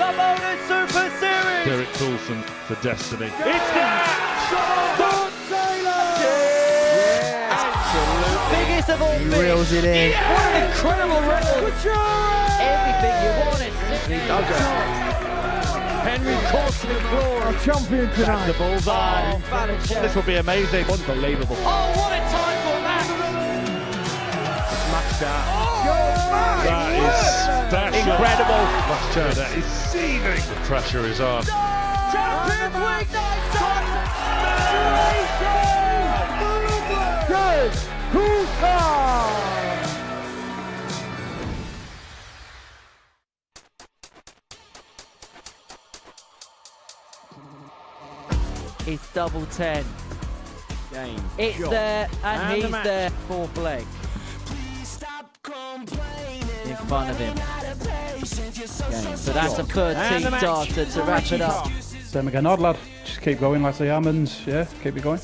the Modus Super Series. Derek Coulson for destiny. It's there! Yeah. Absolutely. Biggest of all He fish. reels it in. Yeah. What an incredible record. Everything you wanted. He does it. Henry Coulson in glory. Our champion tonight. The bullseye. This will be amazing. Unbelievable. Oh, what a time for that. It's maxed out. That is special. Incredible. Last chance. That is seething. The pressure is on. Champions League night. Good. Coulson. It's double 10. Game. It's Shot. there And and the he's match. there. Fourth leg. In front of him. Game. So that's a 13 darter to wrap it up. Same again, odd lad. Just keep going like I am and yeah, keep it going.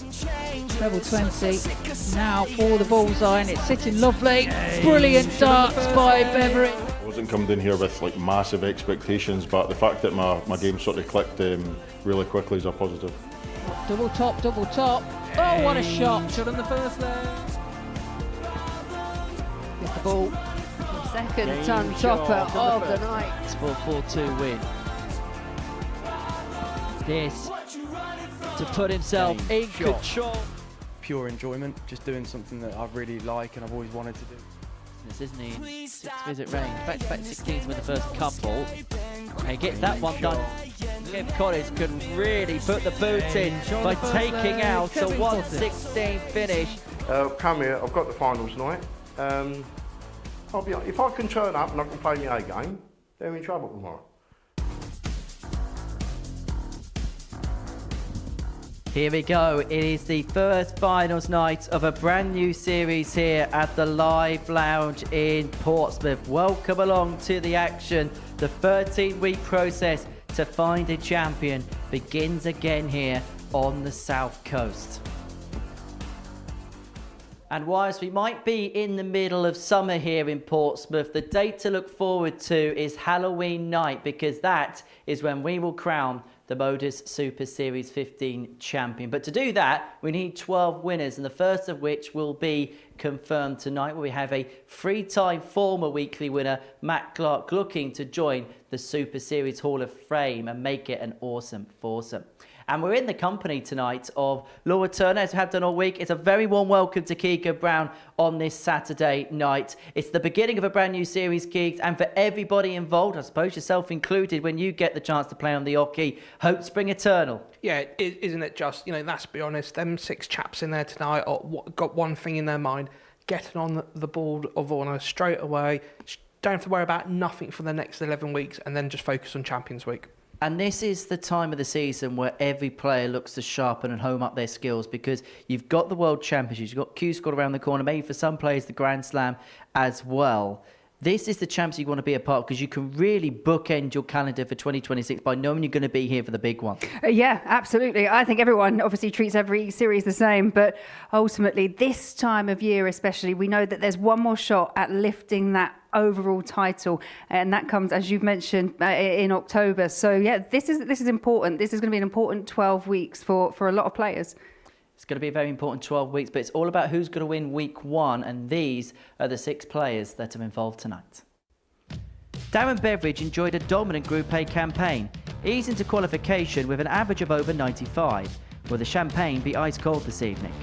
Level 20 now for the bullseye and it's sitting lovely. Brilliant darts by Beveridge. I wasn't coming in here with like massive expectations, but the fact that my game sort of clicked really quickly is a positive. Double top, double top. Oh, what a shot. Shot on the first leg. Here's the ball. Second Game ton shot topper on the of the first. night. It's for 4-2 win. This to put himself Game in shot. control. Pure enjoyment, just doing something that I really like and I've always wanted to do. This isn't he? Six visit range. Back-to-back 16s with the first couple. And he gets that one done. Kev Collins could really put the boot in by taking out a 116 finish. Come here, I've got the finals night. If I can turn up and I can play my A game, they're in trouble tomorrow. Here we go. It is the first finals night of a brand new series here at the Live Lounge in Portsmouth. Welcome along to the action. The 13-week process to find a champion begins again here on the South Coast. And whilst we might be in the middle of summer here in Portsmouth, the date to look forward to is Halloween night, because that is when we will crown the Modus Super Series 15 champion. But to do that, we need 12 winners, and the first of which will be confirmed tonight, where we have a three-time former weekly winner, Matt Clark, looking to join the Super Series Hall of Fame and make it an awesome foursome. And we're in the company tonight of Laura Turner, as we have done all week. It's a very warm welcome to Keegan Brown on this Saturday night. It's the beginning of a brand new series, Keegs, and for everybody involved, I suppose yourself included, when you get the chance to play on the hockey, hope spring eternal. Yeah, isn't it just, let's be honest, them six chaps in there tonight got one thing in their mind, getting on the board of honour straight away. Don't have to worry about nothing for the next 11 weeks and then just focus on Champions Week. And this is the time of the season where every player looks to sharpen and home up their skills, because you've got the World Championships, you've got Q-Squad around the corner, maybe for some players the Grand Slam as well. This is the champs you want to be a part of, because you can really bookend your calendar for 2026 by knowing you're going to be here for the big one. Yeah, absolutely. I think everyone obviously treats every series the same, but ultimately this time of year especially, we know that there's one more shot at lifting that overall title, and that comes, as you've mentioned, in October. So yeah, this is important. This is going to be an important 12 weeks for a lot of players. It's going to be a very important 12 weeks, but it's all about who's going to win week one, and these are the 6 players that are involved tonight. Darren Beveridge enjoyed a dominant Group A campaign, eased into qualification with an average of over 95. Will the champagne be ice cold this evening?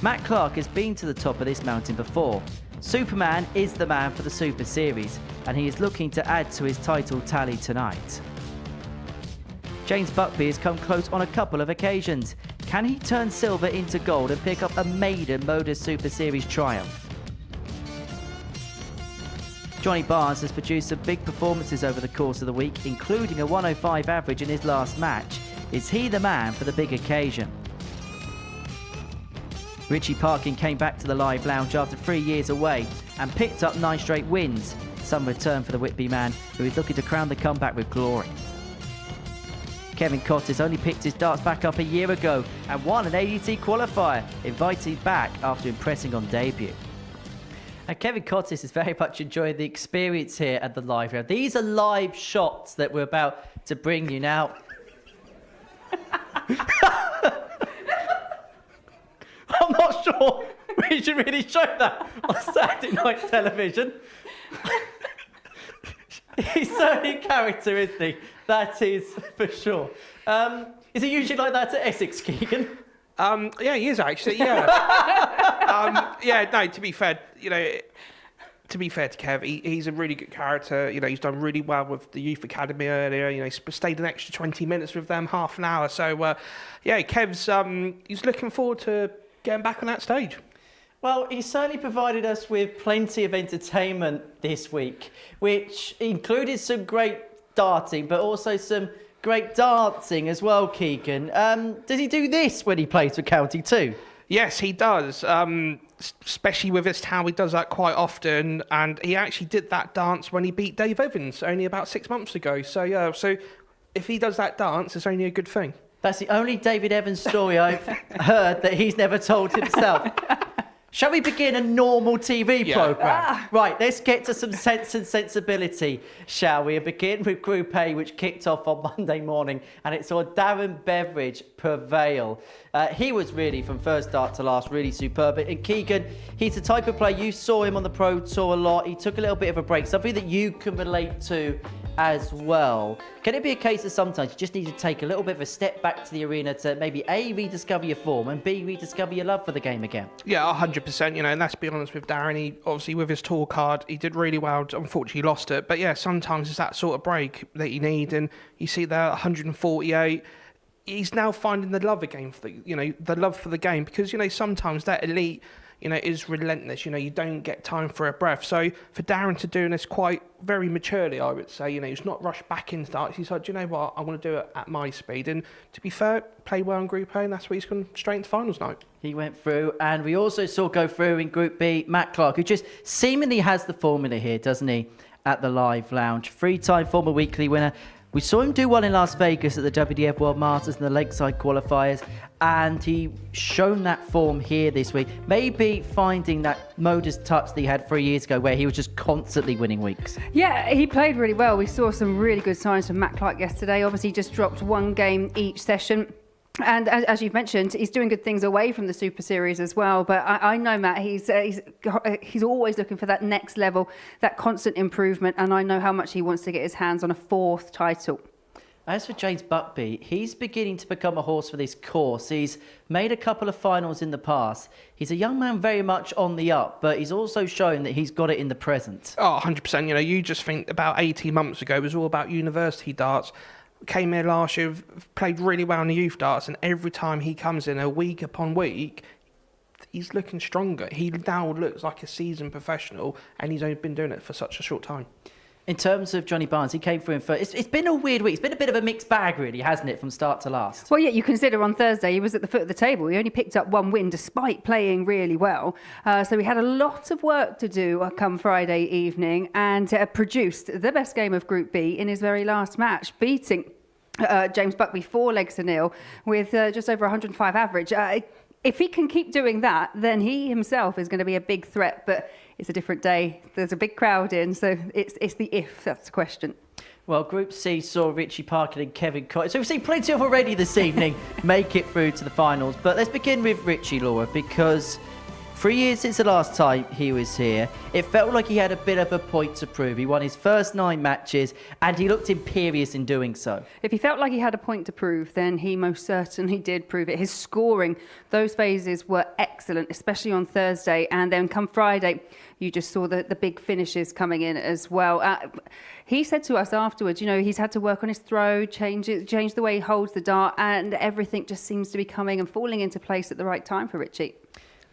Matt Clark has been to the top of this mountain before. Superman is the man for the Super Series, and he is looking to add to his title tally tonight. James Buckby has come close on a couple of occasions. Can he turn silver into gold and pick up a maiden Modus Super Series triumph? Johnny Barnes has produced some big performances over the course of the week, including a 105 average in his last match. Is he the man for the big occasion? Richie Parkin came back to the Live Lounge after 3 years away and picked up 9 straight wins. Some return for the Whitby man, who is looking to crown the comeback with glory. Kevin Cottis only picked his darts back up a year ago and won an ADT qualifier, invited back after impressing on debut. And Kevin Cottis is very much enjoying the experience here at the live round. These are live shots that we're about to bring you now. I'm not sure we should really show that on Saturday night television. He's certainly a character, isn't he? That is for sure. Is it usually like that at Essex, Keegan? Yeah, he is actually. Yeah. No. To be fair, to Kev, he's a really good character. He's done really well with the youth academy earlier. He's stayed an extra 20 minutes with them, half an hour. So, Kev's he's looking forward to getting back on that stage. Well, he certainly provided us with plenty of entertainment this week, which included some great darting, but also some great dancing as well, Keegan. Does he do this when he plays for County too? Yes, he does. Especially with how he does that quite often. And he actually did that dance when he beat Dave Evans only about 6 months ago. So, yeah, if he does that dance, it's only a good thing. That's the only David Evans story I've heard that he's never told himself. Shall we begin a normal TV programme? Right, let's get to some sense and sensibility, shall we? And begin with Group A, which kicked off on Monday morning, and it saw Darren Beveridge prevail. He was really, from first start to last, really superb. And Keegan, he's the type of player, you saw him on the Pro Tour a lot. He took a little bit of a break, something that you can relate to as well. Can it be a case that sometimes you just need to take a little bit of a step back to the arena to maybe A, rediscover your form, and B, rediscover your love for the game again? Yeah, 100%, and let's be honest with Darren, he obviously with his tour card, he did really well, unfortunately lost it, but yeah, sometimes it's that sort of break that you need, and you see there 148, he's now finding the love again for the love for the game, because sometimes that elite is relentless. You don't get time for a breath. So for Darren to do this quite very maturely, I would say, he's not rushed back into that. He's like, do you know what? I want to do it at my speed. And to be fair, played well in Group A, and that's where he's gone straight into finals night. He went through, and we also saw go through in Group B, Matt Clark, who just seemingly has the formula here, doesn't he, at the Live Lounge. Three-time former weekly winner. We saw him do well in Las Vegas at the WDF World Masters and the Lakeside qualifiers, and he shown that form here this week. Maybe finding that Modus touch that he had 3 years ago where he was just constantly winning weeks. Yeah, he played really well. We saw some really good signs from Matt Clark yesterday. Obviously, just dropped one game each session. And as you've mentioned, he's doing good things away from the Super Series as well. But I know, Matt, he's always looking for that next level, that constant improvement. And I know how much he wants to get his hands on a fourth title. As for James Buckby, he's beginning to become a horse for this course. He's made a couple of finals in the past. He's a young man very much on the up, but he's also shown that he's got it in the present. Oh, 100%. You just think about 18 months ago, it was all about university darts. Came here last year, played really well in the youth darts, and every time he comes in, week upon week, he's looking stronger. He now looks like a seasoned professional, and he's only been doing it for such a short time. In terms of Johnny Barnes, he came through in first. It's been a weird week. It's been a bit of a mixed bag, really, hasn't it, from start to last? Well, yeah, you consider on Thursday he was at the foot of the table. He only picked up one win despite playing really well. So he had a lot of work to do come Friday evening and produced the best game of Group B in his very last match, beating James Buckby 4-0 with just over 105 average. If he can keep doing that, then he himself is going to be a big threat. But it's a different day. There's a big crowd in, so it's the if, that's the question. Well, Group C saw Richie Parkin and Kevin Cottis, so we've seen plenty of already this evening, make it through to the finals. But let's begin with Richie, Laura, because 3 years since the last time he was here, it felt like he had a bit of a point to prove. He won his first 9 matches, and he looked imperious in doing so. If he felt like he had a point to prove, then he most certainly did prove it. His scoring, those phases were excellent, especially on Thursday. And then come Friday, you just saw the big finishes coming in as well. He said to us afterwards, he's had to work on his throw, change the way he holds the dart, and everything just seems to be coming and falling into place at the right time for Richie.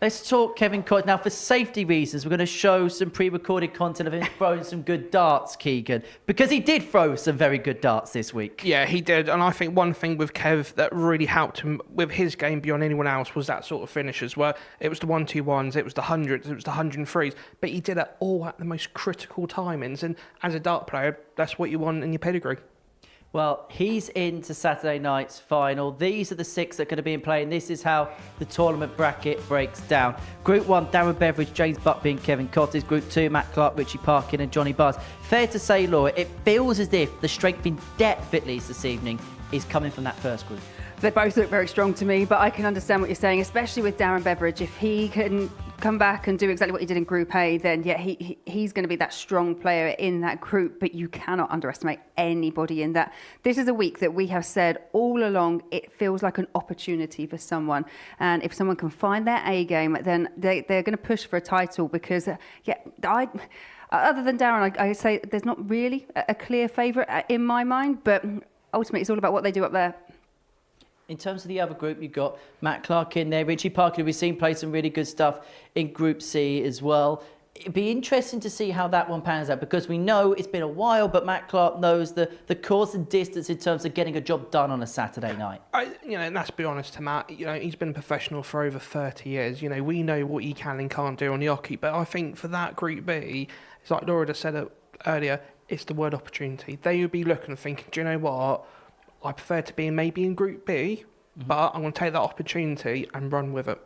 Let's talk Kevin Cottis. Now, for safety reasons, we're going to show some pre-recorded content of him throwing some good darts, Keegan, because he did throw some very good darts this week. Yeah, he did. And I think one thing with Kev that really helped him with his game beyond anyone else was that sort of finishes where it was the 1-2-1s, it was the 100s, it was the 103s, but he did it all at the most critical timings. And as a dart player, that's what you want in your pedigree. Well, he's into Saturday night's final. These are the 6 that are going to be in play, and this is how the tournament bracket breaks down. Group 1, Darren Beveridge, James Buckby and Kevin Cottis. Group 2, Matt Clark, Richie Parkin and Johnny Barnes. Fair to say, Laura, it feels as if the strength in depth, at least this evening, is coming from that first group. They both look very strong to me, but I can understand what you're saying, especially with Darren Beveridge. If he can come back and do exactly what he did in Group A, then yeah, he's going to be that strong player in that group, but you cannot underestimate anybody in that. This is a week that we have said all along, it feels like an opportunity for someone. And if someone can find their A game, then they're going to push for a title because, other than Darren, I say there's not really a clear favourite in my mind, but ultimately it's all about what they do up there. In terms of the other group, you've got Matt Clark in there. Richie Parker, we've seen play some really good stuff in Group C as well. It'd be interesting to see how that one pans out because we know it's been a while, but Matt Clark knows the course and distance in terms of getting a job done on a Saturday night. And let's be honest to Matt, he's been a professional for over 30 years. We know what he can and can't do on the hockey, but I think for that Group B, it's like Laura just said earlier, it's the word opportunity. They would be looking and thinking, do you know what? I prefer to be maybe in Group B, but I'm going to take that opportunity and run with it.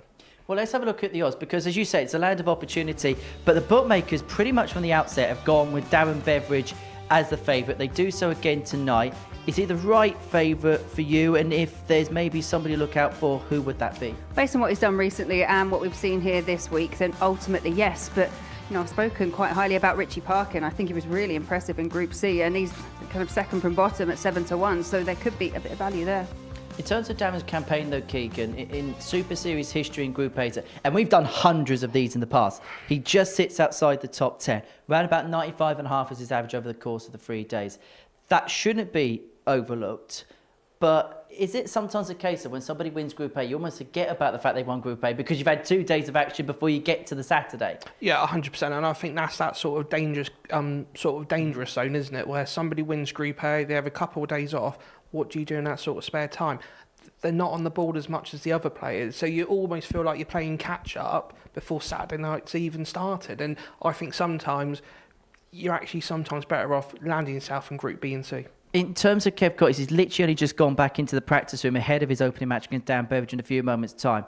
Well, let's have a look at the odds because, as you say, it's a land of opportunity. But the bookmakers pretty much from the outset have gone with Darren Beveridge as the favourite. They do so again tonight. Is he the right favourite for you? And if there's maybe somebody to look out for, who would that be? Based on what he's done recently and what we've seen here this week, then ultimately yes. But I've spoken quite highly about Richie Parkin. I think he was really impressive in Group C, and he's kind of second from bottom at 7-1, so there could be a bit of value there. In terms of Darren's campaign, though, Keegan, in Super Series history in Group A, and we've done hundreds of these in the past, he just sits outside the top 10. Around about 95.5 is his average over the course of the 3 days. That shouldn't be overlooked. But is it sometimes a case of when somebody wins Group A, you almost forget about the fact they won Group A because you've had 2 days of action before you get to the Saturday? Yeah, 100%. And I think that's that sort of dangerous zone, isn't it? Where somebody wins Group A, they have a couple of days off. What do you do in that sort of spare time? They're not on the board as much as the other players. So you almost feel like you're playing catch up before Saturday night's even started. And I think sometimes you're actually better off landing yourself in Group B and C. In terms of Kev Cottis, he's literally only just gone back into the practice room ahead of his opening match against Dan Beveridge in a few moments' time.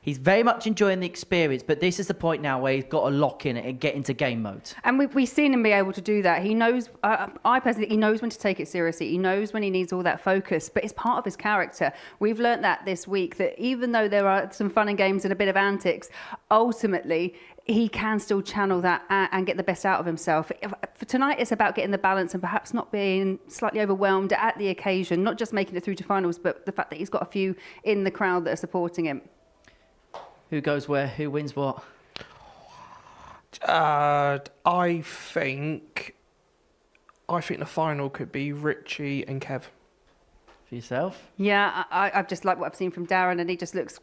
He's very much enjoying the experience, but this is the point now where he's got to lock in and get into game mode. And we've seen him be able to do that. He knows, I personally, he knows when to take it seriously. He knows when he needs all that focus, but it's part of his character. We've learnt that this week, that even though there are some fun and games and a bit of antics, ultimately, he can still channel that and get the best out of himself. For tonight, it's about getting the balance and perhaps not being slightly overwhelmed at the occasion, not just making it through to finals, but the fact that he's got a few in the crowd that are supporting him. Who goes where? Who wins what? I think the final could be Richie and Kev. For yourself? Yeah, I've just liked what I've seen from Darren, and he just looks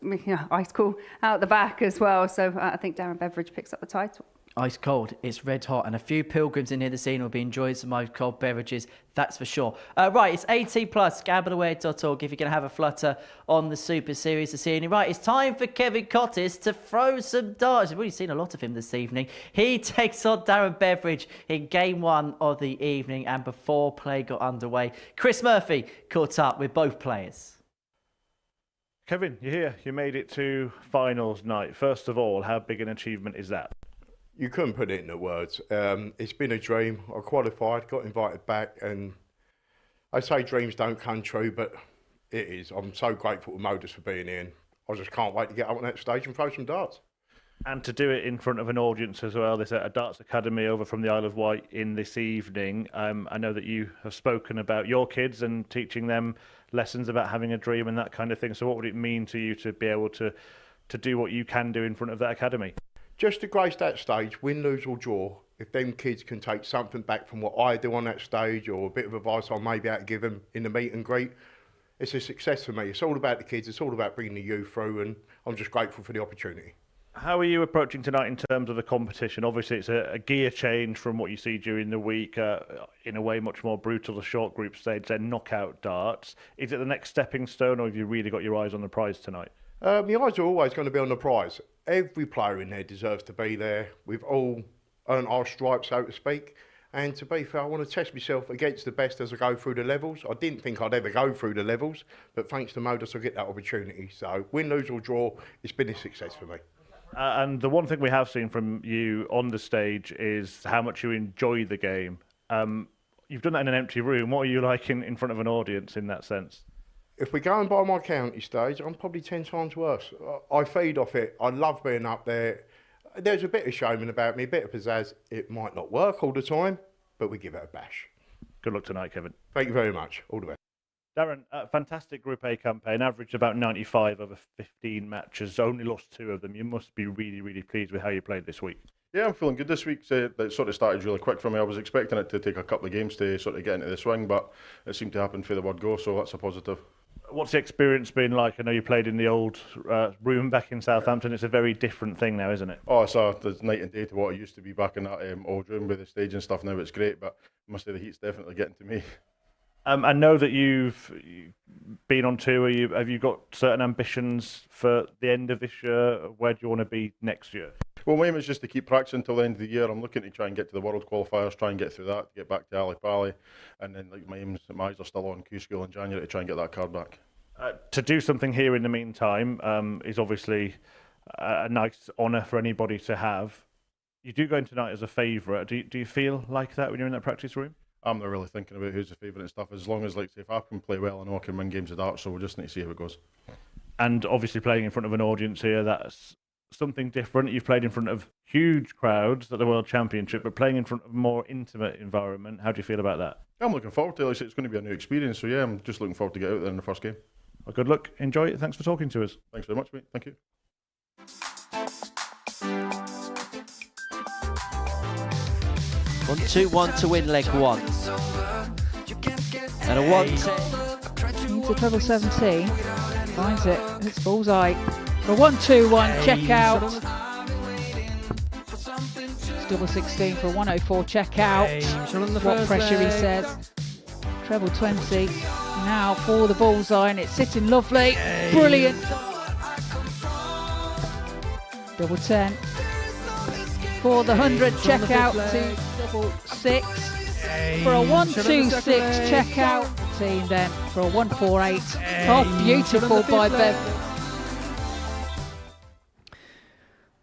ice cool out the back as well. So I think Darren Beveridge picks up the title. Ice cold, it's red hot, and a few pilgrims in here this evening will be enjoying some ice cold beverages, that's for sure. Right, it's 18 plus, gambleaware.org if you're going to have a flutter on the Super Series this evening. Right, it's time for Kevin Cottis to throw some darts. We've already seen a lot of him this evening. He takes on Darren Beveridge in game 1 of the evening, and before play got underway, Chris Murphy caught up with both players. Kevin, you're here. You made it to finals night. First of all, how big an achievement is that? You couldn't put it into words. It's been a dream. I qualified, got invited back, and I say dreams don't come true, but it is. I'm so grateful to Modus for being here, and I just can't wait to get up on that stage and throw some darts. And to do it in front of an audience as well. There's a darts academy over from the Isle of Wight in this evening. I know that you have spoken about your kids and teaching them lessons about having a dream and that kind of thing. So what would it mean to you to be able to do what you can do in front of that academy? Just to grace that stage, win, lose or draw, if them kids can take something back from what I do on that stage or a bit of advice I may be able to give them in the meet and greet, it's a success for me. It's all about the kids, it's all about bringing the youth through, and I'm just grateful for the opportunity. How are you approaching tonight in terms of the competition? Obviously, it's a gear change from what you see during the week, in a way much more brutal, the short group stage, then knockout darts. Is it the next stepping stone, or have you really got your eyes on the prize tonight? My eyes are always going to be on the prize. Every player in there deserves to be there. We've all earned our stripes, so to speak. And to be fair, I want to test myself against the best as I go through the levels. I didn't think I'd ever go through the levels, but thanks to Modus, I get that opportunity. So win, lose or draw, it's been a success for me. And the one thing we have seen from you on the stage is how much you enjoy the game. You've done that in an empty room. What are you like in front of an audience in that sense? If we're going by my county stage, I'm probably 10 times worse. I feed off it. I love being up there. There's a bit of showman about me, a bit of pizzazz. It might not work all the time, but we give it a bash. Good luck tonight, Kevin. Thank you very much. All the best. Darren, fantastic Group A campaign, averaged about 95 over 15 matches, only lost 2 of them. You must be really, really pleased with how you played this week. Yeah, I'm feeling good this week. It sort of started really quick for me. I was expecting it to take a couple of games to sort of get into the swing, but it seemed to happen for the word go, so that's a positive. What's the experience been like? I know you played in the old room back in Southampton. It's a very different thing now, isn't it? Oh, it's night and day to what it used to be back in that old room with the stage and stuff. Now it's great, but I must say the heat's definitely getting to me. I know that you've been on tour. Have you got certain ambitions for the end of this year? Where do you want to be next year? Well, my aim is just to keep practicing until the end of the year. I'm looking to try and get to the World Qualifiers, try and get through that, get back to Ali Pali, and then my eyes are still on Q School in January to try and get that card back. To do something here in the meantime is obviously a nice honour for anybody to have. You do go in tonight as a favourite. Do you feel like that when you're in that practice room? I'm not really thinking about who's the favourite and stuff. As long as, like, say, if I can play well, I know I can win games of darts, so we'll just need to see how it goes. And obviously playing in front of an audience here, that's something different. You've played in front of huge crowds at the World Championship, but playing in front of a more intimate environment, how do you feel about that? I'm looking forward to it. Like I say, it's going to be a new experience, so yeah, I'm just looking forward to get out there in the first game. Well, good luck. Enjoy it. Thanks for talking to us. Thanks very much, mate. Thank you. 1-2-1 to win leg 1. And a 1-10. Into treble 17. Finds it. It's bullseye. For a 1-2-1 check out. It's double 16 for a 104 check out. What pressure he says. Treble 20. Now for the bullseye, and it's sitting lovely. Brilliant. Double 10. For the 100 check out to double 6. For a 1-2-6 check out. The team then for a 1-4-8. Oh, beautiful by Bev.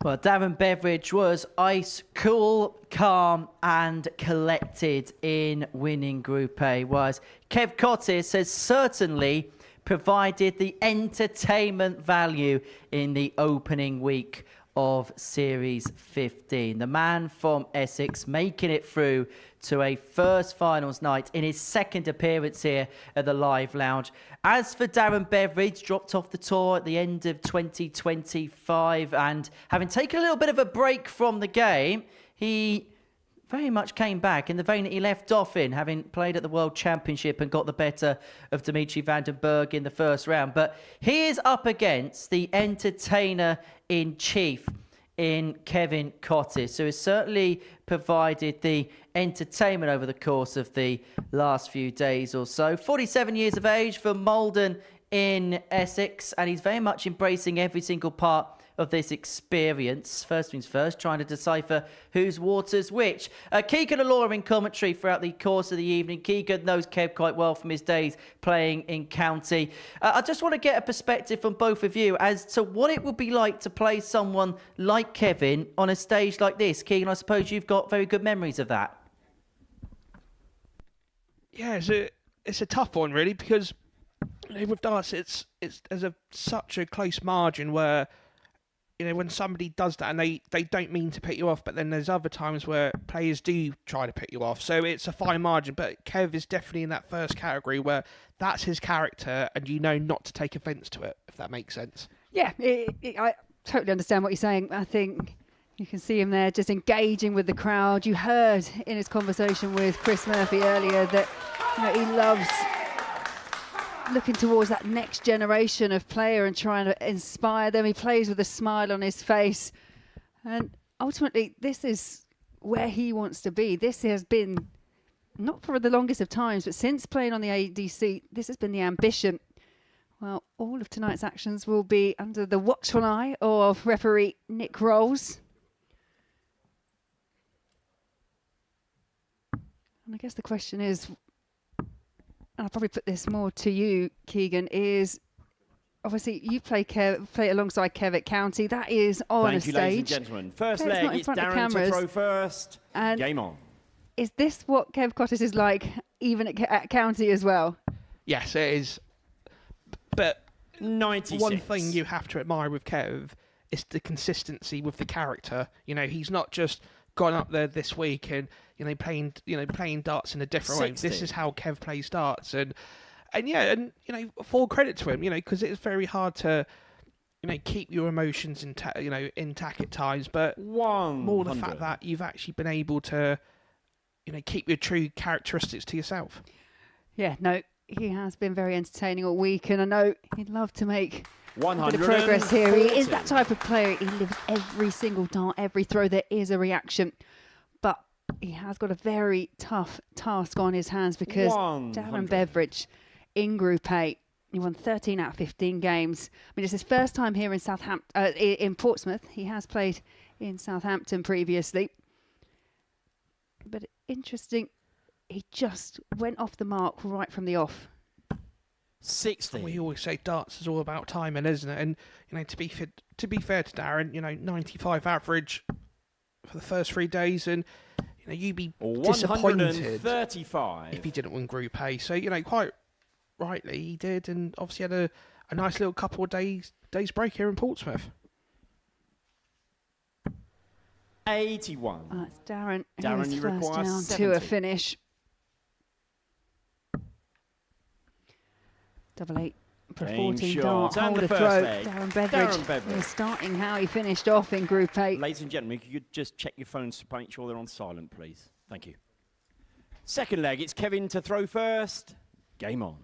Well, Darren Beveridge was ice cool, calm and collected in winning Group A, whereas Kev Cottis has certainly provided the entertainment value in the opening week of Series 15. The man from Essex making it through to a first finals night in his second appearance here at the Live Lounge. As for Darren Beveridge, dropped off the tour at the end of 2025, and having taken a little bit of a break from the game, he very much came back in the vein that he left off in, having played at the World Championship and got the better of Dimitri van den Berg in the first round. But he is up against the entertainer-in-chief in Kevin Cottis, who has certainly provided the entertainment over the course of the last few days or so. 47 years of age from Malden in Essex, and he's very much embracing every single part of this experience. First things first, trying to decipher whose water's which. Keegan Allora in commentary throughout the course of the evening. Keegan knows Kev quite well from his days playing in county. I just want to get a perspective from both of you as to what it would be like to play someone like Kevin on a stage like this. Keegan, I suppose you've got very good memories of that. Yeah, it's a tough one really, because with darts it's there's such a close margin where, you know, when somebody does that and they don't mean to put you off, but then there's other times where players do try to put you off. So it's a fine margin, but Kev is definitely in that first category where that's his character and you know not to take offence to it, if that makes sense. Yeah, I totally understand what you're saying. I think you can see him there just engaging with the crowd. You heard in his conversation with Chris Murphy earlier that, you know, he loves looking towards that next generation of player and trying to inspire them. He plays with a smile on his face. And ultimately, this is where he wants to be. This has been, not for the longest of times, but since playing on the ADC, this has been the ambition. Well, all of tonight's actions will be under the watchful eye of referee Nick Rolls. And I guess the question is, and I'll probably put this more to you, Keegan, is obviously you play alongside Kev at County. That is on a Thank you, stage. ladies and gentlemen. First Kev's not leg, in it's front of Darren to cameras. throw first. And Game on. is this what Kev Cottis is like, even at County as well? Yes, it is. But 96. one thing you have to admire with Kev is the consistency with the character. You know, he's not just gone up there this week and playing darts in a different way. 60. This is how Kev plays darts, and full credit to him. Because it's very hard to keep your emotions intact at times, but more the fact that you've actually been able to keep your true characteristics to yourself. Yeah, no, he has been very entertaining all week, and I know he'd love to make a bit of 140. progress here. He is that type of player. He lives every single dart, every throw. There is a reaction, but he has got a very tough task on his hands because 100. Darren Beveridge in Group A, he won 13 out of 15 games. I mean, it's his first time here in Portsmouth. He has played in Southampton previously, but interesting. He just went off the mark right from the off. 60. We always say darts is all about timing, isn't it? And to be fair to Darren, 95 average for the first 3 days, and you'd be disappointed 135 if he didn't win Group A. So quite rightly he did, and obviously had a nice little couple of days break here in Portsmouth. 81. That's Darren. Darren, His you first require down 70. to a finish. 8 for a Game 14 shot. dart. And Hold the a first throw. leg. Darren Beveridge. Darren Beveridge. Is starting how he finished off in Group 8. Ladies and gentlemen, could you just check your phones to make sure they're on silent, please? Thank you. Second leg, it's Kevin to throw first. Game on.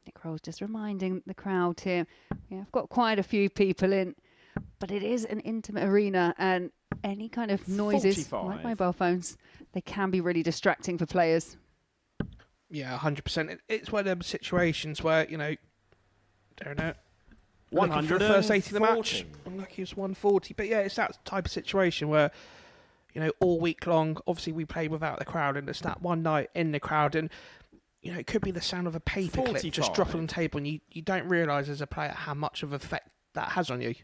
Nick Kroll's just reminding the crowd here. Yeah, I've got quite a few people in, but it is an intimate arena, and any kind of noises, 45. like mobile phones, they can be really distracting for players. Yeah, 100%. It's one of them situations where, Darren, looking for the first 80 of the match. Unlucky it's 140. But yeah, it's that type of situation where, all week long, obviously we play without the crowd, and it's that one night in the crowd, and, it could be the sound of a paper clip just 45. dropping on the table, and you don't realise as a player how much of an effect that has on you.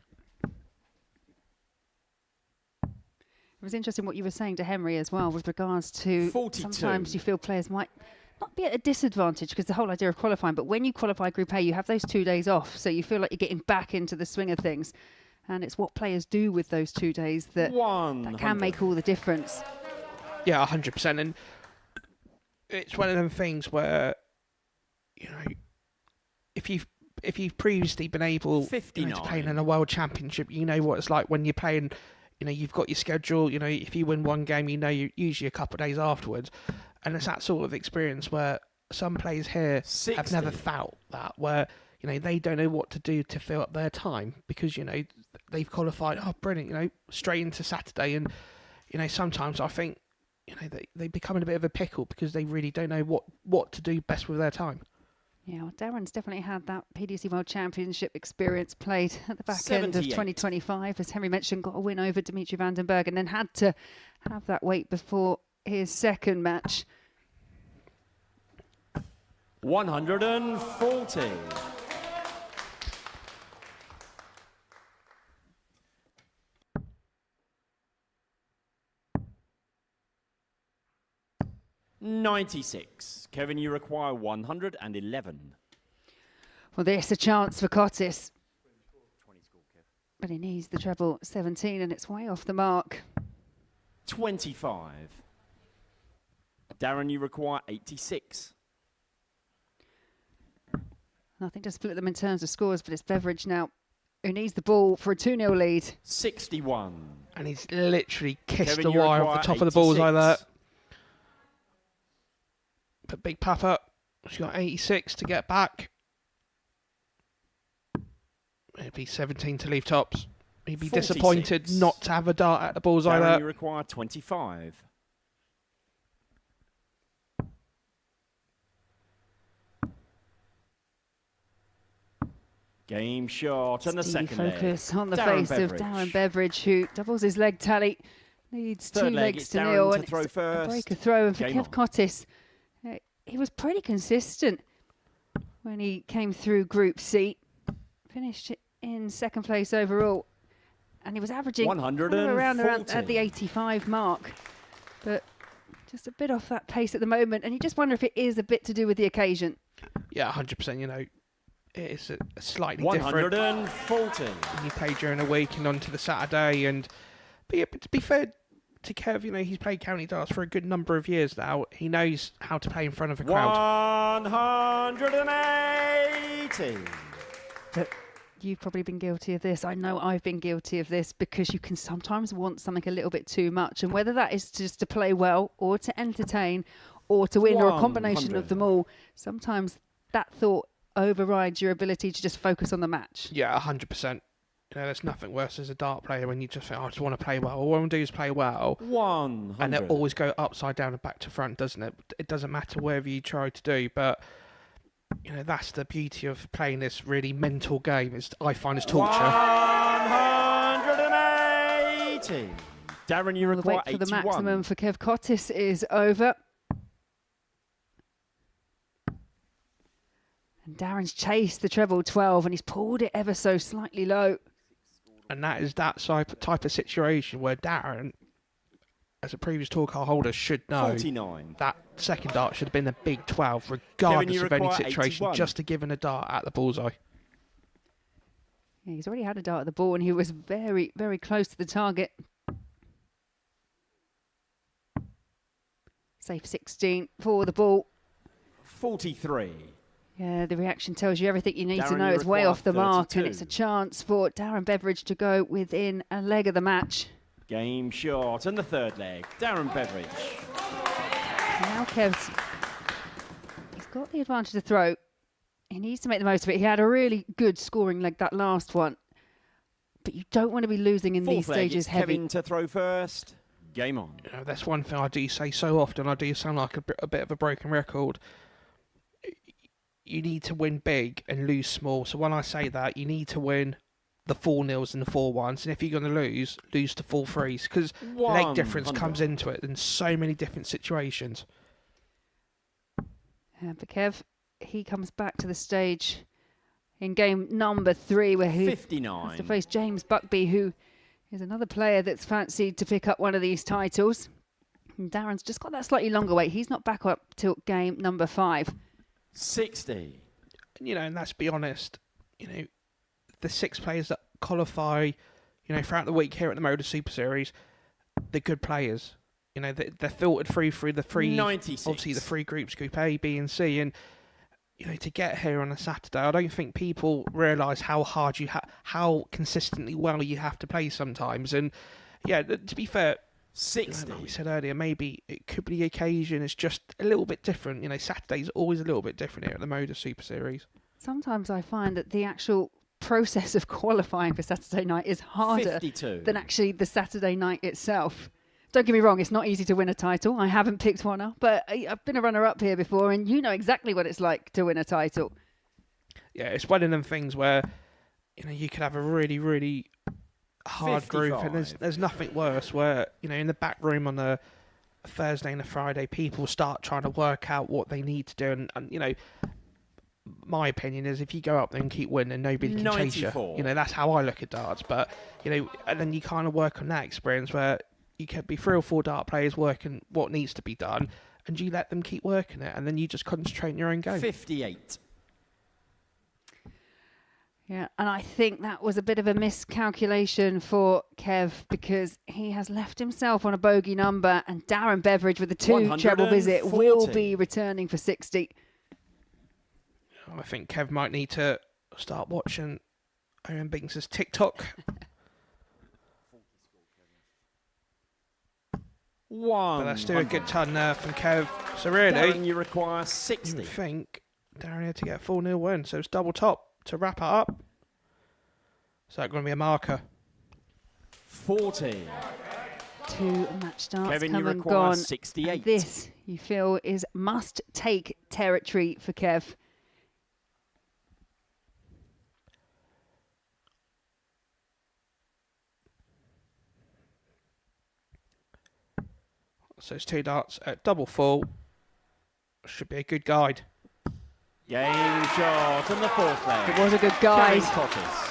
It was interesting what you were saying to Henry as well with regards to 42. sometimes you feel players might not be at a disadvantage because the whole idea of qualifying, but when you qualify Group A, you have those 2 days off, so you feel like you're getting back into the swing of things. And it's what players do with those 2 days that can make all the difference. Yeah, 100%. And it's one of them things where, if you've previously been able to play in a world championship, you know what it's like when you're playing. You've got your schedule. If you win one game, you're usually a couple of days afterwards, and it's that sort of experience where some players here 60. have never felt that, where they don't know what to do to fill up their time because they've qualified. Oh, brilliant! Straight into Saturday, and sometimes I think they become in a bit of a pickle because they really don't know what to do best with their time. Yeah, well, Darren's definitely had that PDC World Championship experience, played at the back end of 2025. As Henry mentioned, got a win over Dimitri Vandenberg and then had to have that wait before his second match. 140. $96. Kevin, you require 111. Well, there's a chance for Cottis. But he needs the treble 17 and it's way off the mark. 25. Darren, you require 86. Nothing to split them in terms of scores, but it's Beveridge now who needs the ball for a 2-0 lead. 61. And he's literally kissed Kevin, the you wire require off the top of the bullseye 86. there. But Big Papa, she's got 86 to get back. It'd be 17 to leave tops. He'd be 46. disappointed not to have a dart at the bullseye Darren, you there. require 25. Game shot and the Steady second leg. focus on the Darren face Beveridge. of Darren Beveridge, who doubles his leg tally. Leads Third 2 leg, legs it's to Darren nil. to And throw it's a first. breaker throw. And for Game Kev on. Cottis, he was pretty consistent when he came through Group C. Finished in second place overall. And he was averaging kind of around at the 85 mark. But just a bit off that pace at the moment. And you just wonder if it is a bit to do with the occasion. Yeah, 100%. You know, it's a slightly 140. different. He played during the week and onto the Saturday. But yeah, but to be fair to Kev, you know, he's played county darts for a good number of years now. He knows how to play in front of a crowd. 180. But you've probably been guilty of this. I know I've been guilty of this because you can sometimes want something a little bit too much. And whether that is just to play well or to entertain or to win or a combination of them all, sometimes that thought overrides your ability to just focus on the match. Yeah, 100%. You know, there's nothing worse as a dart player when you just think, I just want to play well. All I want to do is play well. 100. And it always go upside down and back to front, doesn't it? It doesn't matter whatever you try to do, but you know, that's the beauty of playing this really mental game. I find it's torture. 180. Darren, you The require wait for the 81. maximum for Kev Cottis is over. And Darren's chased the treble 12 and he's pulled it ever so slightly low. And that is that type of situation where Darren, as a previous tour card holder, should know 49. that second dart should have been a big 12, regardless you of any require situation, 81. just to give him a dart at the bullseye. Yeah, he's already had a dart at the ball and he was very, very close to the target. Safe 16 for the ball. 43. Yeah, the reaction tells you everything you need to Darren, know. you It's way require off the mark and 32. it's a chance for Darren Beveridge to go within a leg of the match. Game short. And the third leg, Darren Beveridge. Now Kev's, he's got the advantage of throw. He needs to make the most of it. He had a really good scoring leg that last one. But you don't want to be losing in these Fourth leg, stages it's heavy. Kevin to throw first. Game on. You know, that's one thing I do say so often. I do sound like a bit of a broken record. You need to win big and lose small. So when I say that, you need to win the 4-0s and the 4-1s. And if you're going to lose the 4-3s. Because leg difference 100. comes into it in so many different situations. But Kev, he comes back to the stage in game number 3 where he has 59. to face James Buckby, who is another player that's fancied to pick up one of these titles. And Darren's just got that slightly longer wait. He's not back up till game number 5. 60. You know, and let's be honest, you know, the 6 players that qualify, you know, throughout the week here at the Modus Super Series, they're good players. You know, they're filtered through the 3, 96. obviously the 3 groups, Group A, B and C. And, you know, to get here on a Saturday, I don't think people realise how hard how consistently well you have to play sometimes. And, yeah, to be fair, 60. like we said earlier, maybe it could be the occasion. It's just a little bit different. You know, Saturday's always a little bit different here at the Modus Super Series. Sometimes I find that the actual process of qualifying for Saturday night is harder 52. than actually the Saturday night itself. Don't get me wrong, it's not easy to win a title. I haven't picked one up, but I've been a runner-up here before, and you know exactly what it's like to win a title. Yeah, it's one of them things where, you know, you could have a really, really hard group, and 55. there's nothing worse where, you know, in the back room on a Thursday and a Friday, people start trying to work out what they need to do, and you know, my opinion is if you go up there and keep winning, nobody can chase you. 94. You know, that's how I look at darts. But, you know, and then you kind of work on that experience where you could be 3 or 4 dart players working what needs to be done, and you let them keep working it, and then you just concentrate on your own game. 58. Yeah, and I think that was a bit of a miscalculation for Kev because he has left himself on a bogey number, and Darren Beveridge with the 2 treble visit will 140. be returning for 60. I think Kev might need to start watching Owen Binks' TikTok. 1. But that's still a good ton there from Kev. So really, Darren, you require you 60. would think Darren had to get a 4-0 win. So it's double top to wrap it up. So that's going to be a marker. 40. 2 match darts Kevin, you come and require gone. 68. And this, you feel, is must-take territory for Kev. So it's 2 darts at double full. Should be a good guide. Game shot on the fourth leg. It was a good guide. Kevin Cottis.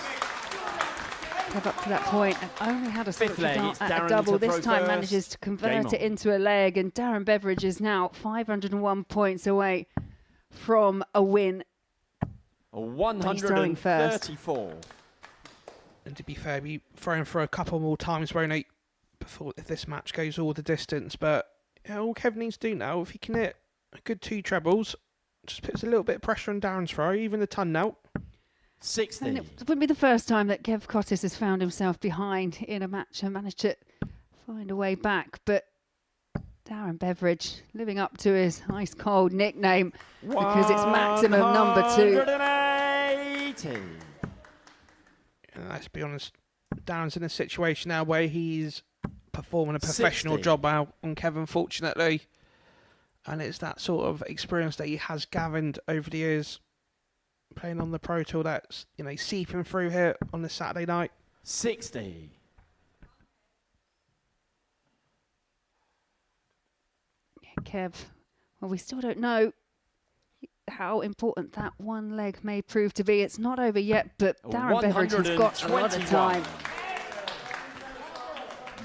Kev up to that point and only had a Fifth leg, dart it's at Darren a double. to This throw time first. manages to Game convert it on. into a leg, and Darren Beveridge is now 501 points away from a win. 134. And to be fair, be throwing for a couple more times, won't he? Before if this match goes all the distance. But all Kev needs to do now, if he can hit a good 2 trebles, just puts a little bit of pressure on Darren's throw, even the ton now. 60. And it wouldn't be the first time that Kev Cottis has found himself behind in a match and managed to find a way back. But Darren Beveridge living up to his ice cold nickname because it's maximum number 2. 180. And let's be honest, Darren's in a situation now where he's performing a professional 60. job out on Kev, unfortunately. And it's that sort of experience that he has gathered over the years playing on the Pro Tour that's, seeping through here on this Saturday night. 60. Kev, well, we still don't know how important that one leg may prove to be. It's not over yet, but Darren Beveridge has got a lot of 121. time.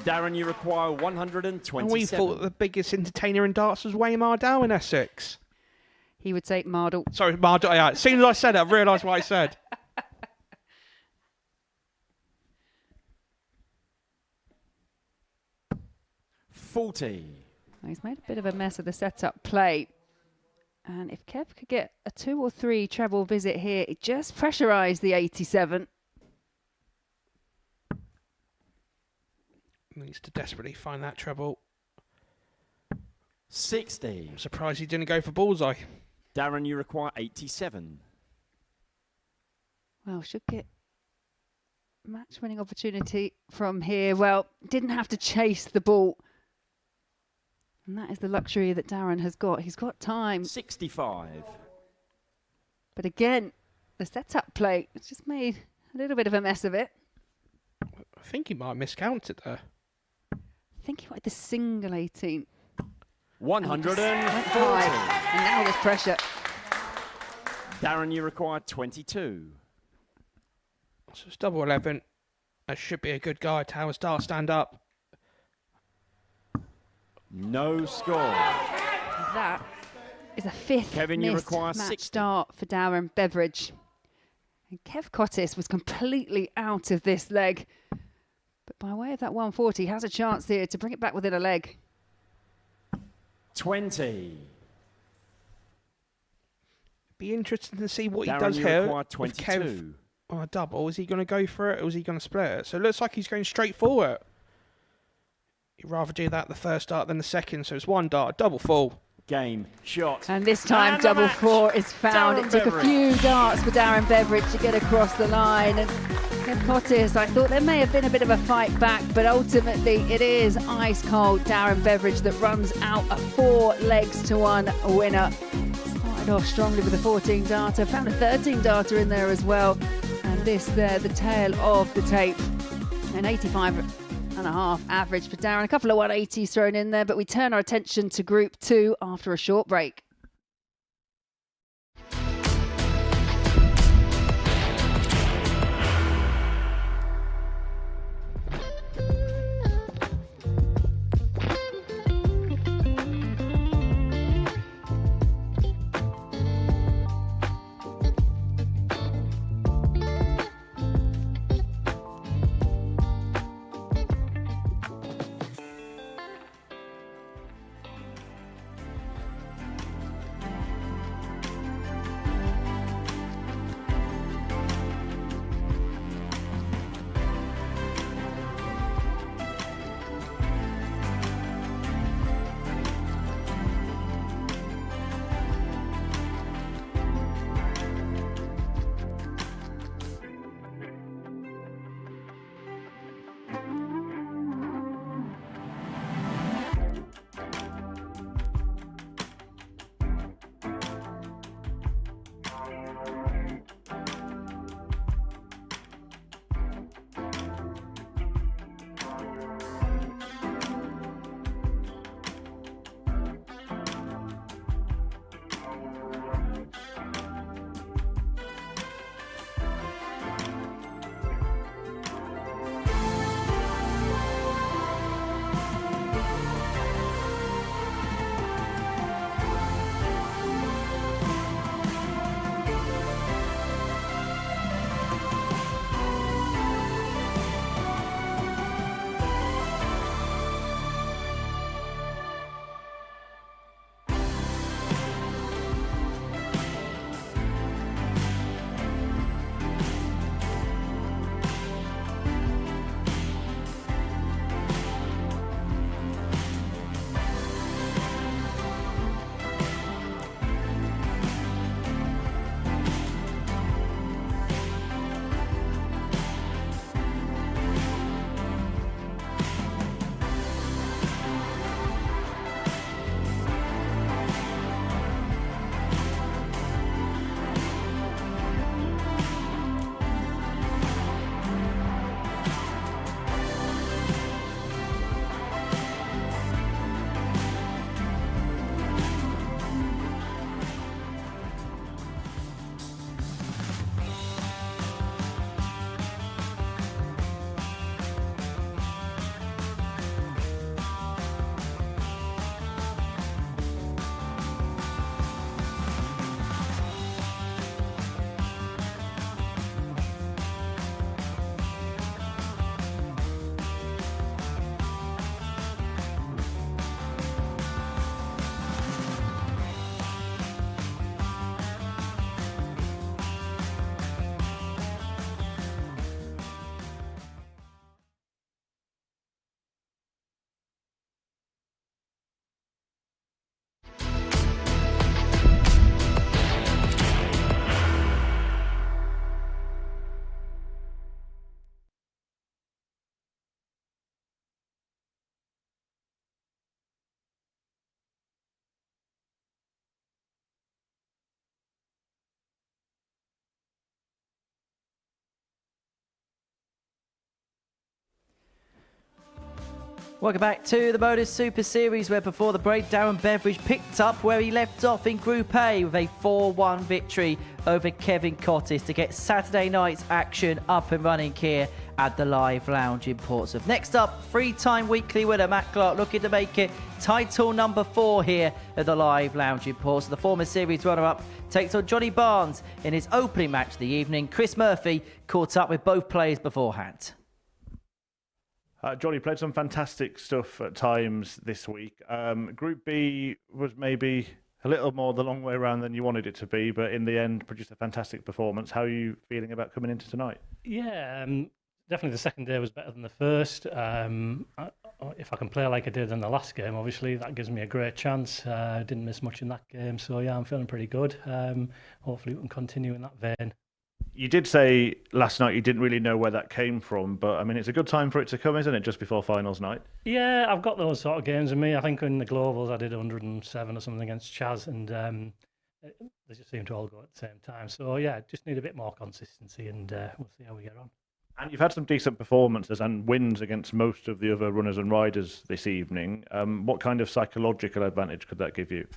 Darren, you require 127. And we thought the biggest entertainer in darts was Waymar Dow in Essex. He would take Mardle. Sorry, Mardle. Yeah, as soon as I said it, I realised what I said. $40. He's made a bit of a mess of the setup play. And if Kev could get a 2 or 3 treble visit here, it just pressurised the 87. Needs to desperately find that treble. 60. I'm surprised he didn't go for bullseye. Darren, you require 87. Well, should get match-winning opportunity from here. Well, didn't have to chase the ball. And that is the luxury that Darren has got. He's got time. 65. But again, the setup play has just made a little bit of a mess of it. I think he might have miscounted there. I think he wanted the single 18. 140. And now there's pressure. Darren, you require 22. So it's double 11. That should be a good guide to how his dart stand up. No score. That is a 5th Kevin, you missed require match 60. start for Darren Beveridge. And Kev Cottis was completely out of this leg. But by way of that 140, has a chance here to bring it back within a leg. 20. Be interesting to see what he Darren, does you here require with 22. Kev on a double. Is he going to go for it or is he going to split it? So it looks like he's going straight for it. He'd rather do that the first dart than the second. So it's 1 dart, double full. Game, shot. And this time, And the double match. 4 is found. Darren It took Beveridge. a few darts for Darren Beveridge to get across the line. And Kev Cottis, I thought there may have been a bit of a fight back, but ultimately it is ice cold Darren Beveridge that runs out a 4 legs to 1 winner. Started off strongly with a 14 darter, found a 13 darter in there as well. And this there, the tail of the tape. An 85.5 average for Darren. A couple of 180s thrown in there, but we turn our attention to Group 2 after a short break. Welcome back to the Modus Super Series, where before the break, Darren Beveridge picked up where he left off in Group A with a 4-1 victory over Kevin Cottis to get Saturday night's action up and running here at the Live Lounge in Portsmouth. Next up, three-time weekly winner Matt Clark looking to make it title number 4 here at the Live Lounge in Portsmouth. The former series runner-up takes on Johnny Barnes in his opening match of the evening. Chris Murphy caught up with both players beforehand. Johnny played some fantastic stuff at times this week. Group B was maybe a little more the long way around than you wanted it to be, but in the end produced a fantastic performance. How are you feeling about coming into tonight? Yeah, definitely the second day was better than the first. If I can play like I did in the last game, obviously, that gives me a great chance. Didn't miss much in that game, so yeah, I'm feeling pretty good. Hopefully we can continue in that vein. You did say last night you didn't really know where that came from, but I mean, it's a good time for it to come, isn't it, just before finals night? Yeah, I've got those sort of games in me. I think in the Globals I did 107 or something against Chaz, and they just seem to all go at the same time. So yeah, just need a bit more consistency, and we'll see how we get on. And you've had some decent performances and wins against most of the other runners and riders this evening. What kind of psychological advantage could that give you?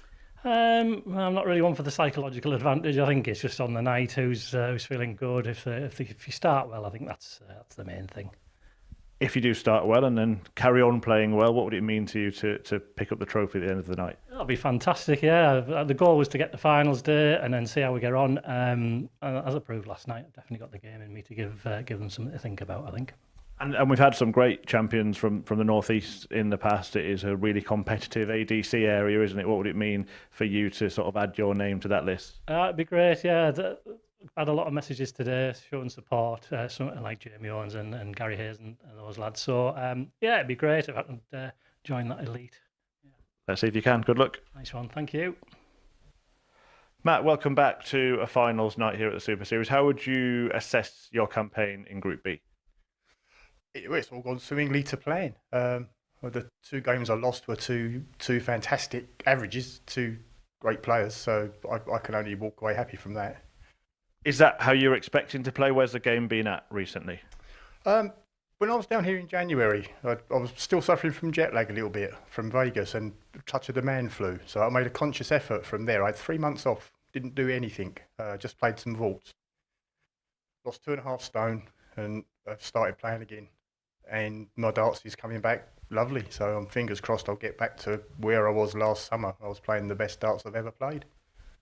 I'm not really one for the psychological advantage. I think it's just on the night who's feeling good. If you start well, I think that's the main thing. If you do start well and then carry on playing well, what would it mean to you to pick up the trophy at the end of the night? That'll be fantastic, yeah. The goal was to get the finals day and then see how we get on. And as I proved last night, I've definitely got the game in me to give them something to think about, I think. And we've had some great champions from the Northeast in the past. It is a really competitive ADC area, isn't it? What would it mean for you to sort of add your name to that list? It'd be great, yeah. I've had a lot of messages today showing support, something like Jamie Owens and Gary Hayes and those lads. So, yeah, it'd be great if I could join that elite. Yeah. Let's see if you can. Good luck. Nice one. Thank you. Matt, welcome back to a finals night here at the Super Series. How would you assess your campaign in Group B? It's all gone swimmingly to plan. The 2 games I lost were two fantastic averages, 2 great players, so I can only walk away happy from that. Is that how you're expecting to play? Where's the game been at recently? When I was down here in January, I was still suffering from jet lag a little bit from Vegas and a touch of the man flu, so I made a conscious effort from there. I had 3 months off, didn't do anything, just played some vaults. Lost 2.5 stone and I've started playing again. And my darts is coming back lovely, so I'm fingers crossed I'll get back to where I was last summer. I was playing the best darts I've ever played.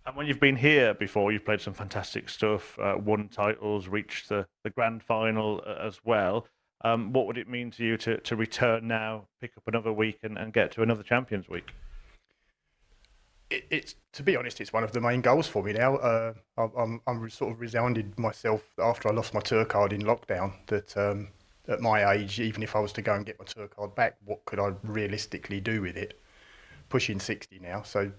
And when you've been here before, you've played some fantastic stuff, won titles, reached the grand final as well. What would it mean to you to return now, pick up another week and get to another Champions Week? It's to be honest, it's one of the main goals for me now. I'm sort of resounded myself after I lost my tour card in lockdown that at my age, even if I was to go and get my tour card back, what could I realistically do with it? Pushing 60 now, so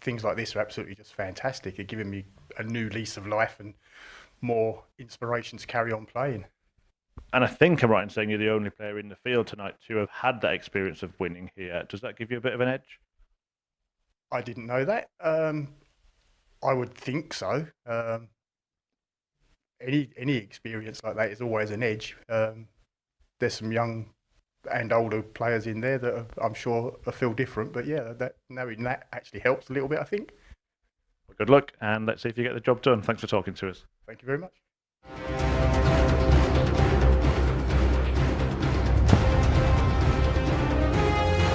things like this are absolutely just fantastic. It's giving me a new lease of life and more inspiration to carry on playing. And I think I'm right in saying you're the only player in the field tonight to have had that experience of winning here. Does that give you a bit of an edge? I didn't know that. I would think so. Any experience like that is always an edge. There's some young and older players in there that I'm sure feel different, but yeah, knowing that actually helps a little bit, I think. Well, good luck, and let's see if you get the job done. Thanks for talking to us. Thank you very much.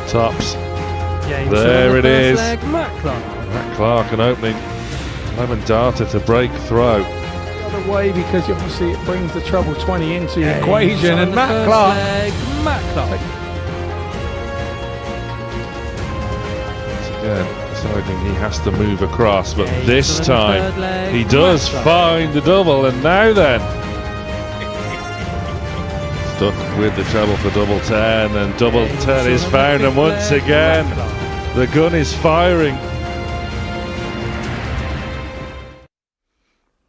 Tops. James There it is. Leg, Matt Clark. Matt Clark, an opening lemon darter to break throw. The other way, because obviously it brings the treble 20 into the equation, and Matt Clark. Once again, deciding he has to move across, but this time he does find the double, and now then stuck with the treble for double 10, and double 10 is found, and once again the gun is firing.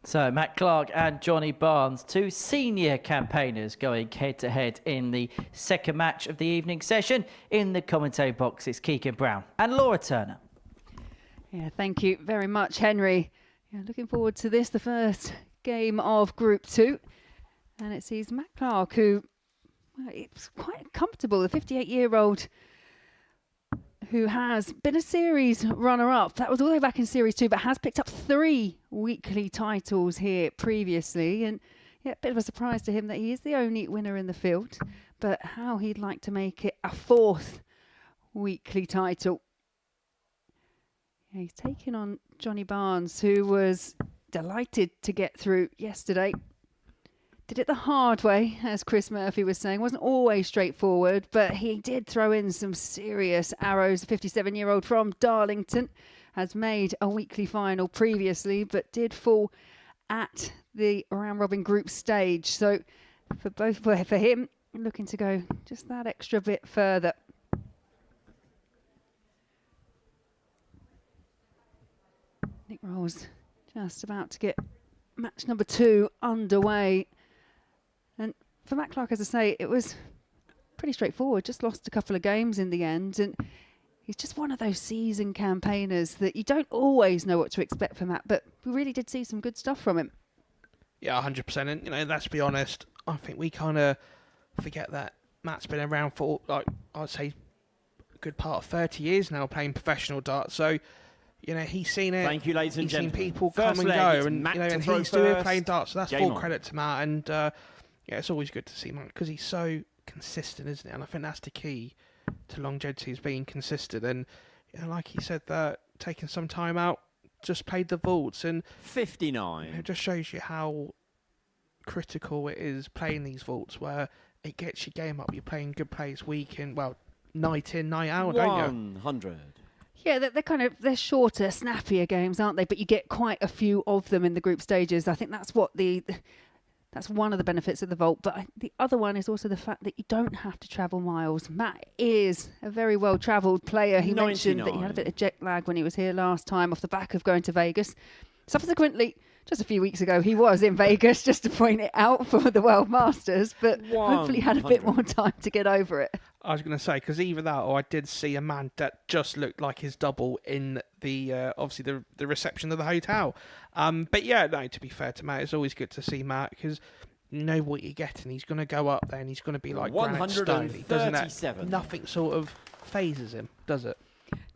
So Matt Clark and Johnny Barnes, 2 senior campaigners going head-to-head in the second match of the evening session. In the commentary box, it's Keegan Brown and Laura Turner. Yeah, thank you very much, Henry. Yeah, looking forward to this, the first game of Group 2. And it sees Matt Clark, who well, it's quite comfortable. The 58-year-old who has been a series runner-up. That was all the way back in Series 2, but has picked up 3 weekly titles here previously. And yeah, a bit of a surprise to him that he is the only winner in the field, but how he'd like to make it a 4th weekly title. Yeah, he's taking on Johnny Barnes, who was delighted to get through yesterday. Did it the hard way, as Chris Murphy was saying. Wasn't always straightforward, but he did throw in some serious arrows. The 57-year-old from Darlington has made a weekly final previously, but did fall at the round-robin group stage. So for him, looking to go just that extra bit further. Nick Rolls just about to get match number 2 underway. And for Matt Clark, as I say, it was pretty straightforward. Just lost a couple of games in the end. And he's just one of those seasoned campaigners that you don't always know what to expect from Matt. But we really did see some good stuff from him. Yeah, 100%. And, let's be honest, I think we kind of forget that Matt's been around for, like, I'd say, a good part of 30 years now playing professional darts. So, he's seen it. Thank you, ladies and gentlemen. He's seen people First come and leg, go. it's Matt to And throw he's doing first. playing darts. So that's Game full on. credit to Matt. And, it's always good to see Matt because he's so consistent, isn't it? And I think that's the key to longevity, is being consistent. And, like he said, that taking some time out, just played the vaults. And 59. It just shows you how critical it is playing these vaults, where it gets your game up. You're playing good plays week in, night in, night out, don't you? 100. Yeah, they're shorter, snappier games, aren't they? But you get quite a few of them in the group stages. I think that's that's one of the benefits of the vault. But the other one is also the fact that you don't have to travel miles. Matt is a very well-travelled player. He mentioned that he had a bit of jet lag when he was here last time off the back of going to Vegas. Subsequently, just a few weeks ago, he was in Vegas, just to point it out, for the World Masters, but hopefully had a bit more time to get over it. I was going to say, because either that or I did see a man that just looked like his double in the obviously the reception of the hotel. But yeah, no, to be fair to Matt, it's always good to see Matt, because you know what you're getting. He's going to go up there and he's going to be like granite stone, doesn't it? Nothing sort of phases him, does it?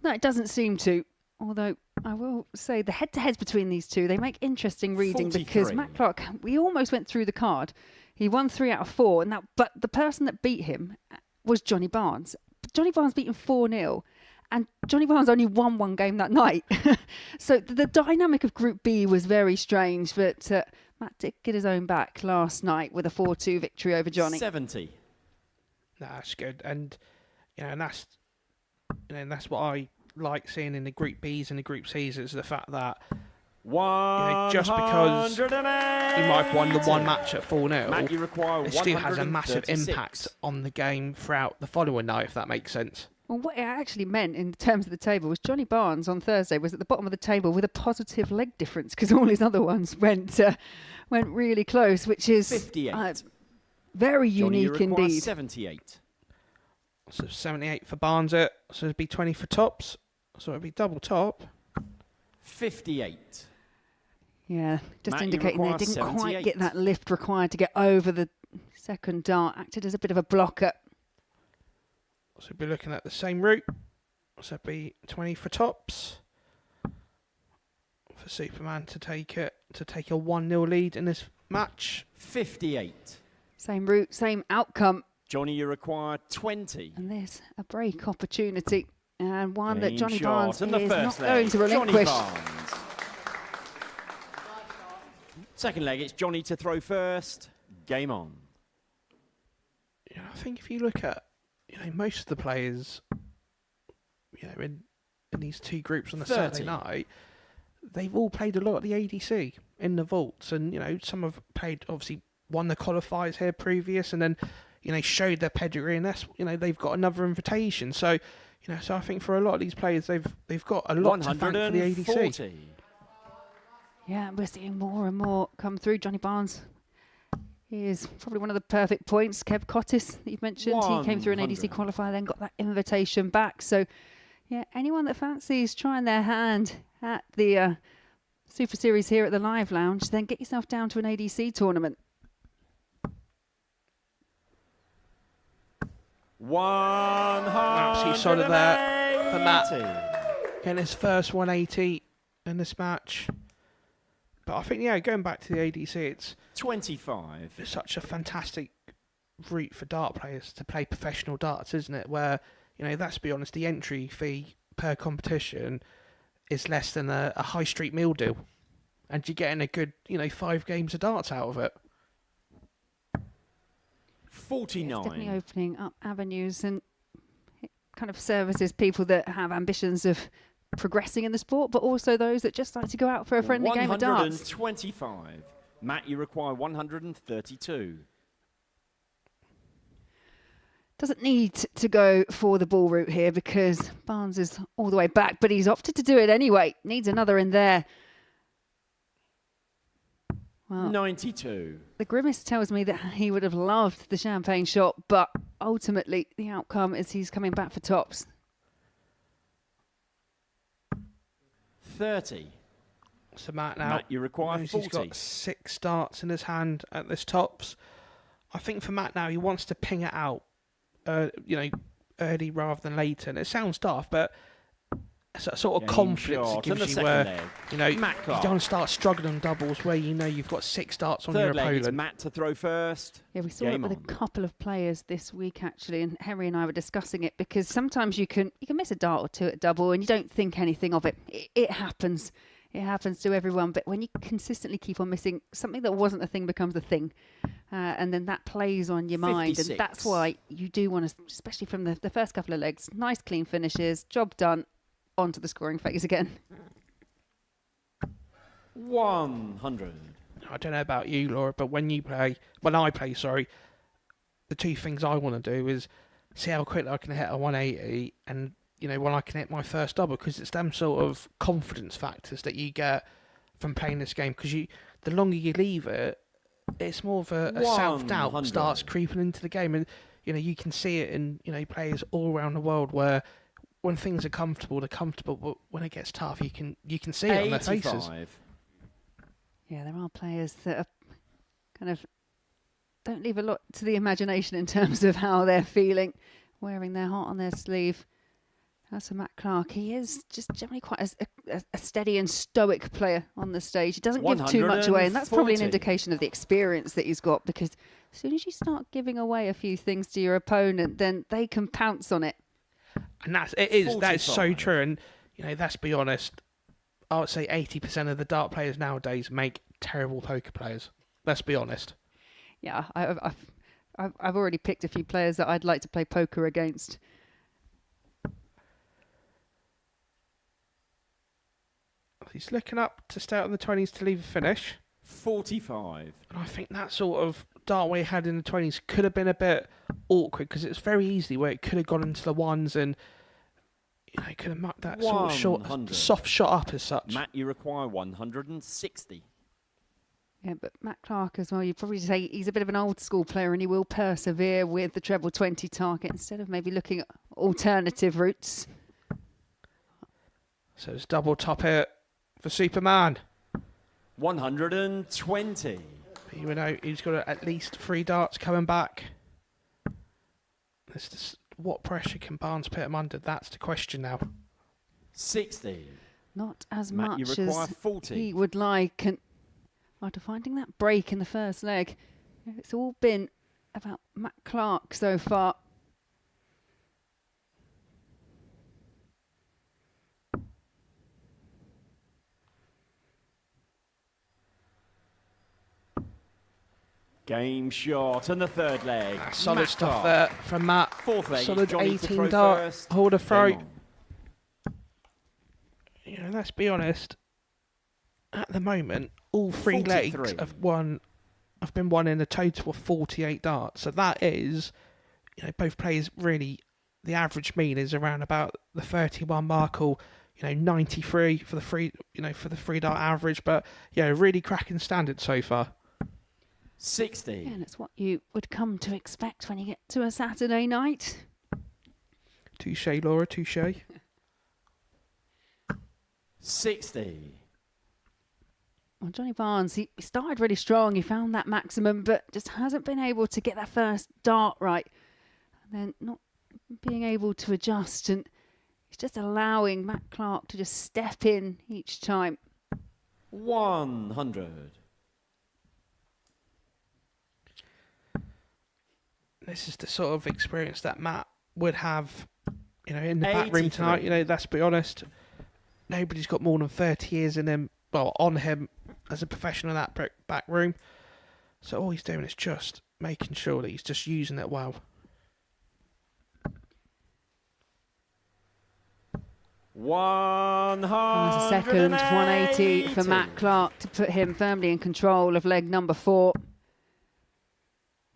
No, it doesn't seem to. Although I will say the head-to-heads between these two, they make interesting reading 43. because Matt Clark, we almost went through the card. He won 3 out of 4, but the person that beat him was Johnny Barnes. Johnny Barnes beat him 4-0, and Johnny Barnes only won 1 game that night. So the dynamic of Group B was very strange, but Matt did get his own back last night with a 4-2 victory over Johnny. 70. No, that's good, and and that's what I like seeing in the Group Bs and the Group Cs, is the fact that just because he might have won the one match at 4-0, it still has a massive impact on the game throughout the following night, if that makes sense. Well, what it actually meant in terms of the table was Johnny Barnes on Thursday was at the bottom of the table with a positive leg difference, because all his other ones went really close, which is 58. Very Johnny, unique indeed. 78. So 78 for Barnes, so it'd be 20 for tops. So it'd be double top. 58. Yeah, just Matt, you indicating they require didn't quite 78. get that lift required to get over the second dart. Acted as a bit of a blocker. So we'd be looking at the same route. So it'd be 20 for tops. For Superman to take a 1-0 lead in this match. 58. Same route, same outcome. Johnny, you require 20. And there's a break opportunity. And one that Game Johnny shot. Barnes And the is first not leg, going to Johnny relinquish. Barnes. Second leg, it's Johnny to throw first. Game on. Yeah, I think if you look at most of the players in these two groups on the 30. Saturday night, they've all played a lot of the ADC in the vaults, and some have played, obviously won the qualifiers here previous, and then showed their pedigree, and that's they've got another invitation. So so I think for a lot of these players, they've got a lot to thank for the ADC. Yeah, we're seeing more and more come through. Johnny Barnes is probably one of the perfect points. Kev Cottis that you've mentioned, he came through an ADC qualifier, then got that invitation back. So yeah, anyone that fancies trying their hand at the Super Series here at the Live Lounge, then get yourself down to an ADC tournament. Absolutely solid there for Matt. Getting his first 180 in this match. But I think, yeah, going back to the ADC, it's 25. It's such a fantastic route for dart players to play professional darts, isn't it? Where, let's be honest, the entry fee per competition is less than a high street meal deal. And you're getting a good, 5 games of darts out of it. 49. It's definitely opening up avenues, and it kind of services people that have ambitions of progressing in the sport, but also those that just like to go out for a friendly game of darts. 125. Matt, you require 132. Doesn't need to go for the ball route here because Barnes is all the way back, but he's opted to do it anyway. Needs another in there. Well, 92. The grimace tells me that he would have loved the champagne shot, but ultimately the outcome is he's coming back for tops. 30. So Matt now, Matt, you require 40. He's got 6 darts in his hand at this tops. I think for Matt now, he wants to ping it out, early rather than later. And it sounds daft, but it's that sort of confidence it gives you where, you don't start struggling on doubles where you've got 6 darts on your opponent. It's Matt to throw first. Yeah, we saw it with a couple of players this week actually, and Henry and I were discussing it because sometimes you can miss a dart or two at double and you don't think anything of it. It happens. It happens to everyone, but when you consistently keep on missing, something that wasn't a thing becomes a thing. And then that plays on your 56. mind. And that's why you do want to, especially from the first couple of legs, nice clean finishes, job done, onto the scoring phase again. 100. I don't know about you, Laura, but when I play, the 2 things I want to do is see how quickly I can hit a 180 and when I can hit my first double, because it's them sort of confidence factors that you get from playing this game. Because the longer you leave it, it's more of a self-doubt starts creeping into the game, and you can see it in players all around the world where when things are comfortable, they're comfortable, but when it gets tough, you can see it on their faces. Yeah, there are players that are kind of don't leave a lot to the imagination in terms of how they're feeling, wearing their heart on their sleeve. As for Matt Clark, he is just generally quite a steady and stoic player on the stage. He doesn't give too much away, and that's probably an indication of the experience that he's got, because as soon as you start giving away a few things to your opponent, then they can pounce on it. And that is so true. And let's be honest, I would say 80% of the dart players nowadays make terrible poker players. Let's be honest. Yeah, I've already picked a few players that I'd like to play poker against. He's looking up to stay out in the 20s to leave a finish. 45. And I think that sort of dart way he had in the 20s could have been a bit awkward, because it's very easy where it could have gone into the ones and he could have mucked that sort of soft shot up as such. Matt, you require 160. Yeah, but Matt Clark as well, you'd probably say he's a bit of an old school player and he will persevere with the treble 20 target instead of maybe looking at alternative routes. So it's double top hit for Superman. 120. He's got at least 3 darts coming back. What pressure can Barnes put him under? That's the question now. 60. Not as Matt, much you require as 40. he would like. And after finding that break in the first leg, it's all been about Matt Clark so far. Game shot and the third leg. Solid Matt stuff Clark. there from Matt. Fourth leg. Solid Johnny to 18 throw dart first. hold a throw. Game on. Let's be honest. At the moment, all 3 legs 43. have been won in a total of 48 darts. So that is, both players really. The average mean is around about the 31 mark, or 93 for the 3 dart average. But really cracking standard so far. 60. Yeah, and it's what you would come to expect when you get to a Saturday night. Touche, Laura, touche. 60. Well, Johnny Barnes, he started really strong. He found that maximum, but just hasn't been able to get that first dart right. And then not being able to adjust, and he's just allowing Matt Clark to just step in each time. 100. This is the sort of experience that Matt would have, in the back room tonight. Let's be honest, nobody's got more than 30 years in him, on him as a professional in that back room. So all he's doing is just making sure that he's just using it well. 100. There's a second 180 for Matt Clark to put him firmly in control of leg number 4.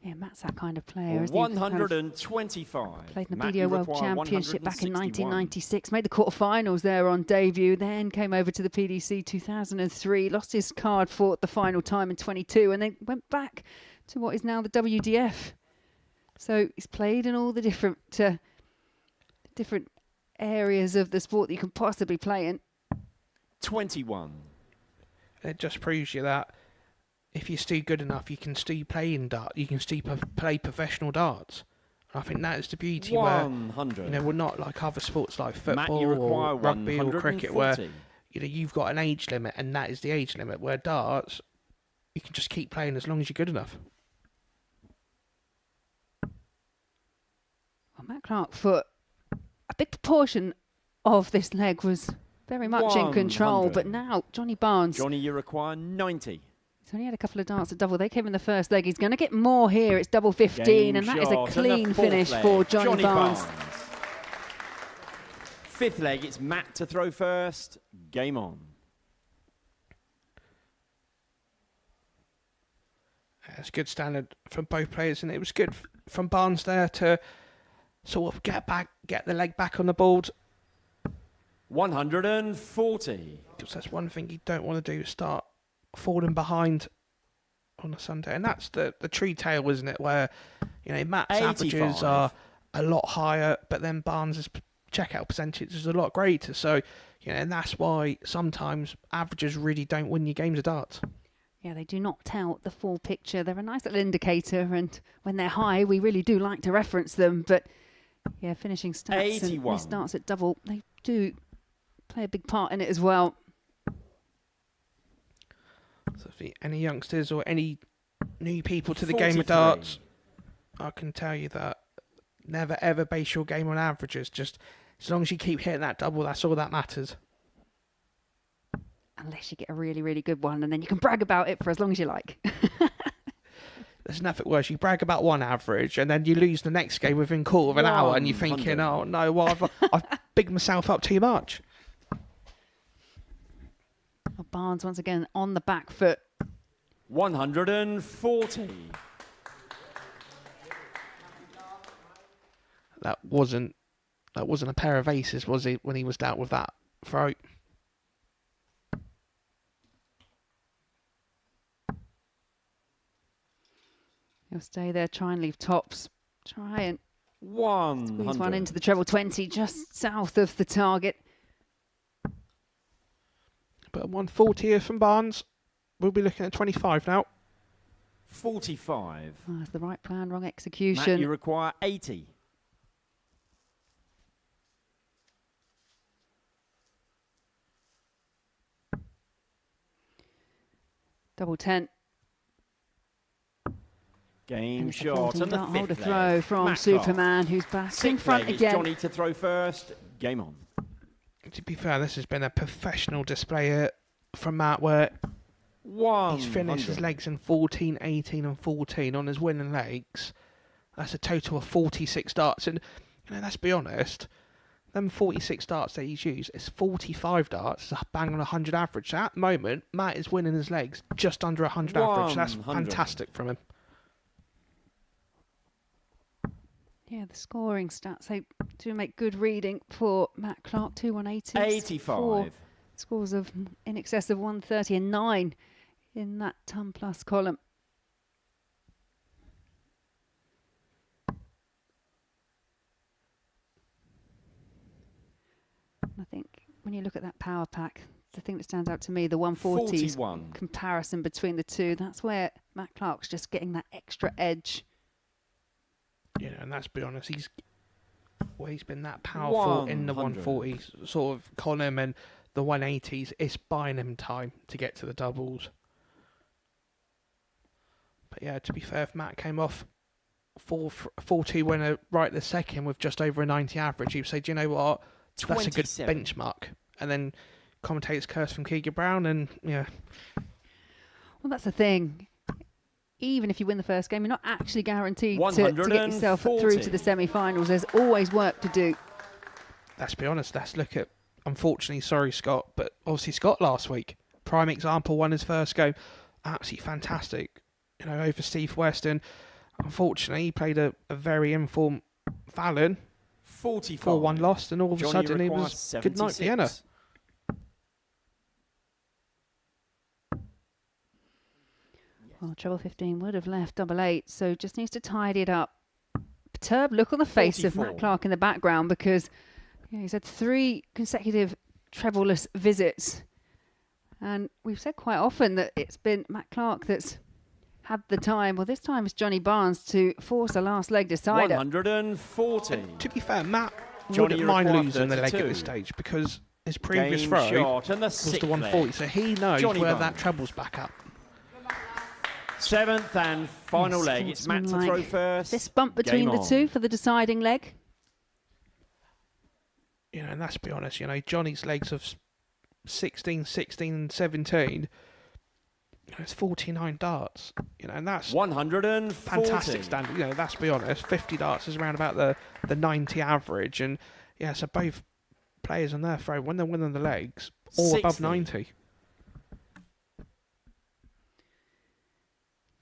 Yeah, Matt's that kind of player, isn't he? 125. Played in the BDO World Championship back in 1996. Made the quarterfinals there on debut. Then came over to the PDC 2003. Lost his card for the final time in 22, and then went back to what is now the WDF. So he's played in all the different areas of the sport that you can possibly play in. 21. It just proves you that if you're still good enough, you can still play in dart. You can still play professional darts. And I think that is the beauty 100. where, we're not like other sports like football Matt, you require or rugby or cricket, 140. where you've got an age limit, and that is the age limit. Where darts, you can just keep playing as long as you're good enough. Well, Matt Clark, for a big proportion of this leg, was very much in control. 100. But now, Johnny Barnes. Johnny, you require 90. He's only had a couple of darts at double. They came in the first leg. He's going to get more here. It's double 15, Game and that is a shot. clean And the fourth finish leg, for Johnny Barnes. Fifth leg, it's Matt to throw first. Game on. It's good standard from both players, and it was good from Barnes there to sort of get the leg back on the board. 140. Because that's one thing you don't want to do, is start falling behind on a Sunday. And that's the tree tail, isn't it? Where, Matt's 85. averages are a lot higher, but then Barnes's checkout percentage is a lot greater. So, and that's why sometimes averages really don't win your games of darts. Yeah, they do not tell the full picture. They're a nice little indicator, and when they're high, we really do like to reference them. But yeah, finishing stats 81. and starts at double, they do play a big part in it as well. So if any youngsters or any new people to the 43. game of darts, I can tell you that never ever base your game on averages. Just as long as you keep hitting that double, that's all that matters. Unless you get a really, really good one, and then you can brag about it for as long as you like. There's nothing worse. You brag about one average, and then you lose the next game within a quarter of an hour, and you're thinking, 100. oh no, I've bigged myself up too much. Well, Barnes once again on the back foot. 140. That wasn't a pair of aces, was it, when he was dealt with that throat? He'll stay there, try and leave tops. Try and squeeze 100. one into the treble 20, just south of the target. But 140 here from Barnes. We'll be looking at 25 now. 45. Oh, that's the right plan, wrong Matt, execution. you require 80. Double 10. Game And it's a shot 14 and the dart fifth holder leg. throw from Matt Superman, who's back in Sixth front leg, it's again. Johnny to throw first. Game on. To be fair, this has been a professional display here from Matt, where he's finished his 100. legs in 14, 18 and 14 on his winning legs. That's a total of 46 darts. And let's be honest, them 46 darts that he's used, it's 45 darts. It's a bang on 100 average. So at the moment, Matt is winning his legs just under 100 average. That's 100. fantastic from him. Yeah, the scoring stats, they do make good reading for Matt Clark. 2 180s. 85. Scores of in excess of 130 and 9 in that ton plus column. I think when you look at that power pack, the thing that stands out to me, the 140s 41. comparison between the two, that's where Matt Clark's just getting that extra edge. And let's be honest, always been that powerful in the 140s, sort of column, and the 180s. It's buying him time to get to the doubles. But yeah, to be fair, if Matt came off 4-2 winner right this second with just over a 90 average, you'd say, do you know what? That's a good benchmark. And then commentators curse from Keegan Brown, and yeah. Well, that's the thing. Even if you win the first game, you're not actually guaranteed to get yourself through to the semi-finals. There's always work to do. Let's be honest. Let's look at, unfortunately, sorry, Scott, but obviously Scott last week. Prime example, won his first game. Absolutely fantastic. You know, over Steve Weston. Unfortunately, he played a very informed Fallon. 4-1 lost, and all of a sudden it was good night Vienna. Well, treble 15 would have left double 8, so just needs to tidy it up. Perturbed look on the face of Matt Clark in the background, because he's had 3 consecutive treble-less visits. And we've said quite often that it's been Matt Clark that's had the time. Well, this time it's Johnny Barnes to force a last leg decider. 140. And to be fair, Matt wouldn't mind losing the leg at this stage, because his previous throw was the 140, so he knows where that treble's back up. 7th and final leg. It's Matt to throw first. This bump between the two for the deciding leg. You know, and let's be honest, you know, Johnny's legs of 16, 16, 17. It's 49 darts, you know, and that's 140. Fantastic standard. You know, let's be honest, 50 darts is around about the 90 average, and yeah, so both players on their throw, when they're winning the legs, all 60. above 90.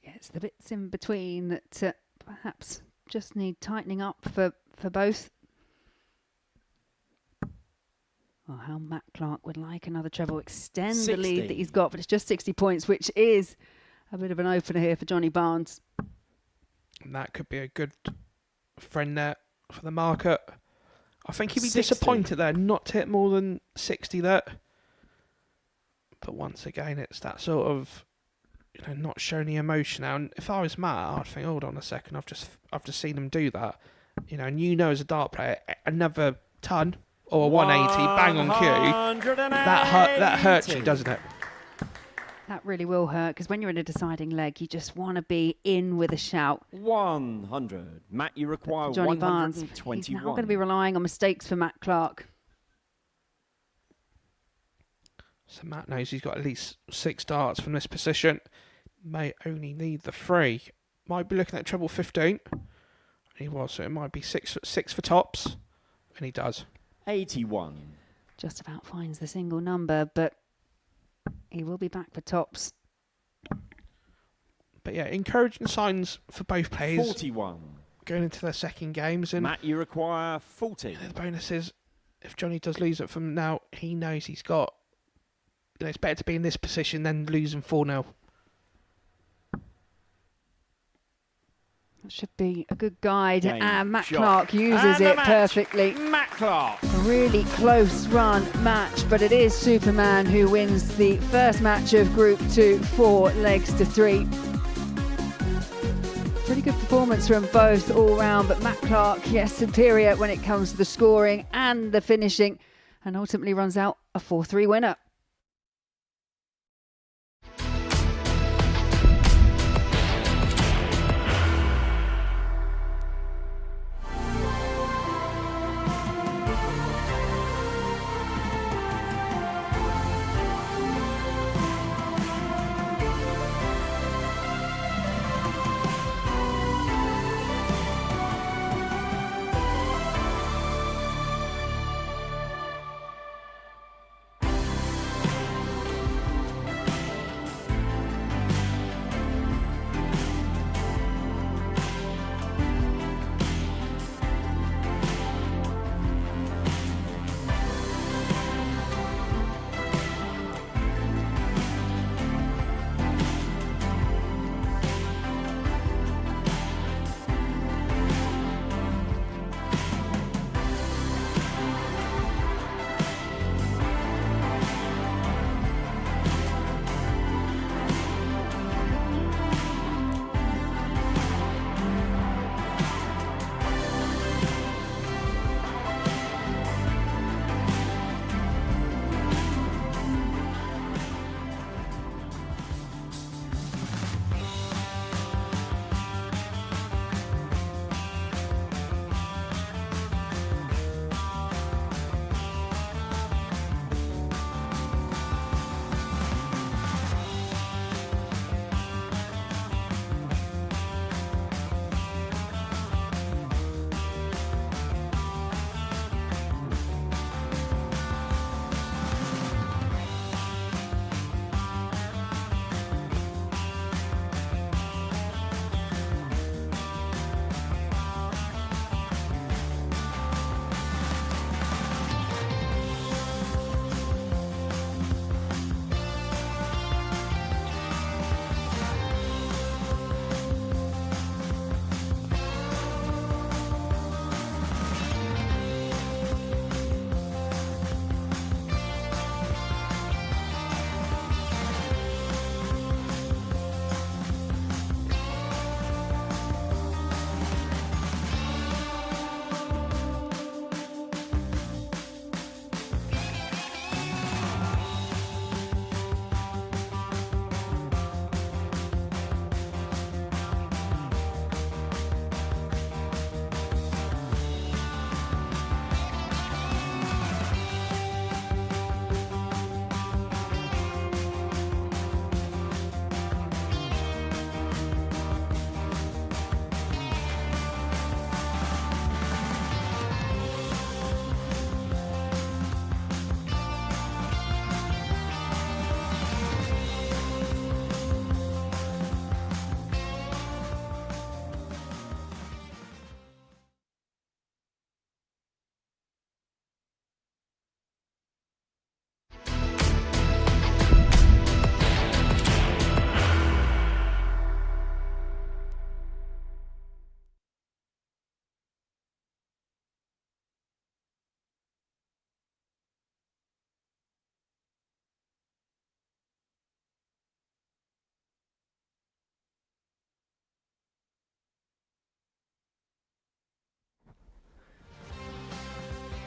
Yeah, it's the bits in between that perhaps just need tightening up for both. Oh, how Matt Clark would like another treble, extend 60. the lead that he's got, but it's just 60 points, which is a bit of an opener here for Johnny Barnes. And that could be a good friend there for the market. I think he'd be 60. disappointed there not to hit more than 60 there. But once again, it's that sort of, you know, not showing the emotion now. And if I was Matt, I'd think, hold on a second, I've just seen him do that. You know, and you know as a dart player, another ton or a 180 bang on cue, that hurts you, doesn't it? That really will hurt, because when you're in a deciding leg, you just want to be in with a shout. 100. Matt, you require Johnny Barnes, 121. he's now going to be relying on mistakes for Matt Clark. So Matt knows he's got at least 6 darts from this position. May only need the 3. Might be looking at treble 15. He was, so it might be 6 for tops, and he does. 81. Just about finds the single number, but he will be back for tops. But yeah, encouraging signs for both players. 41. Going into their second games. And Matt, you require 40. The bonus is, if Johnny does lose it from now, he knows he's got, you know, it's better to be in this position than losing 4-0. That should be a good guide, Game and Matt shot. Clark uses And the it match. perfectly. Matt Clark. A really close run match, but it is Superman who wins the first match of Group 2, 4 legs to 3. Pretty good performance from both all round, but Matt Clark, yes, superior when it comes to the scoring and the finishing, and ultimately runs out a 4-3 winner.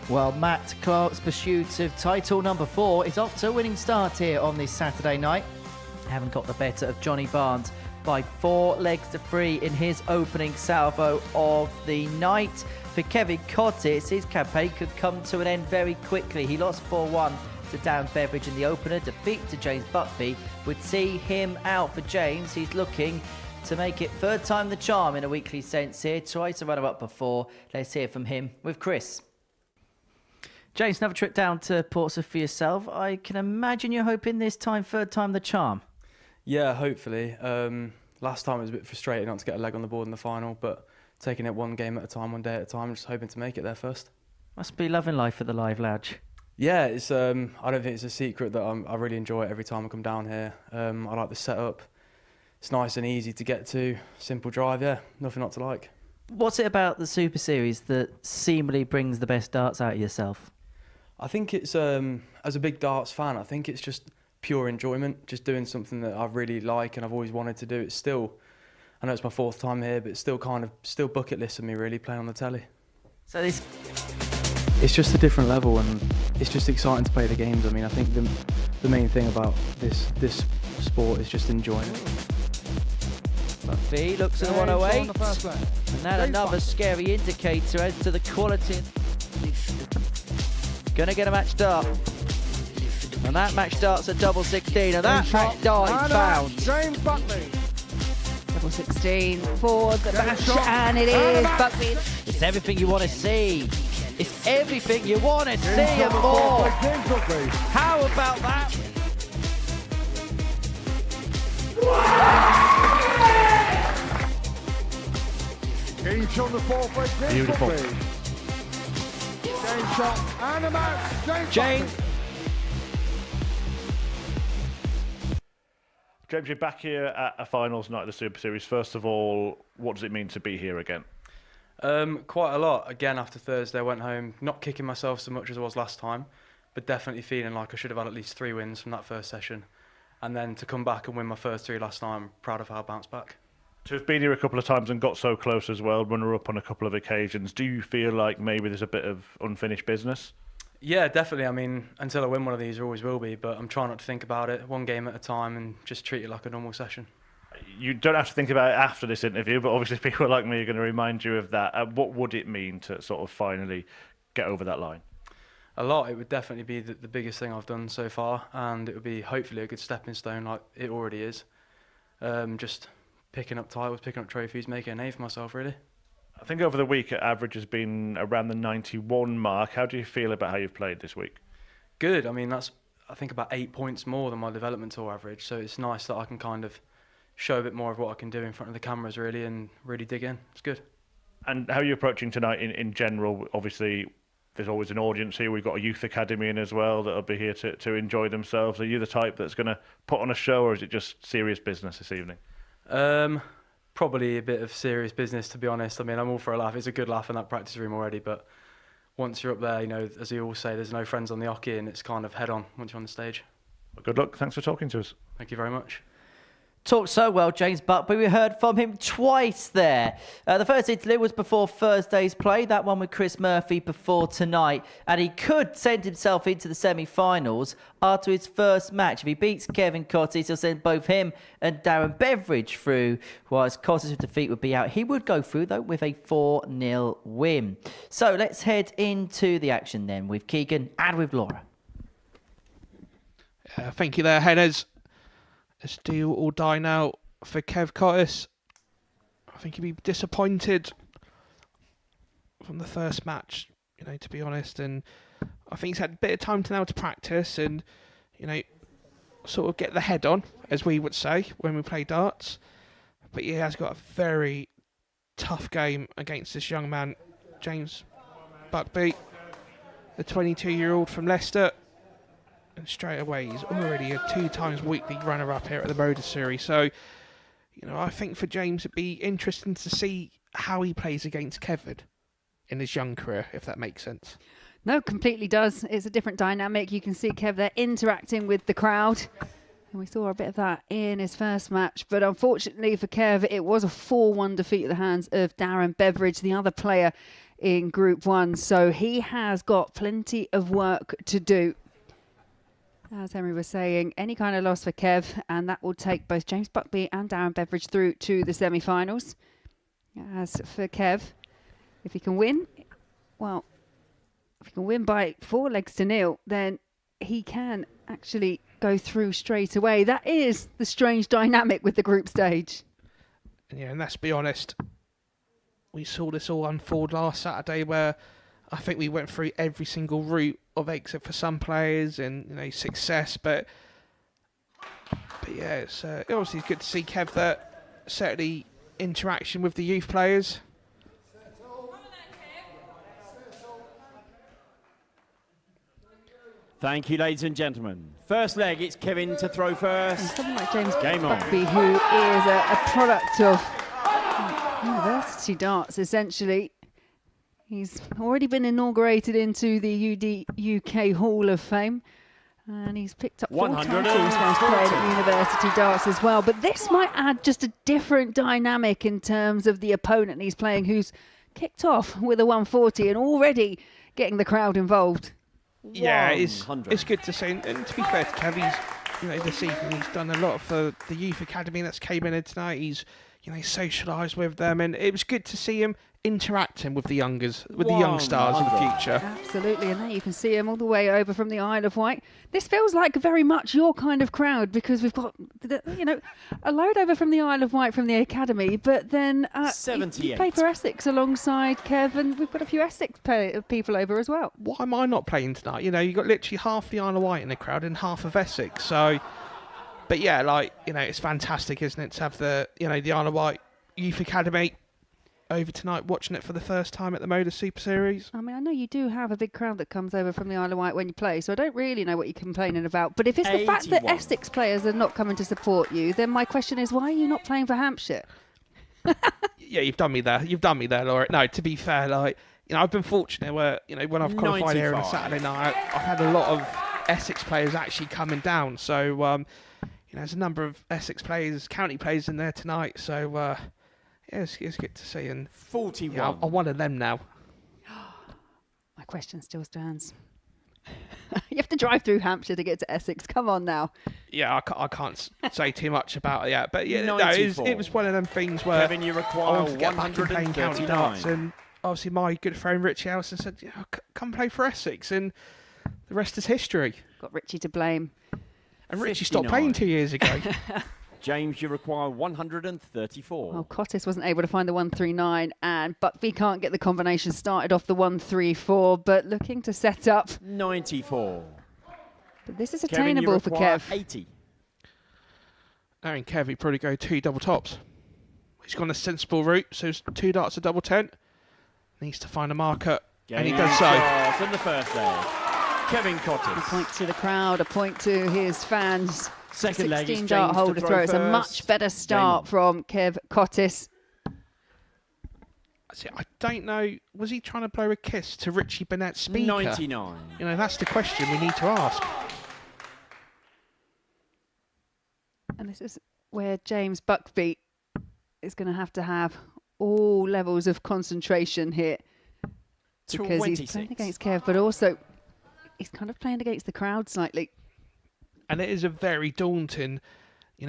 Well, Matt Clark's pursuit of title number 4 is off to a winning start here on this Saturday night. Haven't got the better of Johnny Barnes by 4 legs to 3 in his opening salvo of the night. For Kevin Cottis, his campaign could come to an end very quickly. He lost 4-1 to Darren Beveridge in the opener. Defeat to James Buckby would see him out. For James, he's looking to make it third time the charm in a weekly sense here. Twice a runner-up before. Let's hear from him with Chris. James, another trip down to Portsmouth for yourself. I can imagine you're hoping this time, third time the charm. Yeah, hopefully. Last time it was a bit frustrating not to get a leg on the board in the final, but taking it one game at a time, one day at a time, just hoping to make it there first. Must be loving life at the Live Lounge. Yeah, it's. I don't think it's a secret that I really enjoy it every time I come down here. I like the setup. It's nice and easy to get to. Simple drive, yeah, nothing not to like. What's it about the Super Series that seemingly brings the best darts out of yourself? I think it's, as a big darts fan, I think it's just pure enjoyment, just doing something that I really like and I've always wanted to do. It's still, I know it's my 4th time here, but it's still still bucket list of me really, playing on the telly. So this... It's just a different level and it's just exciting to play the games. I mean, I think the main thing about this sport is just enjoying it. Buckby looks at the 108, and that another scary indicator as to the quality. Gonna get a match dart, and that match dart's a double 16, and that match dart is found. James Buckby. Double 16 for the match, and it is Buckby. It's everything you want to see. It's everything you want to see and more. How about that? Game shot the 4 for James Beautiful. Buckby. James shot and a match. James. James, you're back here at a finals night of the Super Series. First of all, what does it mean to be here again? Quite a lot. Again, after Thursday, I went home, not kicking myself so much as I was last time, but definitely feeling like I should have had at least 3 wins from that first session. And then to come back and win my first 3 last night, I'm proud of how I bounced back. To have been here a couple of times and got so close as well, runner-up on a couple of occasions, do you feel like maybe there's a bit of unfinished business? Yeah, definitely. I mean, until I win one of these, there always will be, but I'm trying not to think about it, one game at a time, and just treat it like a normal session. You don't have to think about it after this interview, but obviously people like me are going to remind you of that. What would it mean to sort of finally get over that line? A lot. It would definitely be the biggest thing I've done so far, and it would be hopefully a good stepping stone like it already is. Just picking up titles, picking up trophies, making a name for myself, really. I think over the week, average has been around the 91 mark. How do you feel about how you've played this week? Good. I mean, that's, I think, about 8 points more than my development tour average, so it's nice that I can kind of show a bit more of what I can do in front of the cameras, really, and really dig in. It's good. And how are you approaching tonight in general? Obviously, there's always an audience here. We've got a youth academy in as well that'll be here to enjoy themselves. Are you the type that's going to put on a show, or is it just serious business this evening? Probably a bit of serious business, to be honest. I mean, I'm all for a laugh. It's a good laugh in that practice room already, but once you're up there, you know, as you all say, there's no friends on the hockey, and it's kind of head on once you're on the stage. Well, good luck. Thanks for talking to us. Thank you very much. Talked so well, James Buckby. We heard from him twice there. The first interlude was before Thursday's play, that one with Chris Murphy before tonight. And he could send himself into the semi-finals after his first match. If he beats Kevin Cottis, he'll send both him and Darren Beveridge through, whilst Cottis' defeat would be out. He would go through, though, with a 4-0 win. So let's head into the action then with Keegan and with Laura. Thank you there, Henners. It's do or die now for Kev Cottis. I think he'd be disappointed from the first match, you know, to be honest. And I think he's had a bit of time to now to practice and, you know, sort of get the head on, as we would say when we play darts. But he has got a very tough game against this young man, James Buckby, the 22-year-old from Leicester. And straight away, he's already a 2 times weekly runner-up here at the Modus series. So, you know, I think for James, it'd be interesting to see how he plays against Kevin in his young career, if that makes sense. No, completely does. It's a different dynamic. You can see Kev there interacting with the crowd. And we saw a bit of that in his first match. But unfortunately for Kev, it was a 4-1 defeat at the hands of Darren Beveridge, the other player in Group 1. So he has got plenty of work to do. As Henry was saying, any kind of loss for Kev, and that will take both James Buckby and Darren Beveridge through to the semi-finals. As for Kev, if he can win, well, if he can win by 4-0, then he can actually go through straight away. That is the strange dynamic with the group stage. Yeah, and let's be honest, we saw this all unfold last Saturday, where I think we went through every single route of exit for some players and success, but yeah, it's obviously good to see Kev there. Certainly interaction with the youth players. Thank you, ladies and gentlemen. First leg, it's Kevin to throw first. And someone like James Game on. Buckby, who is a product of university darts, essentially. He's already been inaugurated into the UK Hall of Fame. And he's picked up 4 titles whilst playing at university darts as well. But this might add just a different dynamic in terms of the opponent he's playing, who's kicked off with a 140 and already getting the crowd involved. Yeah, it's good to see. And to be fair to Kev, he's, this evening he's done a lot for the youth academy that's came in tonight. He's, socialised with them, and it was good to see him interacting with the youngers, with the young stars in the future. Absolutely, and there you can see him all the way over from the Isle of Wight. This feels like very much your kind of crowd, because we've got, a load over from the Isle of Wight from the academy, but then you play for Essex alongside Kev, and we've got a few Essex people over as well. Why am I not playing tonight? You've got literally half the Isle of Wight in the crowd and half of Essex, so... But yeah, it's fantastic, isn't it, to have the Isle of Wight Youth Academy over tonight, watching it for the first time at the Modus Super Series. I mean, I know you do have a big crowd that comes over from the Isle of Wight when you play, so I don't really know what you're complaining about. But if it's the fact that Essex players are not coming to support you, then my question is, why are you not playing for Hampshire? Yeah, you've done me there, Laura. No, to be fair, I've been fortunate where, when I've qualified here on a Saturday night, I've had a lot of Essex players actually coming down. So, there's a number of Essex players, county players in there tonight. So, it's good to see. And 41. Yeah, I'm one of them now. My question still stands. You have to drive through Hampshire to get to Essex. Come on now. Yeah, I can't say too much about it yet. But yeah, no, it was one of them things where Kevin, you require I wanted to get back and playing county darts. And obviously my good friend Richie Allison said, come play for Essex. And the rest is history. Got Richie to blame. And Richie stopped playing 2 years ago. James, you require 134. Well, Cottis wasn't able to find the 139, and Buckby can't get the combination started off the 134, but looking to set up 94. But this is attainable for Kev. 80. Knowing Kev, he'd probably go 2 double tops. He's gone a sensible route, so it's 2 darts, a double 10. Needs to find a marker, and he does so. In the first leg. Kevin Cottis. A point to the crowd, a point to his fans. Second leg is 16 dart hole to throw. It's a much better start from Kev Cottis. I don't know, was he trying to blow a kiss to Richie Burnett's speaker? 99. That's the question we need to ask. And this is where James Buckby is going to have all levels of concentration here. Because 26. He's playing against Kev, but also he's kind of playing against the crowd slightly. And it is a very daunting,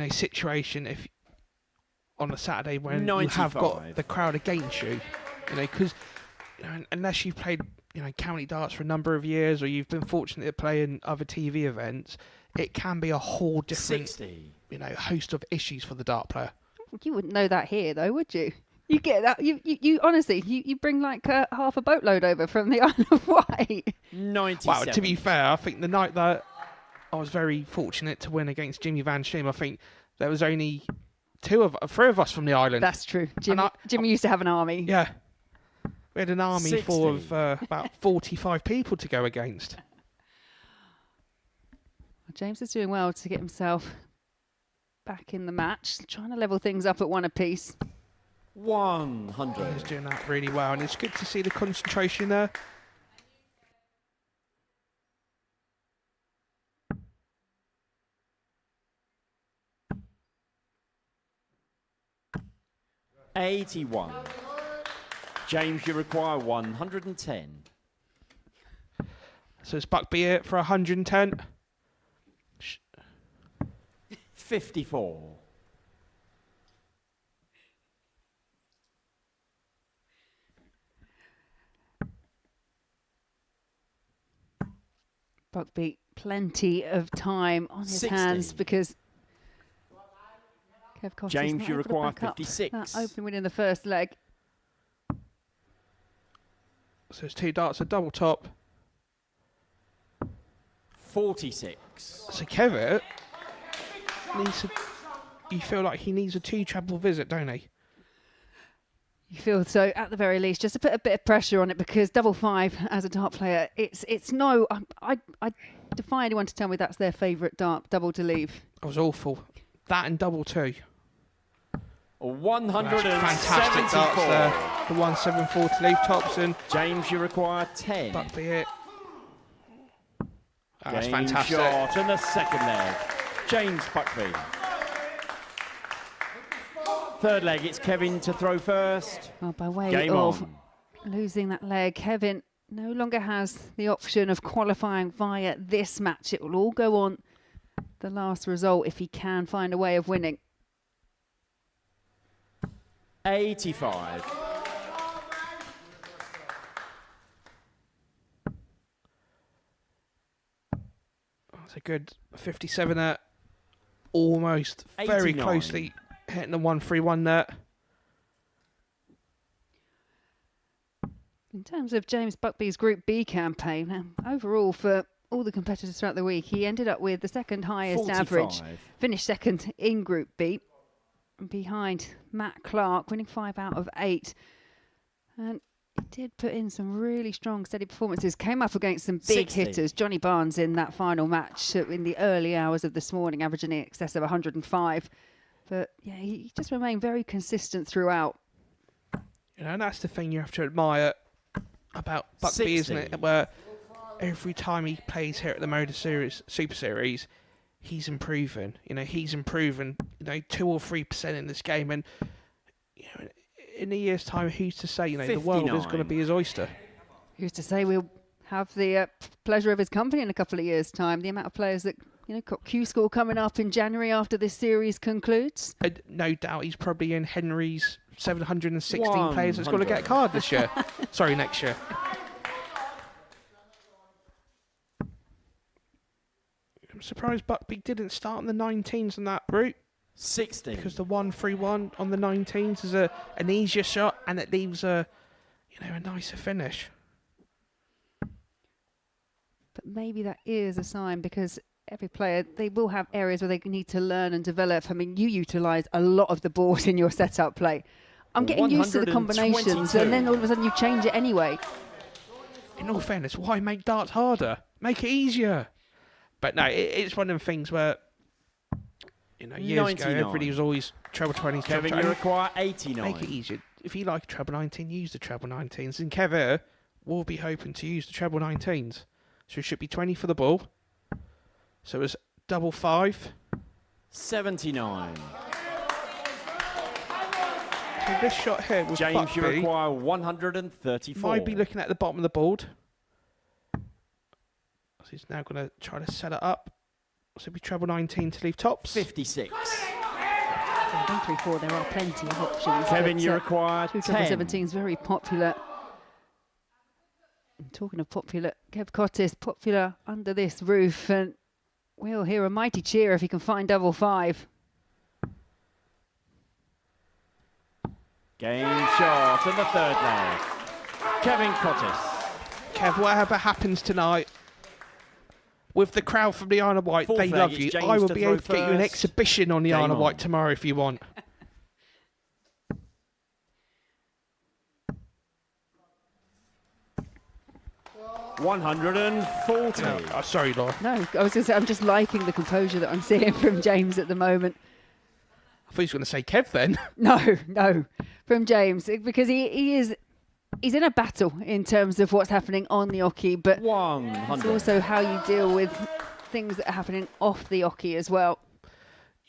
situation if on a Saturday when 95. you have got the crowd against you, because unless you've played, county darts for a number of years, or you've been fortunate to play in other TV events, it can be a whole different, 60. Host of issues for the dart player. You wouldn't know that here, though, would you? You get that? You honestly, you bring like half a boatload over from the Isle of Wight. 97. Well, to be fair, I think the night that I was very fortunate to win against Jimmy Van Schiem, I think there was only 3 of us from the island. That's true. Jimmy used to have an army. Yeah. We had an army 60. full of about 45 people to go against. Well, James is doing well to get himself back in the match, trying to level things up at 1 apiece. 100. He's doing that really well, and it's good to see the concentration there. $81. James, you require 110. So it's Buckby here for 110. 54. Buckby, plenty of time on his 60. hands because Kev Cottis James, not you able to require back up 56. that open win in the first leg. So it's 2 darts, a double top. 46. So Kevin needs to, you feel like he needs a 2 treble visit, don't he? You feel so, at the very least, just to put a bit of pressure on it, because double 5 as a dart player, it's no. I defy anyone to tell me that's their favourite dart double to leave. That was awful. That and double 2. 174. Fantastic darts there. The 174 to leave tops, and James, you require 10. Buckby it. That's Game fantastic. shot in the second leg. James Buckby. Third leg, it's Kevin to throw first. Well, by way Game of on. losing that leg, Kevin no longer has the option of qualifying via this match. It will all go on the last result if he can find a way of winning. 85. That's a good 57 there. Almost very 89. closely hitting the 131 there. In terms of James Buckby's Group B campaign, overall for all the competitors throughout the week, he ended up with the second highest 45. average, finished second in Group B, behind Matt Clark, winning 5 out of 8. And he did put in some really strong, steady performances. Came up against some big 60. hitters. Johnny Barnes in that final match in the early hours of this morning, averaging in excess of 105. But yeah, he just remained very consistent throughout. You know, and that's the thing you have to admire about Buckby, isn't 60. it? Where every time he plays here at the Modus Series, Super Series, he's improving. You know, he's improving, 2 or 3% in this game. And, in a year's time, who's to say, the world is going to 59. be his oyster? Who's to say we'll have the pleasure of his company in a couple of years' time? The amount of players that, got Q School coming up in January after this series concludes. No doubt he's probably in Henry's 716 players that's got to 100. get a card this year. Sorry, next year. I'm surprised Buckby didn't start on the 19s on that route. 60. Because the 131 on the 19s is an easier shot, and it leaves a nicer finish. But maybe that is a sign, because every player, they will have areas where they need to learn and develop. I mean, you utilise a lot of the board in your setup play. I'm getting used to the combinations, and then all of a sudden you change it anyway. In all fairness, why make darts harder? Make it easier. But no, it's one of them things where, years ago, 99. everybody was always treble 20s. Kevin, you require 89. Make it easier. If you like a treble 19, use the treble 19s. And Kevin will be hoping to use the treble 19s. So it should be 20 for the ball. So it's double 5. 79. So this shot here with James, you Buckby require 134. might be looking at the bottom of the board. So he's now going to try to set it up. So it'll be treble 19 to leave tops. 56. 134, there are plenty of options. Kevin, but, you require 2 10. 17 is very popular. And talking of popular, Kev Cottis, popular under this roof, and we'll hear a mighty cheer if he can find double 5. Game shot in the third leg. Kevin Cottis. Kev, whatever happens tonight, with the crowd from the Isle of Wight, Fourth they leg, love it's you. James I will to be able to throw get you an first. exhibition on the Game Isle of on. Wight tomorrow if you want. $140. Oh, sorry, Laura. No, I was going to say, I'm just liking the composure that I'm seeing from James at the moment. I thought he was going to say Kev then. No, from James, because he's in a battle in terms of what's happening on the oche, but it's 100. also how you deal with things that are happening off the oche as well.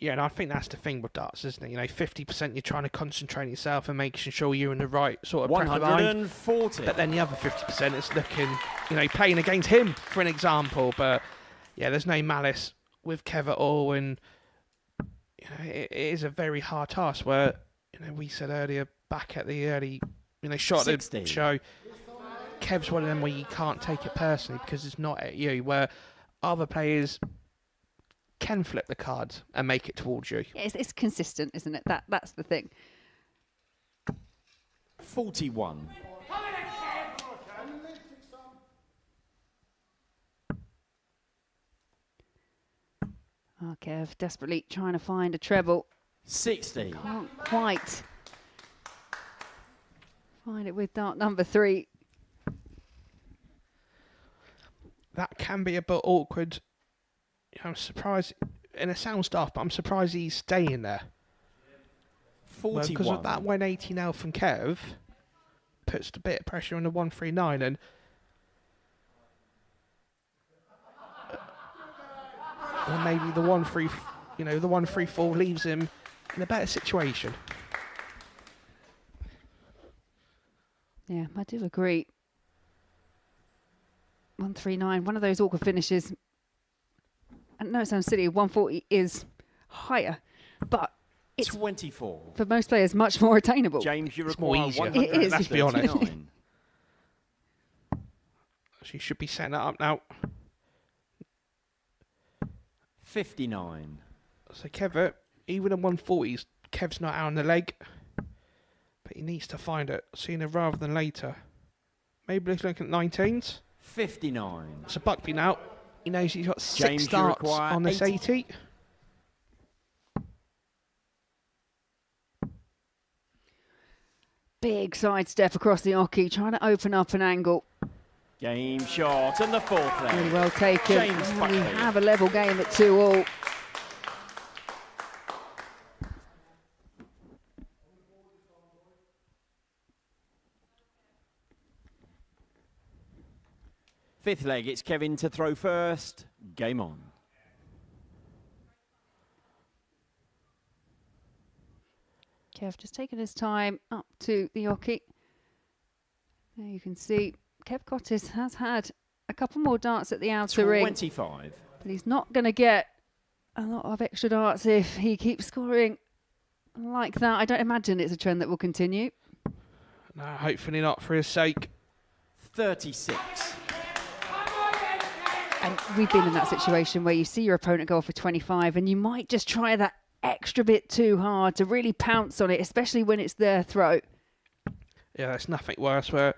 Yeah, and I think that's the thing with darts, isn't it? 50% you're trying to concentrate yourself and making sure you're in the right sort of prep of mind. 140. But then the other 50% is looking, playing against him, for an example. But yeah, there's no malice with Kev at all, and it is a very hard task. Where we said earlier, back at the early, shot of the show, Kev's one of them where you can't take it personally because it's not at you. Where other players can flip the cards and make it towards you. Yeah, it's consistent, isn't it? That's the thing. 41. Oh, Kev desperately trying to find a treble. 60. Can't quite find it with dart number 3. That can be a bit awkward. I'm surprised, and it sounds daft, but I'm surprised he's staying there. 41. Because of that 180 now from Kev puts a bit of pressure on the 139, and or maybe the 134 leaves him in a better situation. Yeah, I do agree. 139, one of those awkward finishes. I know it sounds silly, 140 is higher, but it's 24. For most players, much more attainable. James, you It's more require easier. 139. It is. Let's be honest. She should be setting that up now. 59. So Kev, even in 140s, Kev's not out on the leg, but he needs to find it sooner rather than later. Maybe let's look at 19s. 59. So Buckby now, he knows he's got 6 James, you starts require on this 80. Big sidestep across the oche, trying to open up an angle. Game shot and the 4th leg. Really well taken. James And we Buckley. have a level game at 2-all. Fifth leg, it's Kevin to throw first. Game on. Kev just taking his time up to the oche. There you can see Kev Cottis has had a couple more darts at the outer ring. 25. But he's not going to get a lot of extra darts if he keeps scoring like that. I don't imagine it's a trend that will continue. No, hopefully not for his sake. 36. And we've been in that situation where you see your opponent go off for 25 and you might just try that extra bit too hard to really pounce on it, especially when it's their throat. Yeah, there's nothing worse where,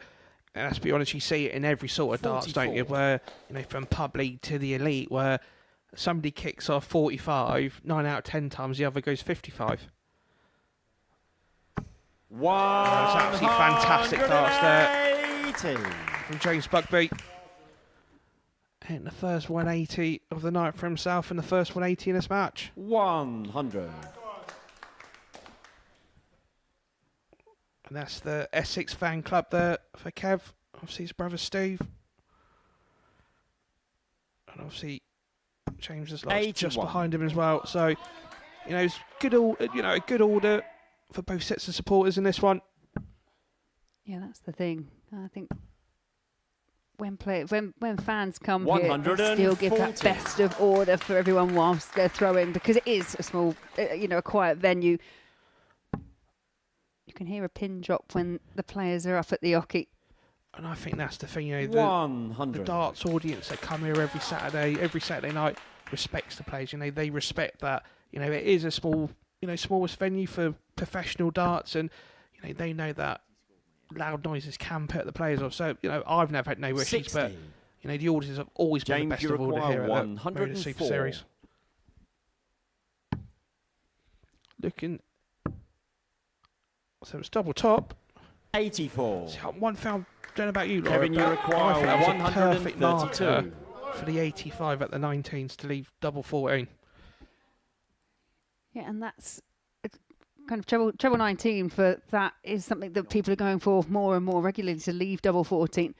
and let's be honest, you see it in every sort of darts, don't you? Where, from pub league to the elite, where somebody kicks off 45, 9 out of 10 times the other goes 55. Wow. That's absolutely fantastic darts there from James Buckby. Hitting the first 180 of the night for himself and the first 180 in this match. 100. And that's the Essex fan club there for Kev. Obviously his brother Steve. And obviously James is just behind him as well. So, it's good, a good order for both sets of supporters in this one. Yeah, that's the thing. I think when fans come here, they still give that best of order for everyone whilst they're throwing, because it is a small, a quiet venue. You can hear a pin drop when the players are up at the oche. And I think that's the thing, the 100. darts audience that come here every Saturday night respects the players. They respect that. It is a small, smallest venue for professional darts, and they know that loud noises can put the players off. So I've never had no issues, 60. but the audience have always been the best of order here at the Modus Super Series. Looking, so it's double top. 84. So one found. Don't know about you, Laura. Kevin, you require I think that was a perfect 132 marker for the 85 at the 19s to leave double 14. Yeah, and that's kind of treble 19 for that is something that people are going for more and more regularly, to leave double 14.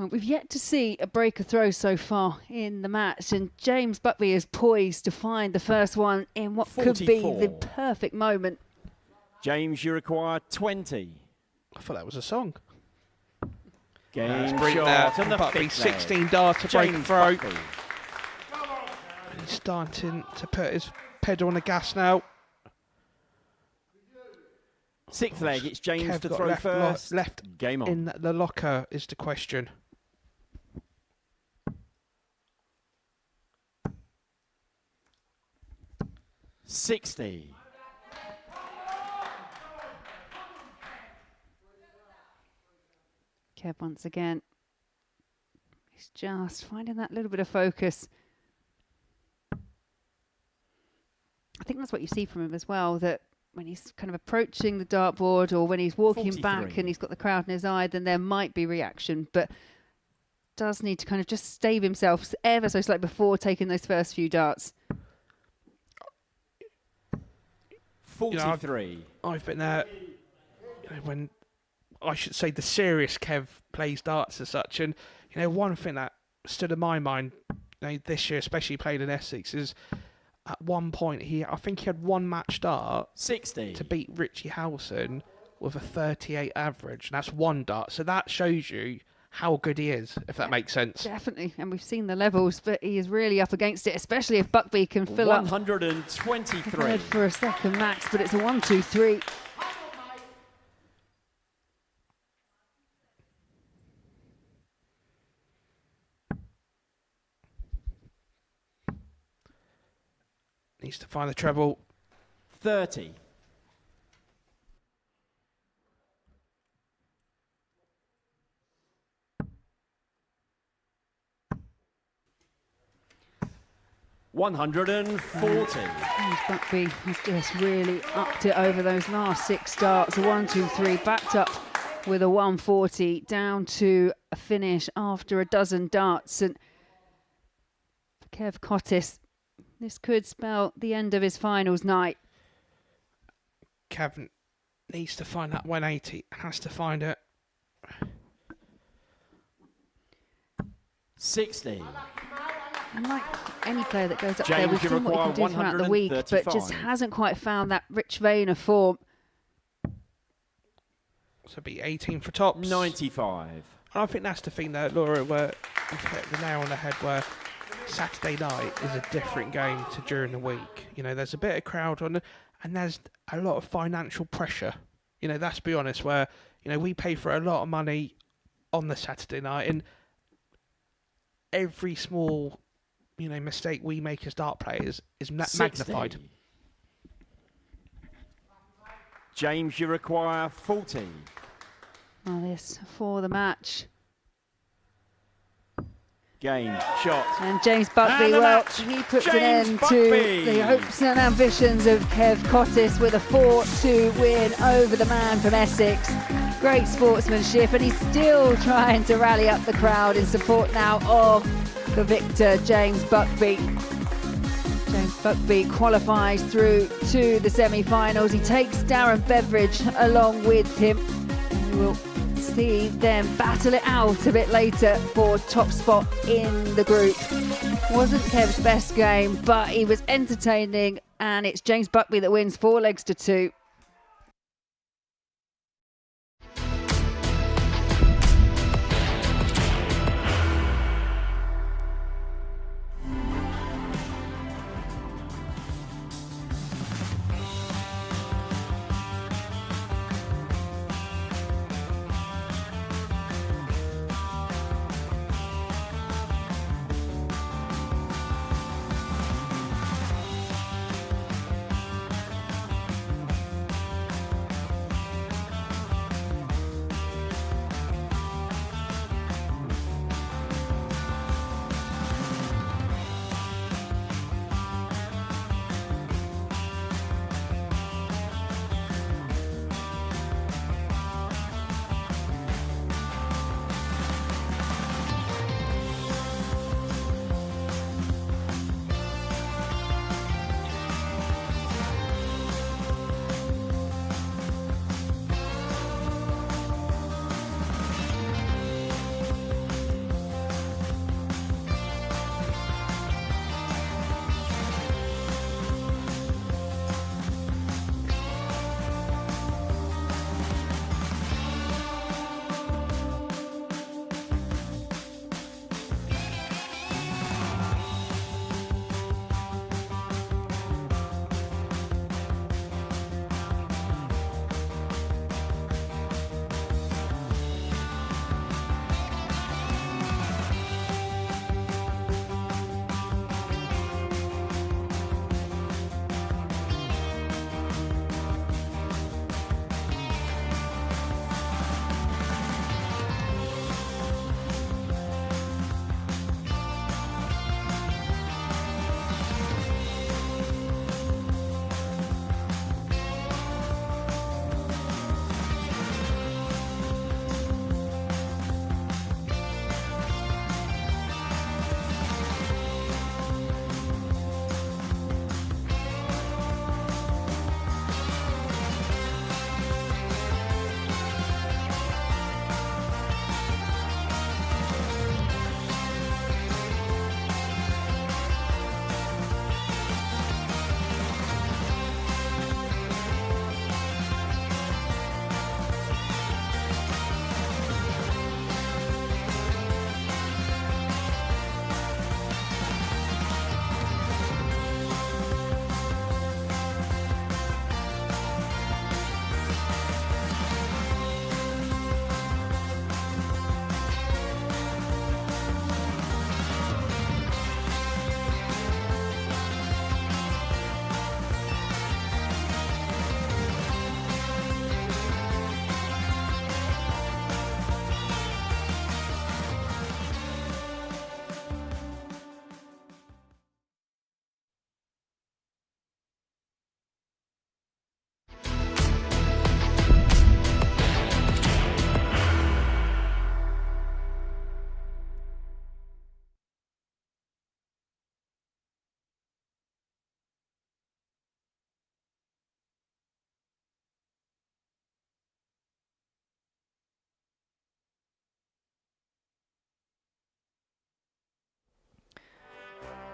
Well, we've yet to see a breaker throw so far in the match, and James Buckby is poised to find the first one in what could be 44. the perfect moment. James, you require 20. I thought that was a song. Game Bring shot that. and the Buckby, fifth leg. 16 darts to break James throw. Buckby. And he's starting to put his pedal on the gas now. Sixth leg, it's James Kev to got throw first. left Game on. in the locker is the question. $60. Kev once again. He's just finding that little bit of focus. I think that's what you see from him as well, that when he's kind of approaching the dartboard or when he's walking 43. back and he's got the crowd in his eye, then there might be reaction, but does need to kind of just stave himself ever so slightly before taking those first few darts. 43. I've been there when, I should say, the serious Kev plays darts as such. And, one thing that stood in my mind this year, especially played in Essex, is at one point, I think he had one match dart 60 to beat Richie Howson with a 38 average. And that's one dart. So that shows you how good he is, if that makes sense. Definitely, and we've seen the levels, but he is really up against it, especially if Buckby can fill up. 123. Head for a second max, but it's a 1-2-3. Needs to find the treble. 30. $140. Buckby has just really upped it over those last 6 darts. A 1-2-3, backed up with a 140, down to a finish after a dozen darts. And for Kev Cottis, this could spell the end of his finals night. Kevin needs to find that 180, has to find it. 60. And like any player that goes up James, there, we've you seen what he can do require throughout the week, but just 135. hasn't quite found that rich vein of form. So it'll be 18 for tops. 95. And I think that's the thing that Laura, where you've hit the nail on the head, where Saturday night is a different game to during the week. There's a bit of crowd on, and there's a lot of financial pressure. Let's be honest, where, we pay for a lot of money on the Saturday night, and every small, mistake we make as dart players is magnified. 60. James, you require 40. Well, this for the match. Game, shot. And James Buckby, And the well, match. he puts an James end Buckby. to the hopes and ambitions of Kev Cottis with a 4-2 win over the man from Essex. Great sportsmanship, and he's still trying to rally up the crowd in support now of the victor, James Buckby. James Buckby qualifies through to the semi-finals. He takes Darren Beveridge along with him. And we will see them battle it out a bit later for top spot in the group. Wasn't Kev's best game, but he was entertaining, and it's James Buckby that wins 4-2.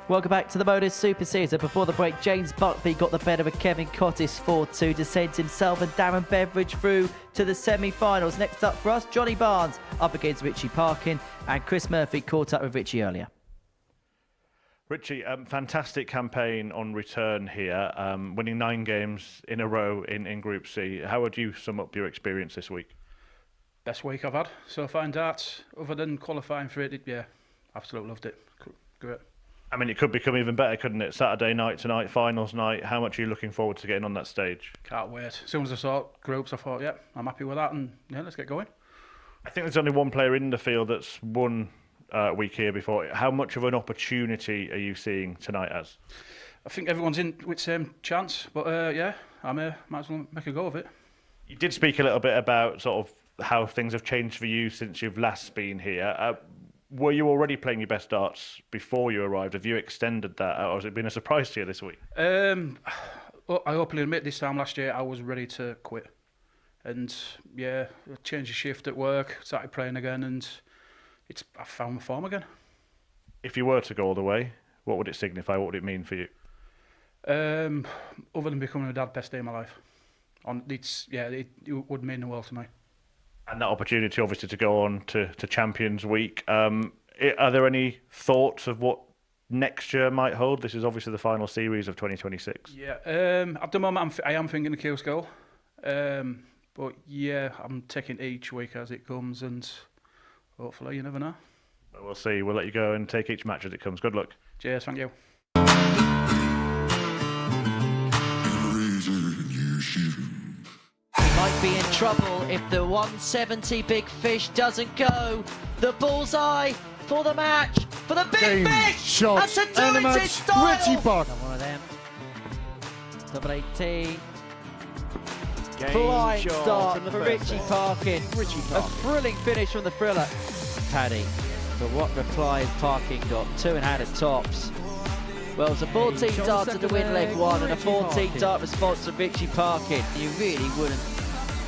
Welcome back to the Modus Super Series. Before the break, James Buckby got the better of Kevin Cottis 4-2 to send himself and Darren Beveridge through to the semi-finals. Next up for us, Johnny Barnes up against Richie Parkin, and Chris Murphy caught up with Richie earlier. Richie, fantastic campaign on return here, winning 9 games in a row in Group C. How would you sum up your experience this week? Best week I've had so far in darts, other than qualifying for it. Yeah, absolutely loved it. Great. I mean, it could become even better, couldn't it? Saturday night tonight, finals night. How much are you looking forward to getting on that stage? Can't wait. As soon as I saw groups, I thought, yeah, I'm happy with that, and yeah, let's get going. I think there's only one player in the field that's won a week here before. How much of an opportunity are you seeing tonight as? I think everyone's in with the same chance, but yeah, I might as well make a go of it. You did speak a little bit about sort of how things have changed for you since you've last been here. Were you already playing your best darts before you arrived? Have you extended that, or has it been a surprise to you this week? Well, I openly admit this time last year I was ready to quit. And yeah, I changed the shift at work, started playing again, and I found my form again. If you were to go all the way, what would it signify? What would it mean for you? Other than becoming a dad, best day of my life. It would mean the world to me. And that opportunity, obviously, to go on to Champions Week. Are there any thoughts of what next year might hold? This is obviously the final series of 2026. Yeah, at the moment I am thinking of Q School. But yeah, I'm taking each week as it comes, and hopefully you never know. Well, we'll see. We'll let you go and take each match as it comes. Good luck. Cheers, thank you. Might be in trouble if the 170 big fish doesn't go. The bullseye for the match, for the big fish! Shot and to do and the it match, in style. Richie Parkin. One of them. Double 18. Game Flying shot start from the for first Richie set. Parkin. A thrilling finish from the thriller. Paddy. But what reply has Parkin got? 2 and had at tops. Well, it's a 14 darter to win leg 1 and a 14 dart response from Richie Parkin. You really wouldn't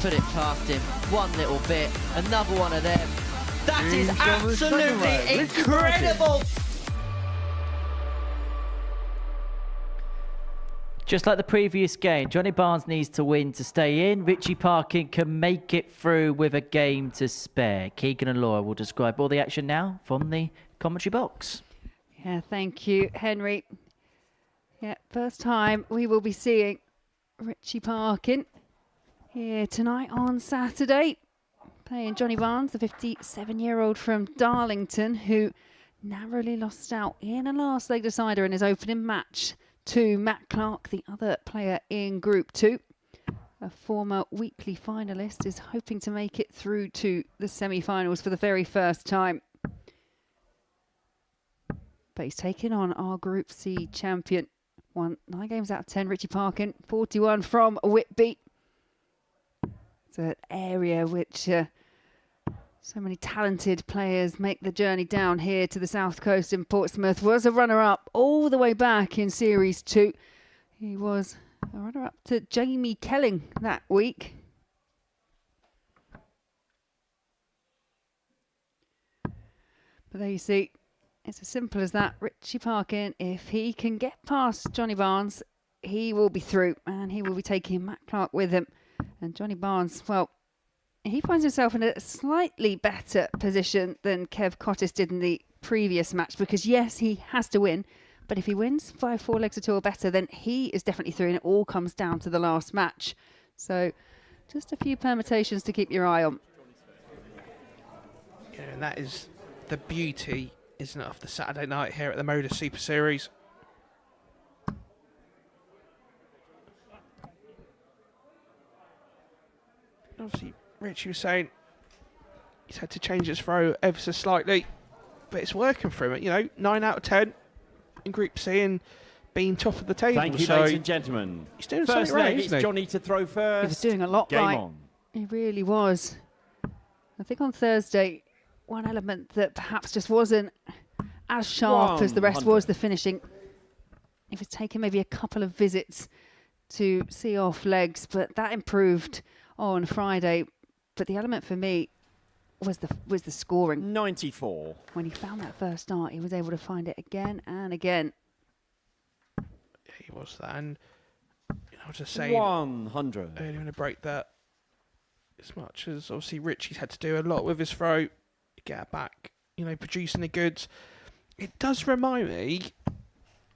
put it past him one little bit. Another one of them. That is absolutely incredible. Just like the previous game, Johnny Barnes needs to win to stay in. Richie Parkin can make it through with a game to spare. Keegan and Laura will describe all the action now from the commentary box. Yeah, thank you, Henry. Yeah, first time we will be seeing Richie Parkin here tonight on Saturday. Playing Johnny Barnes, the 57-year-old from Darlington, who narrowly lost out in a last leg decider in his opening match to Matt Clark, the other player in Group 2. A former weekly finalist is hoping to make it through to the semi-finals for the very first time. But he's taking on our Group C champion. Won 9 games out of 10, Richie Parkin, 41 from Whitby. It's an area which so many talented players make the journey down here to the south coast in Portsmouth. Was a runner-up all the way back in Series 2. He was a runner-up to Jamie Kelling that week. But there you see, it's as simple as that. Richie Parkin, if he can get past Johnny Barnes, he will be through, and he will be taking Matt Clark with him. And Johnny Barnes, well, he finds himself in a slightly better position than Kev Cottis did in the previous match, because yes, he has to win, but if he wins by 4 legs or 2 or better, then he is definitely through, and it all comes down to the last match. So just a few permutations to keep your eye on. Yeah, and that is the beauty, isn't it, of the Saturday night here at the Modus Super Series. Obviously, Richie was saying he's had to change his throw ever so slightly, but it's working for him. You know, 9 out of 10 in Group C and being top of the table. Thank you, so ladies and gentlemen. He's doing First something right, leg, it's isn't he? Johnny to throw first. He was doing a lot Game right. on. He really was. I think on Thursday, one element that perhaps just wasn't as sharp as the rest was the finishing. He was taking maybe a couple of visits to see off legs, but that improved on Friday. But the element for me was the scoring. 94. When he found that first start, he was able to find it again and again. he was that. And I was just saying 100. earlier in the break that as much as obviously Richie's had to do a lot with his throw, get it back, producing the goods, it does remind me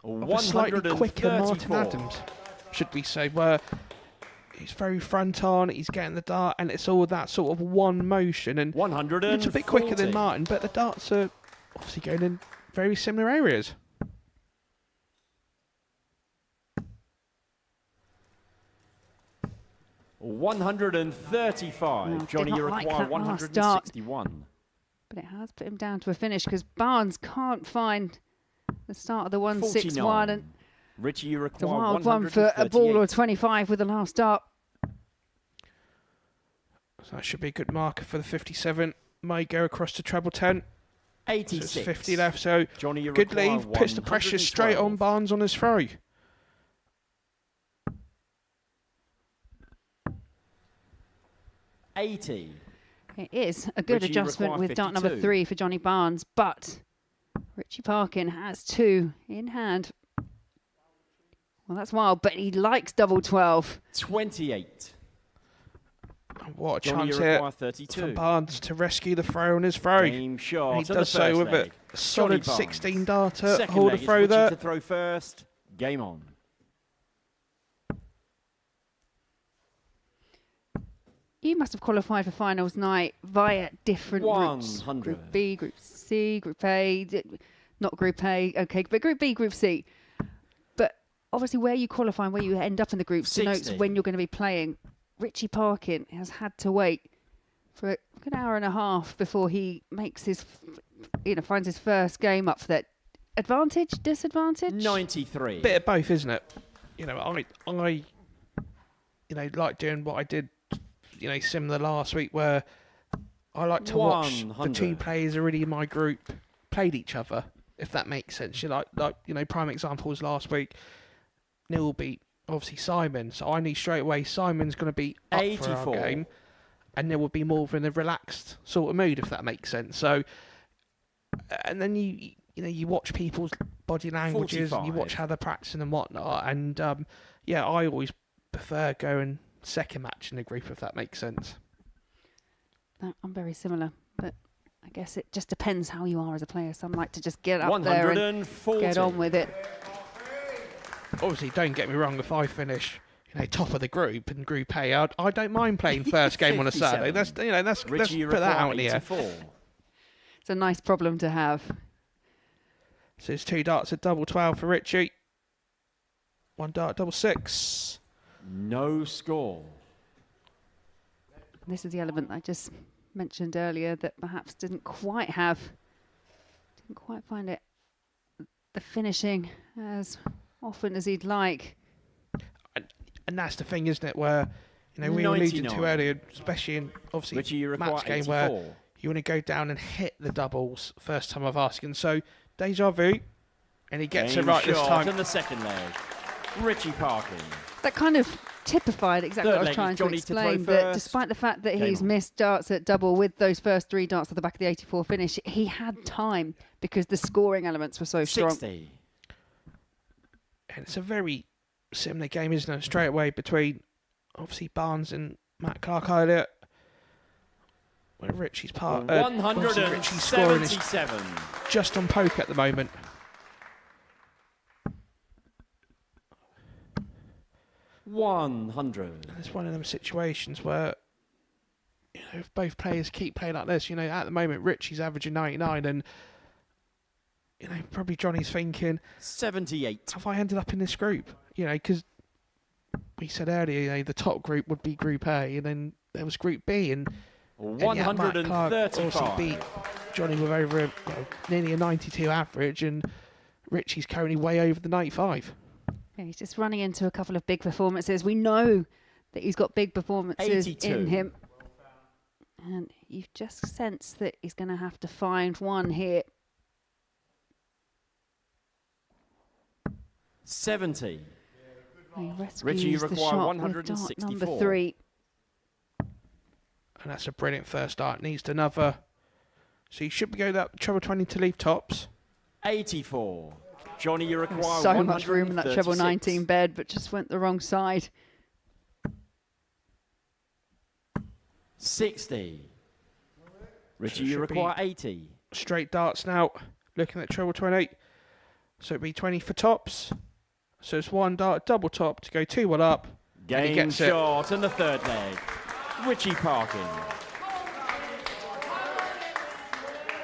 of a slightly quicker Martin Adams, should we say, where he's very front on, he's getting the dart, and it's all that sort of one motion. And 140. It's a bit quicker than Martin, but the darts are obviously going in very similar areas. $135. Johnny, you like require that last dart. 161. But it has put him down to a finish because Barnes can't find the start of the 161. And Richie, you it's a require wild one for a ball or 25 with the last dart. So that should be a good marker for the 57. May go across to treble 10. 86. So it's 50 left, so Johnny, you good require leave, puts the pressure straight 112. on Barnes on his throw. $80. It is a good Richie, you adjustment require with dart number 52. 3 for Johnny Barnes, but Richie Parkin has 2 in hand. Well, that's wild, but he likes double 12. 28. What a Johnny, chance you here require for 32. Barnes to rescue the throw on his throw. Game shot. And he on the does so first with leg. a solid Johnny Barnes. 16 darter. Second Hold leg, a it's throw Richie there. to throw first. Game on. You must have qualified for finals night via different routes. 100. Group B, Group C, Group A, not Group A, okay, but Group B, Group C. But obviously where you qualify and where you end up in the groups denotes 60. when you're going to be playing. Richie Parkin has had to wait for an hour and a half before he makes his, finds his first game up for that. Advantage, disadvantage? 93. Bit of both, isn't it? I like doing what I did, similar last week, where I like to watch the 100. two players already in my group played each other, if that makes sense. Prime examples last week. Neil beat obviously Simon, so I knew straight away Simon's going to be up for 84. our game, and Neil would be more in a relaxed sort of mood, if that makes sense. So, and then you watch people's body languages, and you 45. watch how they're practicing and whatnot, and I always prefer going second match in the group, if that makes sense. I'm very similar, but I guess it just depends how you are as a player. Some like to just get up there and 140. get on with it. Obviously, don't get me wrong, if I finish top of the group in Group A, I don't mind playing first game on a Saturday. Let's Richie, put that out in the air. 84. It's a nice problem to have. So it's 2 darts at double 12 for Richie. 1 dart double 6. No score. This is the element I just mentioned earlier that perhaps didn't quite find it, the finishing as often as he'd like. And that's the thing, isn't it, where we alluded to 99. earlier, especially in Richie, obviously you require match game 84. where you want to go down and hit the doubles first time of asking. So deja vu, and he gets Game it right this shot time. on the second leg. Richie Parkin. That kind of typified exactly Third what I was leg trying is to Johnny to throw explain, that first. despite the fact that Game he's on. missed darts at double with those first 3 darts at the back of the 84 finish, he had time because the scoring elements were so strong. 60. And it's a very similar game, isn't it? Straight away between obviously Barnes and Matt Clark earlier. Where Richie's part. Richie's scoring is 177. just on poke at the moment. $100. And it's one of them situations where, if both players keep playing like this, at the moment Richie's averaging 99, and probably Johnny's thinking, 78. have I ended up in this group? Because we said earlier, the top group would be Group A, and then there was Group B, and Matt Clark obviously 135. beat Johnny with over nearly a 92 average, and Richie's currently way over the 95. Yeah, he's just running into a couple of big performances. We know that he's got big performances 82. in him. And you just sense that he's going to have to find one here. 70. He rescues Richie, you the require shot 164. with dart number 3. And that's a brilliant first dart. Needs another. So you should be going that treble 20 to leave tops. 84. Johnny, you require So much room in that treble 136. 19 bed, but just went the wrong side. 60. Richie, Should you be require 80. Straight darts now. Looking at treble 28. So it'd be 20 for tops. So it's one dart, double top to go 2-1 up. And he Game gets it. shot in the third leg. Richie Parkin.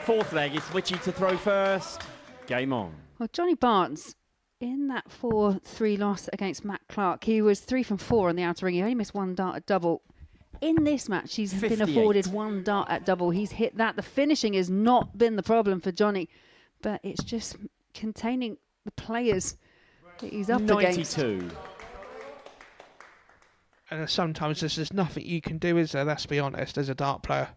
Fourth leg is Richie to throw first. Game on. Well, Johnny Barnes, in that 4-3 loss against Matt Clark, he was 3 from 4 on the outer ring. He only missed one dart at double. In this match, he's been 58. afforded one dart at double. He's hit that. The finishing has not been the problem for Johnny, but it's just containing the players that he's up against. 92. And sometimes there's just nothing you can do, is there? Let's be honest, as a dart player.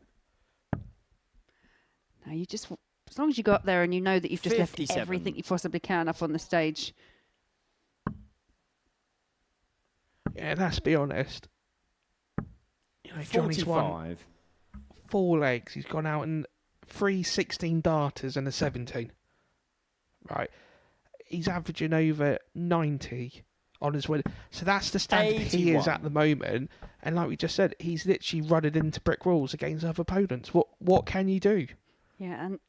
Now you just, as long as you go up there and you know that you've just 57. left everything you possibly can up on the stage. Yeah, let's be honest. You know, Johnny's won 45. 4 legs. He's gone out in 3 16 darters and a 17. Right. He's averaging over 90 on his win. So that's the standard he is 81. at the moment. And like we just said, he's literally running into brick walls against other opponents. What can you do? Yeah, and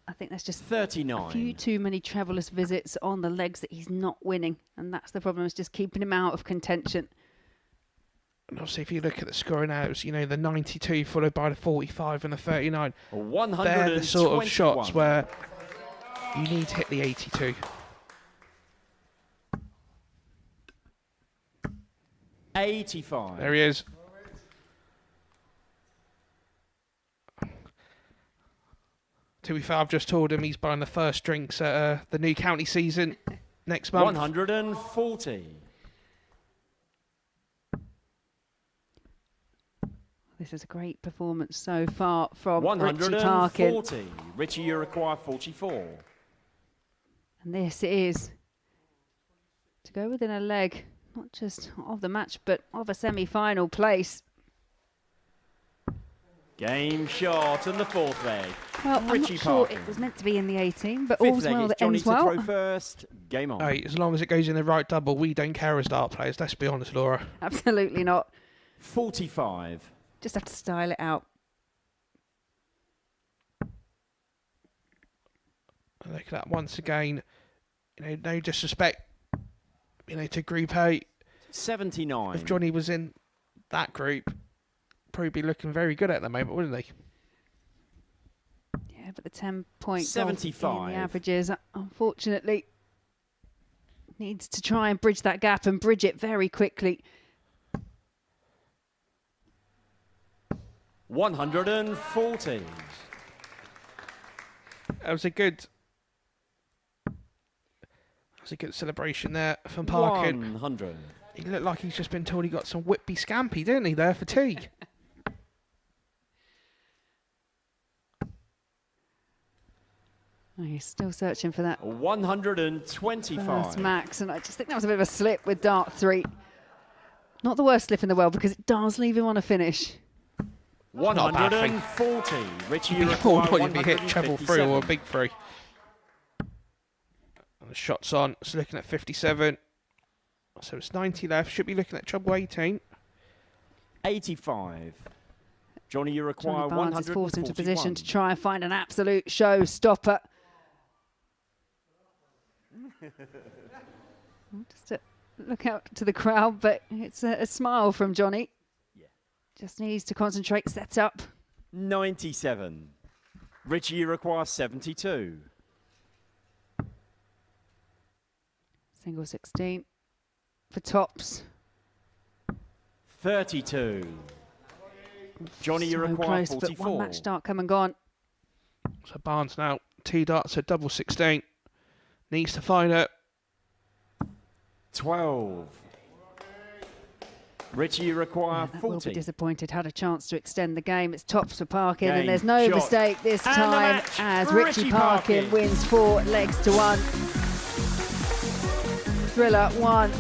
I think there's just 39. a few too many traveller's visits on the legs that he's not winning. And that's the problem, is just keeping him out of contention. And obviously, if you look at the scoring outs, you know, the 92 followed by the 45 and the 39. 121. They're the sort of shots where you need to hit the 82. 85. There he is. To be fair, I've just told him he's buying the first drinks at the new county season next month. 140. This is a great performance so far from Richie Parkin. 140. Richie, you require 44. And this is to go within a leg, not just of the match, but of a semi-final place. Game shot in the fourth leg. Well, I'm Richie not sure Parkin. it was meant to be in the 18, but Fifth all's leg well is that Johnny ends to well. throw first. Game on. Hey, as long as it goes in the right double, we don't care as dart players. Let's be honest, Laura. Absolutely not. 45. Just have to style it out. Look at that once again. You know, no disrespect, you know, to Group A. 79. If Johnny was in that group, probably be looking very good at the moment, wouldn't he? Yeah, but the 10-point 75. in the averages, unfortunately, needs to try and bridge that gap and bridge it very quickly. 140. That was a good celebration there from Parkin. 100. He looked like he's just been told he got some whippy scampi, didn't he, there for tea? Oh, he's still searching for that 125. first max, and I just think that was a bit of a slip with dart 3. Not the worst slip in the world, because it does leave him on a finish. 140. Richie, you Or require not if you hit treble 3 or a 157. big 3. And the shot's on. It's looking at 57. So it's 90 left. Should be looking at treble 18. 85. Johnny, you require Johnny Barnes is forced into 141. position to try and find an absolute showstopper. Just to look out to the crowd, but it's a smile from Johnny. Yeah. Just needs to concentrate, set up. 97. Richie, you require 72. Single 16 for tops. 32. Johnny, you So require close, but 44. one match start come and gone. So Barnes now 2 darts at double 16. Needs to find it. 12. Richie, you require That will be 40. disappointed. Had a chance to extend the game. It's tops for Parkin, Game and there's no shot. mistake this And the time match as for Richie Parkin wins 4 legs to 1. Thriller,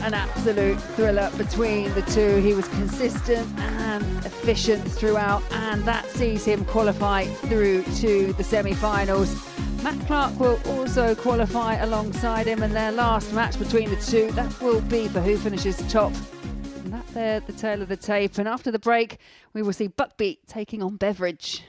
an absolute thriller between the two. He was consistent and efficient throughout, and that sees him qualify through to the semi-finals. Matt Clark will also qualify alongside him, and their last match between the two, that will be for who finishes top. And that there, the tail of the tape. And after the break, we will see Buckbeat taking on Beveridge.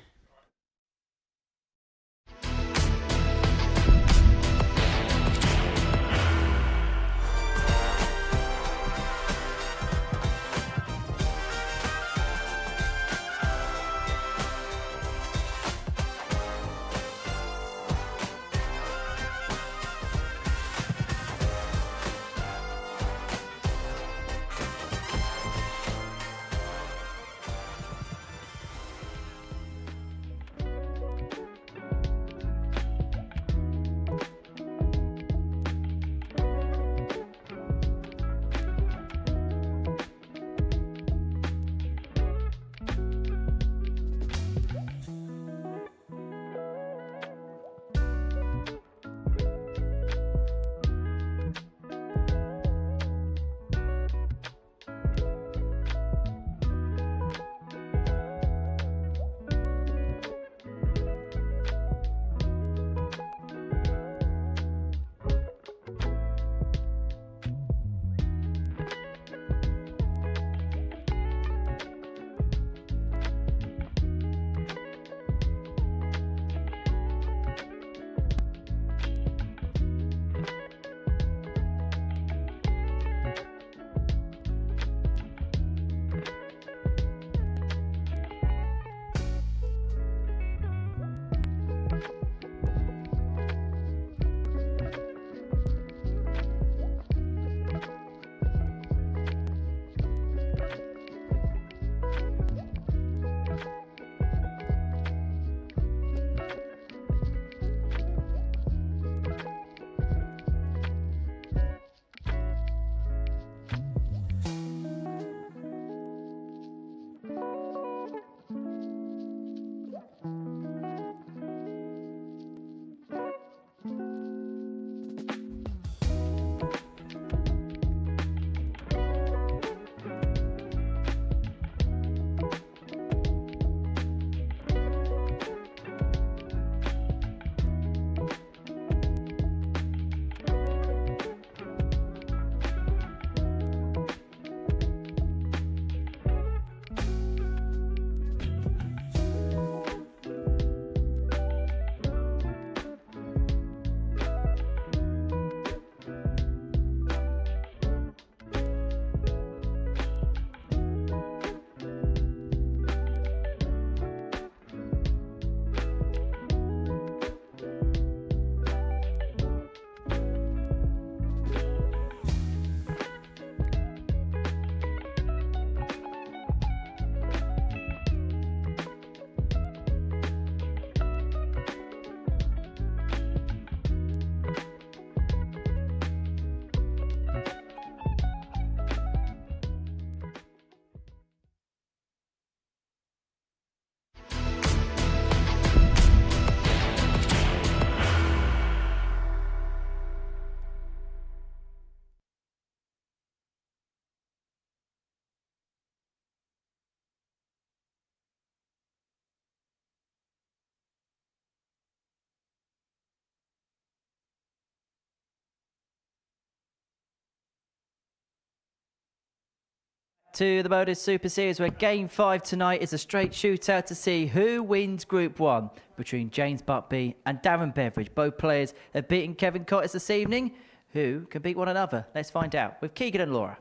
To the Modus Super Series, where Game 5 tonight is a straight shootout to see who wins Group 1 between James Buckby and Darren Beveridge. Both players have beaten Kevin Cottis this evening. Who can beat one another? Let's find out with Keegan and Laura.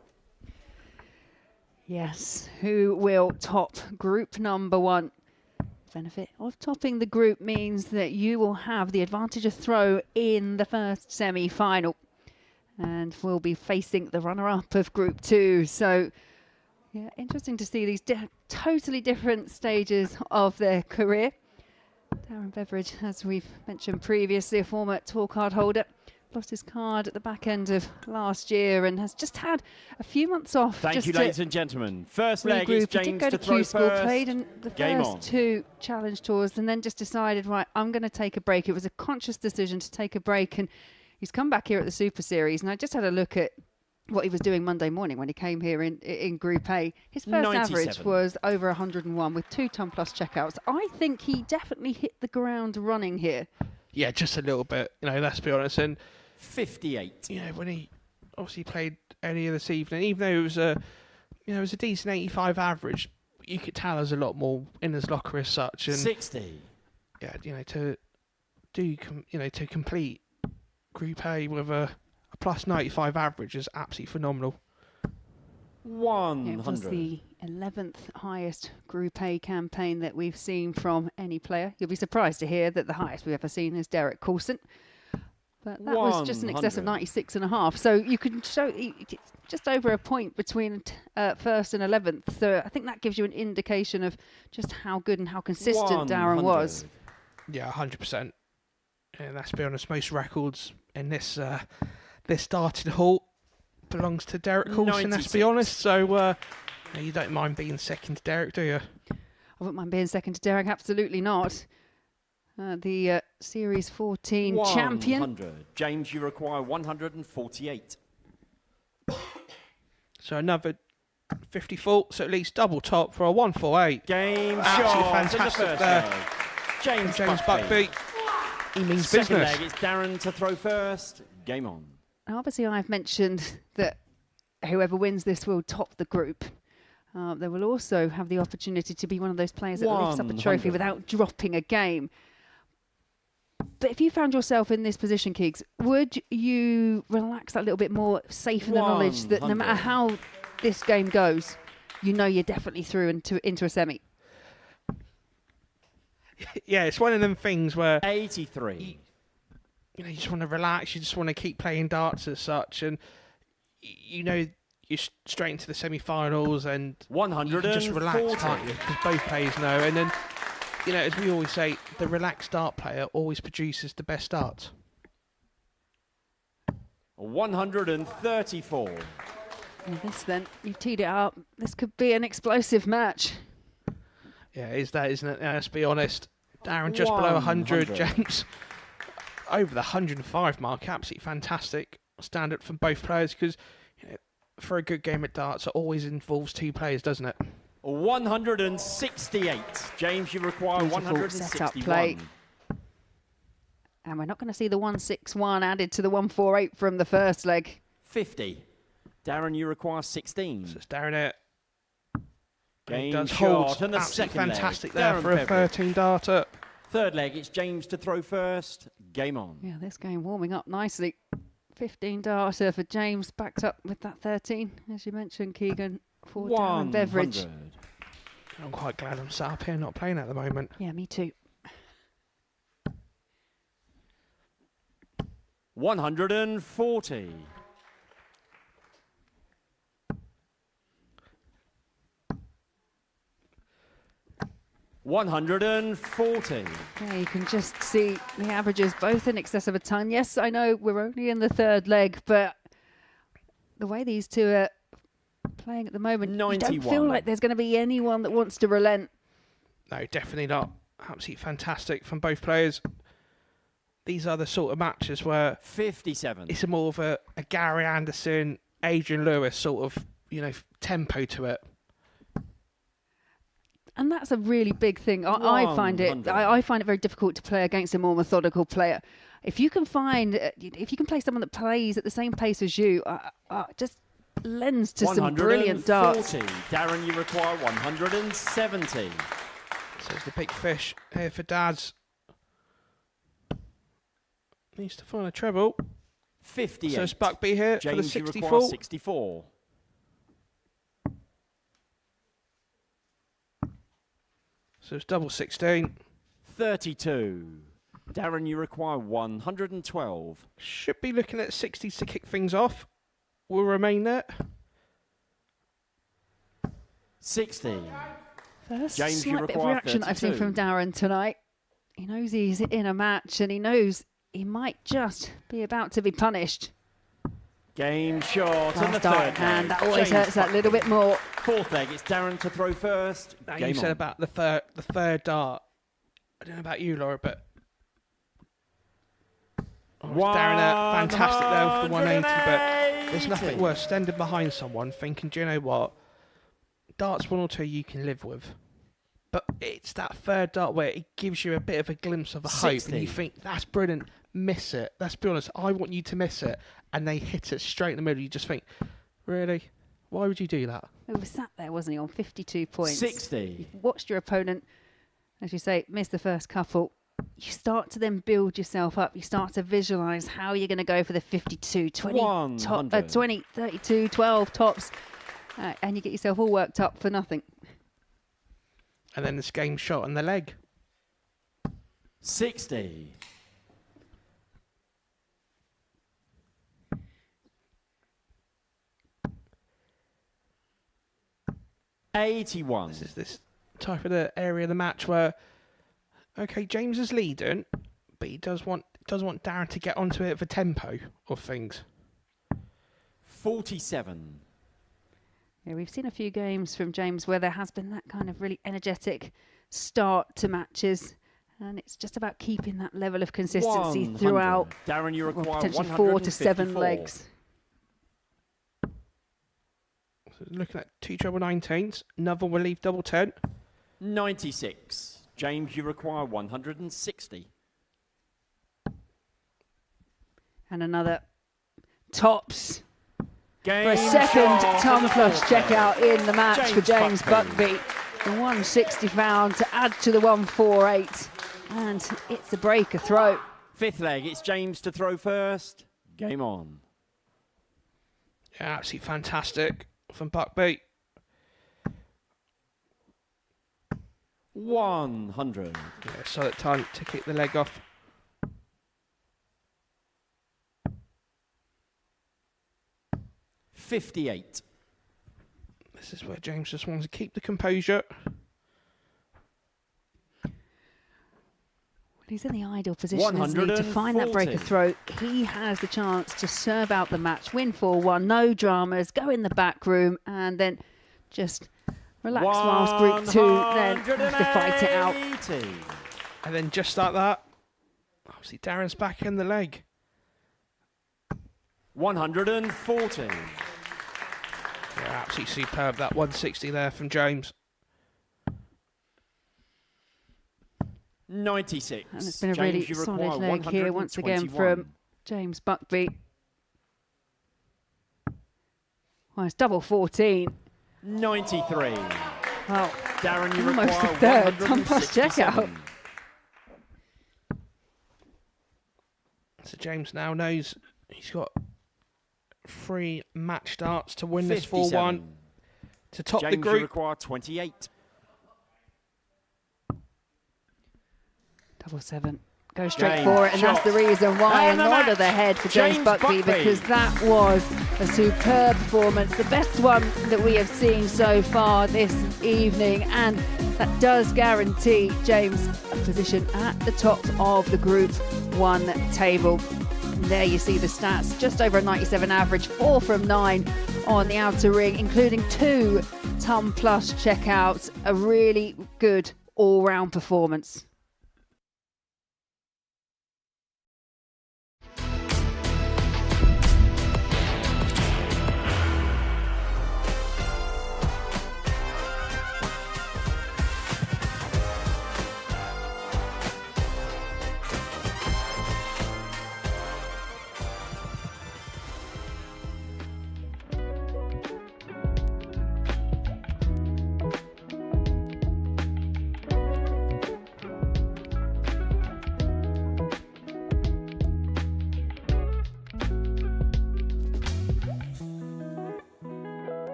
Yes, who will top Group number 1? Benefit of topping the group means that you will have the advantage of throw in the first semi-final, and will be facing the runner-up of Group 2. So yeah, interesting to see these totally different stages of their career. Darren Beveridge, as we've mentioned previously, a former tour card holder, lost his card at the back end of last year and has just had a few months off. Thank you, ladies and gentlemen. First leg is James to throw first. Played in the first 2 challenge tours and then just decided, right, I'm going to take a break. It was a conscious decision to take a break, and he's come back here at the Super Series. And I just had a look at what he was doing Monday morning when he came here in Group A. His first 97. average was over 101 with 2 ton plus checkouts. I think he definitely hit the ground running here. Yeah, just a little bit. Let's be honest. And 58. When he obviously played earlier this evening, even though it was a decent 85 average, you could tell there's a lot more in his locker as such. And 60. Yeah, to complete Group A with a plus 95 average is absolutely phenomenal. 100. It was the 11th highest Group A campaign that we've seen from any player. You'll be surprised to hear that the highest we've ever seen is Derek Coulson. But that was just in excess of 96.5. So you can show just over a point between first and 11th. So I think that gives you an indication of just how good and how consistent Darren was. Yeah, 100%. And let's be honest, most records in this starting halt belongs to Derek Coulson, let's be honest. So you don't mind being second to Derek, do you? I wouldn't mind being second to Derek, absolutely not. The Series 14 champion. 100. James, you require 148. So another 54, so at least double top for a 148. Game absolutely shot. Fantastic there. James Buckby. He means Second business. leg, it's Darren to throw first. Game on. Obviously, I've mentioned that whoever wins this will top the group. They will also have the opportunity to be one of those players that lifts up a trophy without dropping a game. But if you found yourself in this position, Keegs, would you relax that little bit more, safe in the knowledge that no matter how this game goes, you're definitely through into a semi? Yeah, it's one of them things where 83. You just want to relax. You just want to keep playing darts as such, and you're straight into the semi-finals, and 140. you can just relax, can't you? Because both players know. And then, as we always say, the relaxed dart player always produces the best darts. 134. And this then, you've teed it up. This could be an explosive match. Yeah, it is that, isn't it? Let's be honest. Darren just below 100. James over the 105 mark. Absolutely fantastic standard from both players, because for a good game at darts, it always involves two players, doesn't it? 168. James, you require 161. Set-up play. And we're not going to see the 161 added to the 148 from the first leg. 50. Darren, you require 16. So it's Darren it. Game does shot. hold. And the Absolutely second fantastic leg. there Darren for a Beveridge. 13 darter. Third leg, it's James to throw first. Game on. Yeah, this game warming up nicely. 15 darter for James, backed up with that 13, as you mentioned, Keegan, for Darren Beveridge. I'm quite glad I'm sat up here not playing at the moment. Yeah, me too. 140. $140. Yeah, you can just see the averages both in excess of a ton. Yes, I know we're only in the third leg, but the way these two are playing at the moment, 91. you don't feel like there's going to be anyone that wants to relent. No, definitely not. Absolutely fantastic from both players. These are the sort of matches where 57. It's more of a Gary Anderson, Adrian Lewis sort of, tempo to it. And that's a really big thing. I find it very difficult to play against a more methodical player. If you can play someone that plays at the same pace as you, just lends to some brilliant darts. Darren, you require 170. So it's the big fish here for Daz. Needs to find a treble. 58. So it's Buckby here James, for the you 64. require 64. So it's double 16. 32. Darren, you require 112. Should be looking at 60s to kick things off. Will remain there. 60. First James, you slight bit of require reaction I've seen 32. from Darren tonight. He knows he's in a match and he knows he might just be about to be punished. Game short. And the Last dart third in hand, leg. that always James hurts that little bit more. Fourth leg, it's Darren to throw first. Now Game you said on. about the third dart. I don't know about you, Laura, but Darren fantastic there for the 180, but there's nothing worse standing behind someone thinking, do you know what? Darts 1 or 2 you can live with. but it's that third dart where it gives you a bit of a glimpse of a hope, 60. and you think, that's brilliant, miss it. Let's be honest, I want you to miss it. And they hit it straight in the middle. You just think, really? Why would you do that? He was sat there, wasn't he, on 52 points. 60. You've watched your opponent, as you say, miss the first couple. You start to then build yourself up. You start to visualise how you're going to go for the 52, 20, 20, 32, 12 tops. And you get yourself all worked up for nothing. And then this game shot on the leg. 60. $81. This is this type of the area of the match where, okay, James is leading, but he does want Darren to get onto it for tempo of things. 47. Yeah, we've seen a few games from James where there has been that kind of really energetic start to matches, and it's just about keeping that level of consistency 100. throughout. Darren, you require potentially 4 to 7 154. legs. So looking at 2 treble 19s, another will leave double 10. 96. James, you require 160. And another tops. Game For a second shot ton to the plus fourth checkout leg. in the match for James Buckby. The 160 found to add to the 148. And it's a breaker throw. Fifth leg, it's James to throw first. Game on. Yeah, absolutely fantastic from Buckby. 100. Yeah, solid time to kick the leg off. $58. This is where James just wants to keep the composure. When he's in the ideal position, isn't he, to find that breaker 140. throw. He has the chance to serve out the match, win 4-1, no dramas, go in the back room, and then just relax whilst Group 2 then have to fight it out. 180. And then just like that, obviously Darren's back in the leg. 140. Yeah, absolutely superb, that 160 there from James. 96. And it's been a James, really you solid require leg here once again 121. from James Buckby. Well, it's double 14. 93. Well, Darren, you almost a require third ton plus checkout. 167. So James now knows he's got 3 match starts to win this 4-1 57. to top James, the you group. require 28. Double 7. Go straight James for it, and that's shot. the reason why. And the Nod of match. the head for James Buckby, because that was a superb performance, the best one that we have seen so far this evening, and that does guarantee James a position at the top of the Group 1 table. And there you see the stats, just over a 97 average, 4 from 9 on the outer ring, including 2 ton plus checkouts. A really good all-round performance.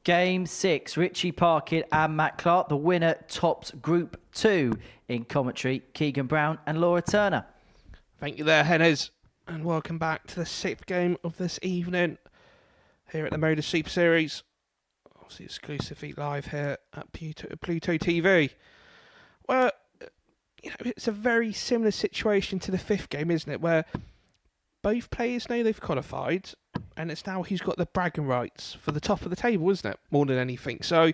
Game 6, Richie Parkin and Matt Clark. The winner tops Group 2. In commentary, Keegan Brown and Laura Turner. Thank you there, Henners. And welcome back to the 6th game of this evening here at the Modus Super Series. Obviously exclusively live here at Pluto TV. Well, it's a very similar situation to the 5th game, isn't it? Where both players know they've qualified, and it's now who's got the bragging rights for the top of the table, isn't it? More than anything. So,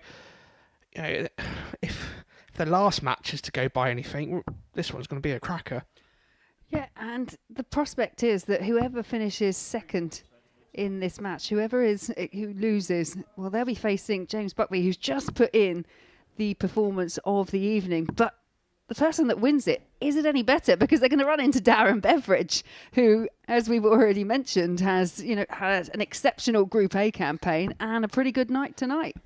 if the last match is to go by anything, this one's going to be a cracker. Yeah, and the prospect is that whoever finishes second in this match, who loses, well, they'll be facing James Buckley, who's just put in the performance of the evening. But the person that wins it, is it any better? Because they're going to run into Darren Beveridge, who, as we've already mentioned, has an exceptional Group A campaign and a pretty good night tonight.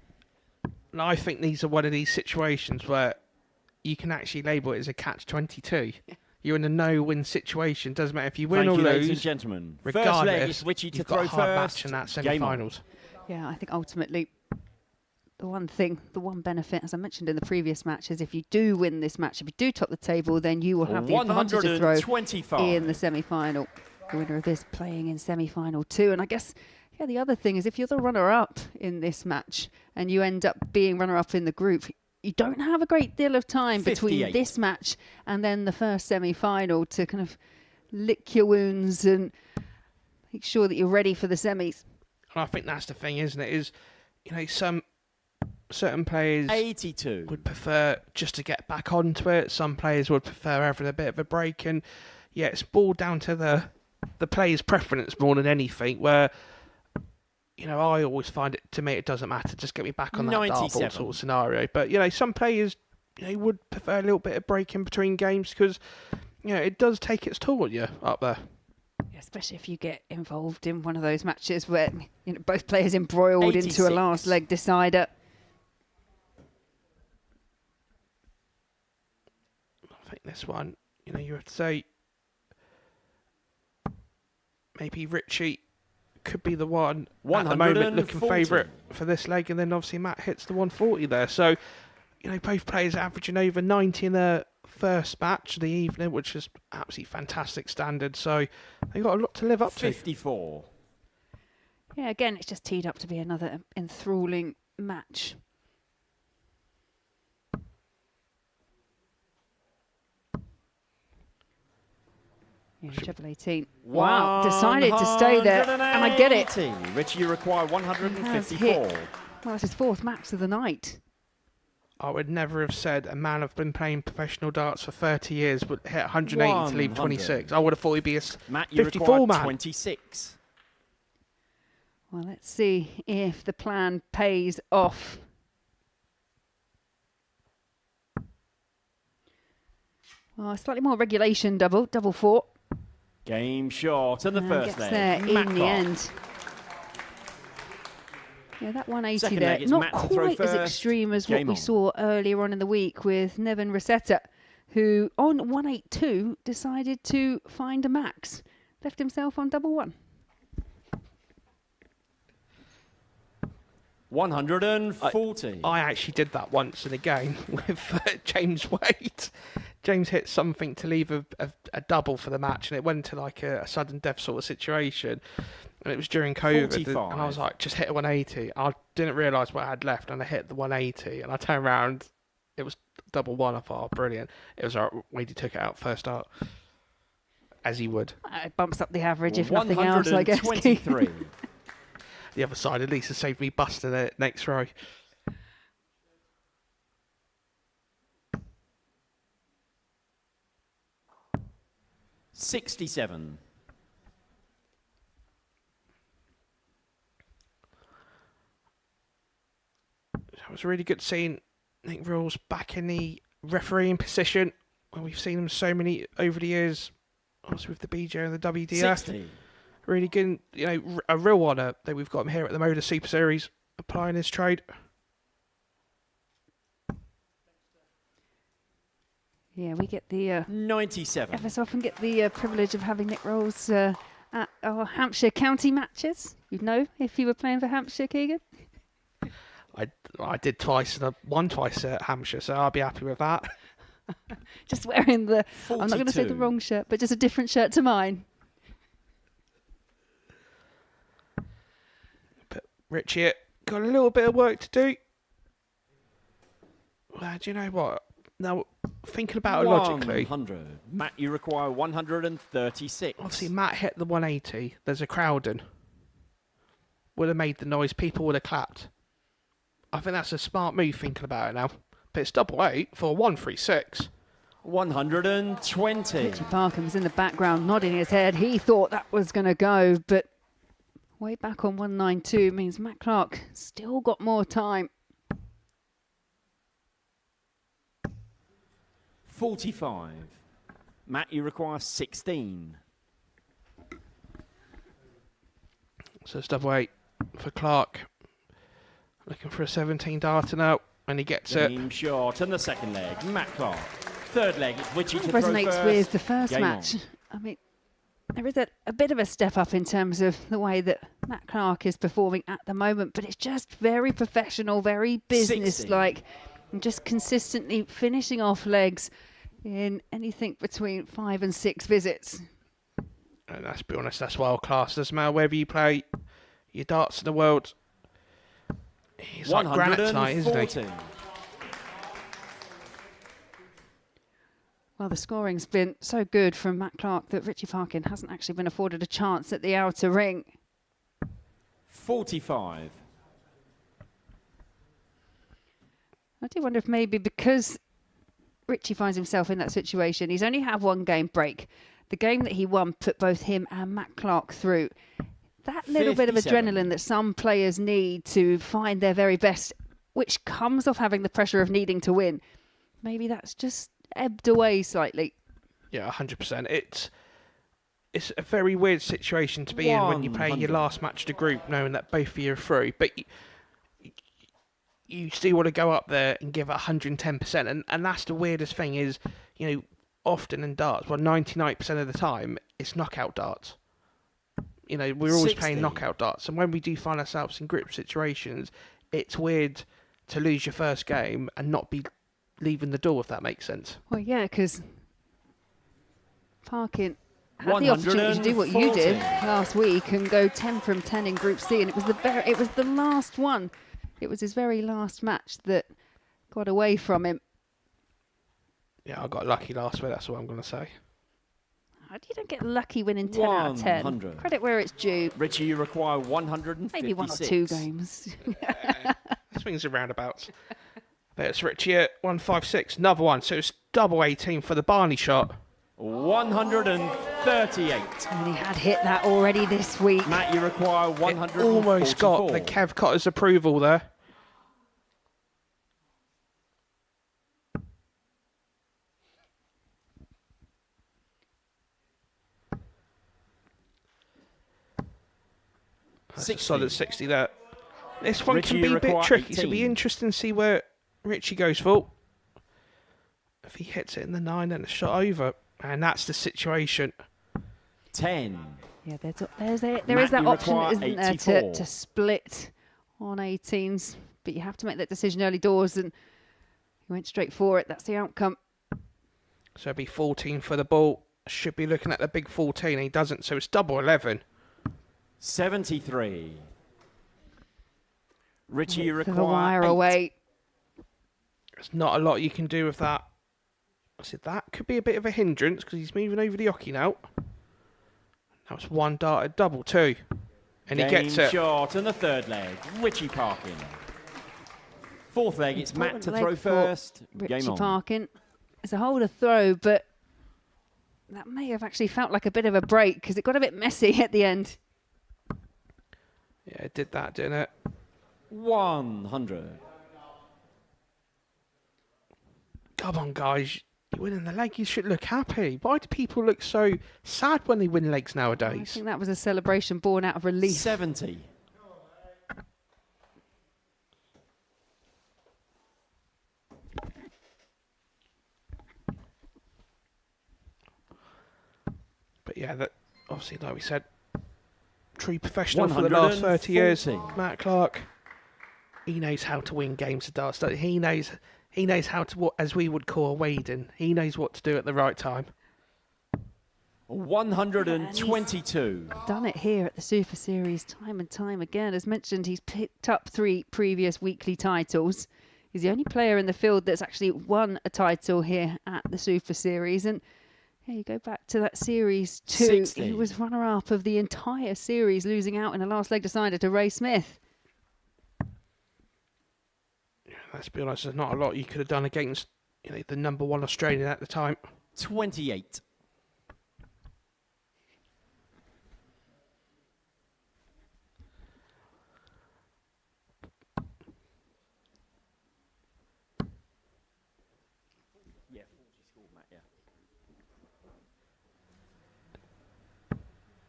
And I think these are one of these situations where you can actually label it as a catch-22. You're in a no-win situation. Doesn't matter if you win or lose. Ladies and gentlemen. Regardless, first leg is Richie to you've throw got a hard first. match in that semi-finals. Yeah, I think ultimately the one benefit, as I mentioned in the previous match, is if you do win this match, if you do top the table, then you will have the advantage to throw in the semi-final. The winner of this playing in semi-final 2. And I guess, the other thing is if you're the runner-up in this match and you end up being runner-up in the group, you don't have a great deal of time 58. between this match and then the first semi-final to kind of lick your wounds and make sure that you're ready for the semis. And I think that's the thing, isn't it? Is, some certain players 82 would prefer just to get back onto it. Some players would prefer having a bit of a break. And, it's all down to the player's preference more than anything, where I always find it, to me, it doesn't matter. Just get me back on that dartboard sort of scenario. But, some players, would prefer a little bit of break in between games because, it does take its toll on you up there. Especially if you get involved in one of those matches where, both players embroiled 86. into a last leg decider. I think this one, you have to say, maybe Richie could be the one at the moment looking favourite for this leg, and then obviously Matt hits the 140 there. So, both players averaging over 90 in their first match of the evening, which is absolutely fantastic standard. So they've got a lot to live up to. 54. Yeah, again, it's just teed up to be another enthralling match. Yeah, treble 18. Wow, decided to stay there, and I get it. Richie, you require 154. Well, that's his 4th match of the night. I would never have said a man who's been playing professional darts for 30 years would hit 180 to leave 26. I would have thought he'd be a Matt, you 54 man. 26. Well, let's see if the plan pays off. Well, slightly more regulation double 4. Game short on the first leg. There in the end. Yeah, that 180 there, not quite as extreme as what we saw earlier on in the week with Nevin Rosetta, who on 182 decided to find a max, left himself on double 1. 140. I actually did that once in a game with James Wade. James hit something to leave a double for the match, and it went to like a sudden death sort of situation. And it was during COVID, 45. and I was like, just hit a 180. I didn't realise what I had left, and I hit the 180, and I turned around, it was double 1. I thought, oh, brilliant. It was our Wade took it out first start, as he would. It bumps up the average, if nothing else, I guess. 123. The other side at least has saved me busting it next row. $67. It was really good seeing Nick Rills back in the refereeing position. Well, we've seen him so many over the years, also with the BJ and the WDF. 60. Really good, a real honour that we've got him here at the Modus Super Series, applying his trade. Yeah, we get the 97. ever so often get the privilege of having Nick Rolls at our Hampshire county matches. You'd know if you were playing for Hampshire, Keegan. I did twice and I won twice at Hampshire, so I'll be happy with that. Just wearing the, I'm not going to say the 42. wrong shirt, but just a different shirt to mine. But Richie got a little bit of work to do. Well, do you know what? Now, thinking about it logically, 100. Matt, you require 136. obviously Matt hit the 180. There's a crowd in. Would have made the noise. People would have clapped. I think that's a smart move thinking about it now. But it's double 8 for 136. 120. Richie Parkin was in the background nodding his head. He thought that was going to go, but way back on 192 means Matt Clark still got more time. 45. Matt, you require 16. So it's double 8 for Clark. Looking for a 17 darter now, and he gets it. Game short and the second leg. Matt Clark. Third leg, it's Richie to throw Resonates first. with the first Game match. on. I mean, there is a bit of a step up in terms of the way that Matt Clark is performing at the moment, but it's just very professional, very business-like, and just consistently finishing off legs in anything between 5 and 6 visits. And let's be honest, that's world class. Doesn't matter whether you play your darts in the world. He's like granite tonight, isn't he? Well, the scoring's been so good from Matt Clark that Richie Parkin hasn't actually been afforded a chance at the outer ring. 45. I do wonder if maybe because Richie finds himself in that situation, he's only had one game break. The game that he won put both him and Matt Clark through. That little bit of 57. adrenaline that some players need to find their very best, which comes off having the pressure of needing to win. Maybe that's just ebbed away slightly. Yeah, 100%. It's a very weird situation to be in when you play your 100. last match of the group, knowing that both of you are through. But you still want to go up there and give it 110%. And that's the weirdest thing is, you know, often in darts, well, 99% of the time, it's knockout darts. You know, we're always 60. playing knockout darts. And when we do find ourselves in group situations, it's weird to lose your first game and not be leaving the door, if that makes sense. Well, yeah, because Parkin had the opportunity to do what you did 140. last week and go 10 from 10 in Group C, and it was the last one. It was his very last match that got away from him. Yeah, I got lucky last week, that's what I'm going to say. You don't get lucky winning 10 out of 10. 100. Credit where it's due. Richie, you require 156. Maybe 1 or 2 games. Swings and roundabouts. There's Richie at 156, another one. So it's double 18 for the Barney shot. 138. And he had hit that already this week. Matt, you require 144. Almost got the Kev Cotter's approval there. That's a solid 60 there. This one Richie, can be you a bit require tricky, so it'll be 18. interesting to see where Richie goes for. If he hits it in the 9, then a shot over. And that's the situation. 10. Yeah, there is Matt, that you option, require isn't there, 84. to split on 18s. But you have to make that decision early doors, and he went straight for it. That's the outcome. So it'll be 14 for the ball. Should be looking at the big 14. He doesn't, so it's double 11. 73. Richie, you For the require wire 8. away. There's not a lot you can do with that. I said that could be a bit of a hindrance because he's moving over the hockey now. Now it's one darted double 2. And he gets it. Short and the third leg. Richie Parkin. Fourth leg, it's Matt to Important throw leg for first. Richie Game on. Parkin. It's a holder throw, but that may have actually felt like a bit of a break because it got a bit messy at the end. Yeah, it did that, didn't it? 100. Come on, guys. You're winning the leg. You should look happy. Why do people look so sad when they win legs I nowadays? think that was a celebration born out of relief. 70. But yeah, that obviously, like we said, true professional for the last 30 years. 140. Matt Clark. he knows how to win games of darts. He knows how to, what as we would call a wading. He knows what to do at the right time. 122. Done it here at the Super Series time and time again. As mentioned, he's picked up 3 previous weekly titles. He's the only player in the field that's actually won a title here at the Super Series. And yeah, you go back to that Series 2. 60. He was runner-up of the entire series, losing out in a last leg decider to Ray Smith. Let's be honest, there's not a lot you could have done against the #1 Australian at the time. 28. Yeah, 40 scored, Matt, yeah.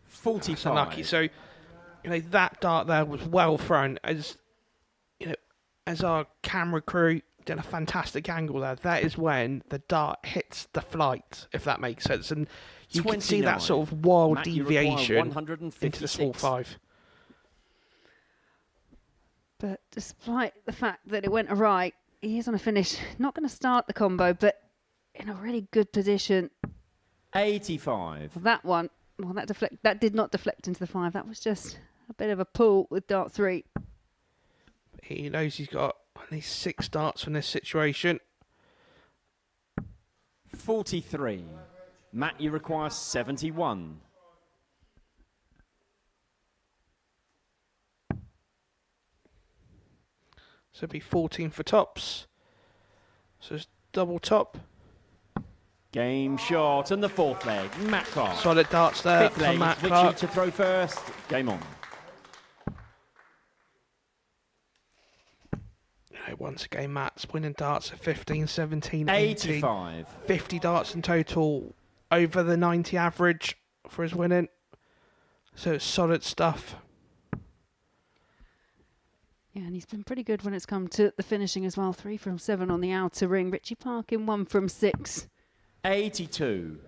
45. That's unlucky. So, that dart there was well thrown. As our camera crew did a fantastic angle there. That is when the dart hits the flight, if that makes sense. And you can see that sort of wild Matt, you require deviation 156. into the small 5. But despite the fact that it went awry, he is on a finish. Not going to start the combo, but in a really good position. 85. That one, well, that did not deflect into the 5. That was just a bit of a pull with dart 3. He knows he's got at least 6 darts from this situation. 43. Matt, you require 71. So it'd be 14 for tops. So it's double top. Game shot and the 4th leg. Matt Clark. Solid darts there 5th from leg. Matt Richie Clark. to throw first. Game on. Once again, Matt's winning darts at 15, 17, 85. 50 darts in total, over the 90 average for his winning. So it's solid stuff. Yeah, and he's been pretty good when it's come to the finishing as well. 3 from 7 on the outer ring. Richie Parkin 1 from 6. 82.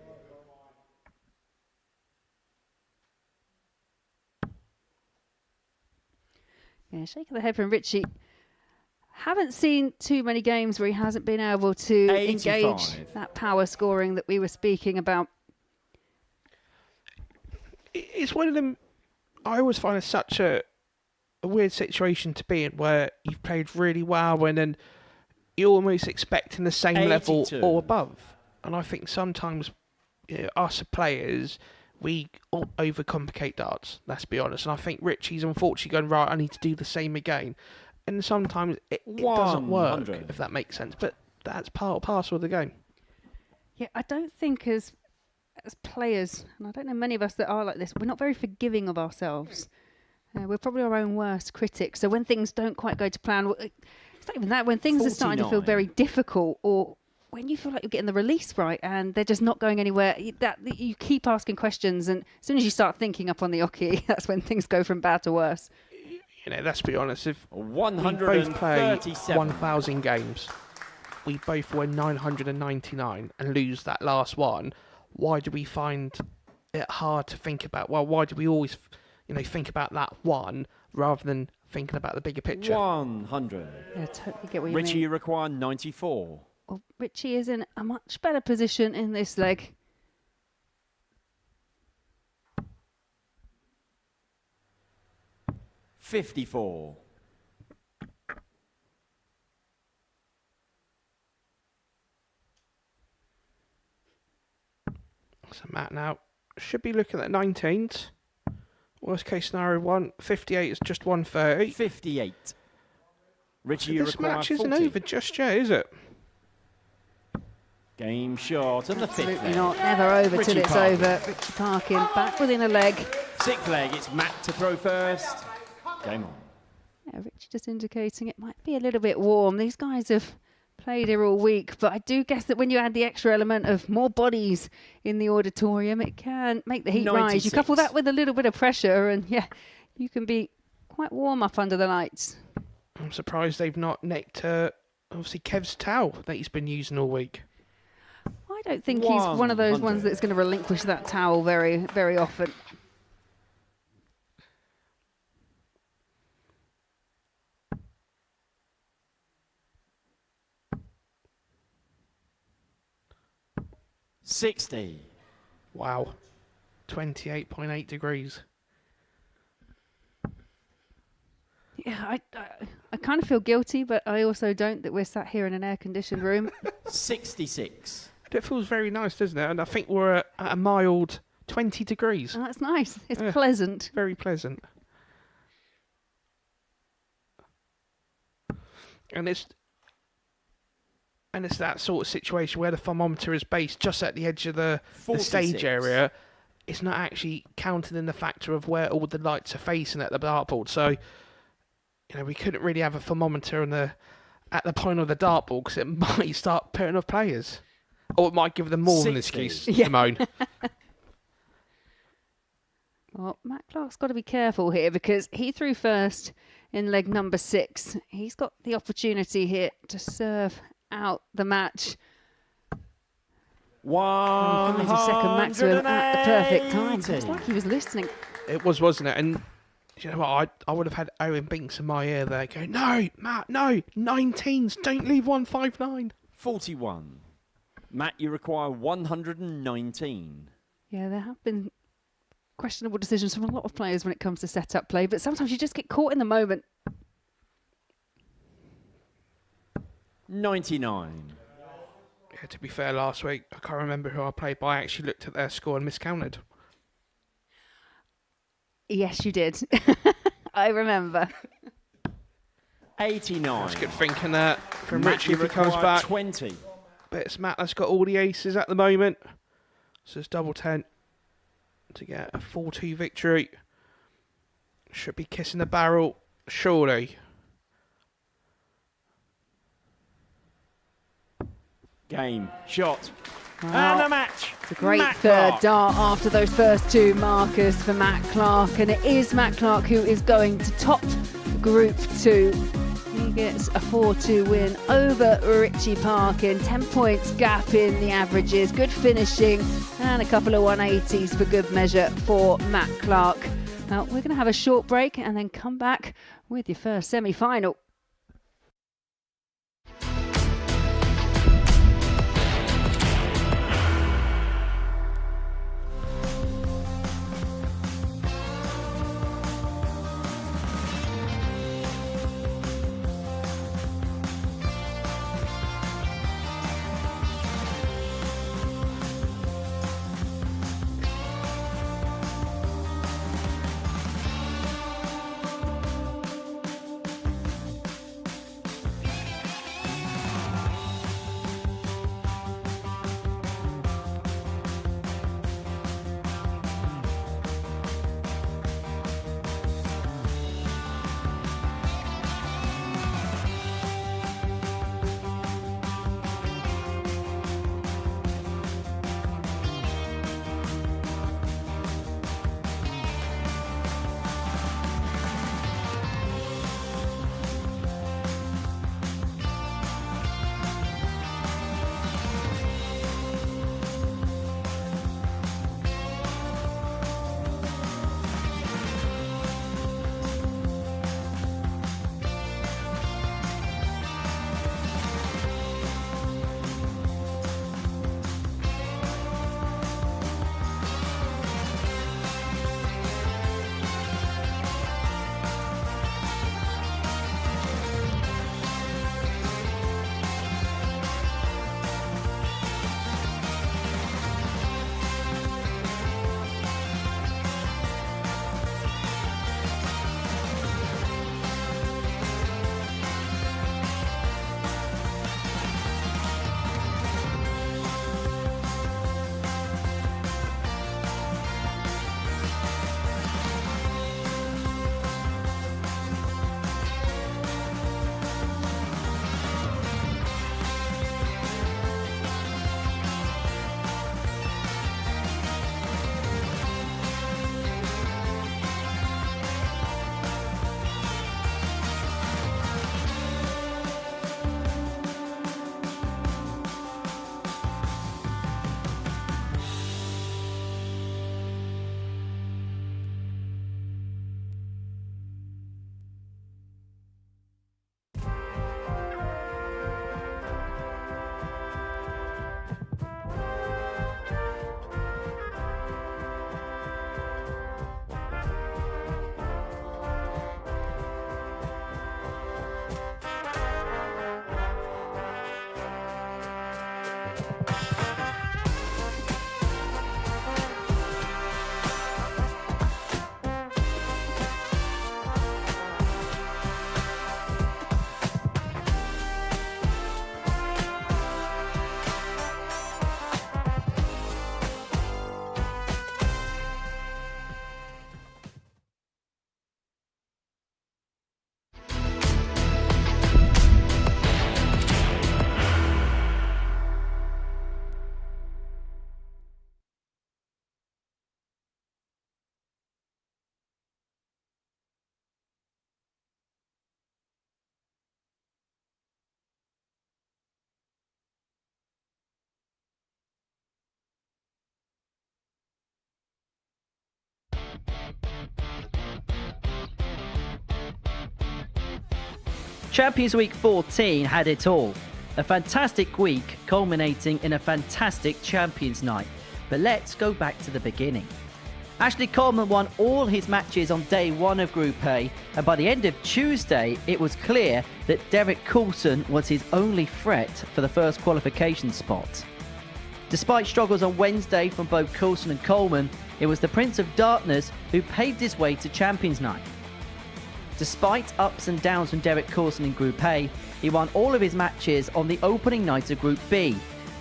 Yeah, shake of the head from Richie. Haven't seen too many games where he hasn't been able to 85. engage that power scoring that we were speaking about. It's one of them, I always find it such a weird situation to be in, where you've played really well and then you're almost expecting the same 82. level or above. And I think sometimes us players, we overcomplicate darts, let's be honest. And I think Richie's unfortunately going, right, I need to do the same again. And sometimes it doesn't work, 100. if that makes sense. But that's part and parcel of the game. Yeah, I don't think as players, and I don't know many of us that are like this, we're not very forgiving of ourselves. We're probably our own worst critics. So when things don't quite go to plan, it's not even that. When things are starting to feel 49. very difficult, or when you feel like you're getting the release right and they're just not going anywhere, you keep asking questions, and as soon as you start thinking up on the oche, that's when things go from bad to worse. Let's be honest, if we 137. both play 1,000 games, we both win 999 and lose that last one, why do we find it hard to think about? Well, why do we always, think about that one rather than thinking about the bigger picture? 100. Yeah, I totally get what you Richie, mean. you require 94. Well, Richie is in a much better position in this leg. $54. So Matt now should be looking at 19s. Worst case scenario 158 is just 130. 58. Richie, So you this require match 40. isn't over just yet, is it? Game shot and the 5th Absolutely leg. not. Never over Richie till it's Parkin. over. Richie Parkin back within a leg. 6th leg, it's Matt to throw first. Game on. Yeah, Richie just indicating it might be a little bit warm. These guys have played here all week, but I do guess that when you add the extra element of more bodies in the auditorium, it can make the heat rise. You 96. couple that with a little bit of pressure, and yeah, you can be quite warm up under the lights. I'm surprised they've not nicked, obviously, Kev's towel that he's been using all week. I don't think he's one of those ones that's going to relinquish that towel very, very often. 60. Wow. 28.8 degrees. Yeah, I kind of feel guilty, but I also don't that we're sat here in an air-conditioned room. 66. It feels very nice, doesn't it? And I think we're at a mild 20 degrees. Oh, that's nice. It's pleasant. Very pleasant. And it's that sort of situation where the thermometer is based just at the edge of the stage 46. area. It's not actually counted in the factor of where all the lights are facing at the dartboard. So, we couldn't really have a thermometer at the point of the dartboard because it might start putting off players. Or it might give them more of an 60. excuse to moan. Well, Matt Clark's got to be careful here because he threw first in leg number 6. He's got the opportunity here to serve out the match. 180. He finds his second maximum at the perfect time. It's like he was listening. It was, wasn't it? And you know what? I would have had Owen Binks in my ear there going, no, Matt, no, 19s, don't leave 159. 41. Matt, you require 119. Yeah, there have been questionable decisions from a lot of players when it comes to set-up play, but sometimes you just get caught in the moment. 99. Yeah, to be fair, last week, I can't remember who I played, but I actually looked at their score and miscounted. Yes, you did. I remember. 89. That's good thinking that from Matt, Richie you if he comes require back. 20. But it's Matt that's got all the aces at the moment. So it's double 10 to get a 4-2 victory. Should be kissing the barrel, surely. Game. Shot. Wow. And a match. It's a great Matt third Clark. dart after those first 2 markers for Matt Clark. And it is Matt Clark who is going to top Group 2. He gets a 4-2 win over Richie Parkin. 10 points gap in the averages. Good finishing and a couple of 180s for good measure for Matt Clark. Now, we're going to have a short break and then come back with your first semi-final. Champions Week 14 had it all. A fantastic week culminating in a fantastic Champions Night. But let's go back to the beginning. Ashley Coleman won all his matches on day one of Group A, and by the end of Tuesday, it was clear that Derek Coulson was his only threat for the first qualification spot. Despite struggles on Wednesday from both Coulson and Coleman, it was the Prince of Darkness who paved his way to Champions Night. Despite ups and downs from Derek Coulson in Group A, he won all of his matches on the opening night of Group B,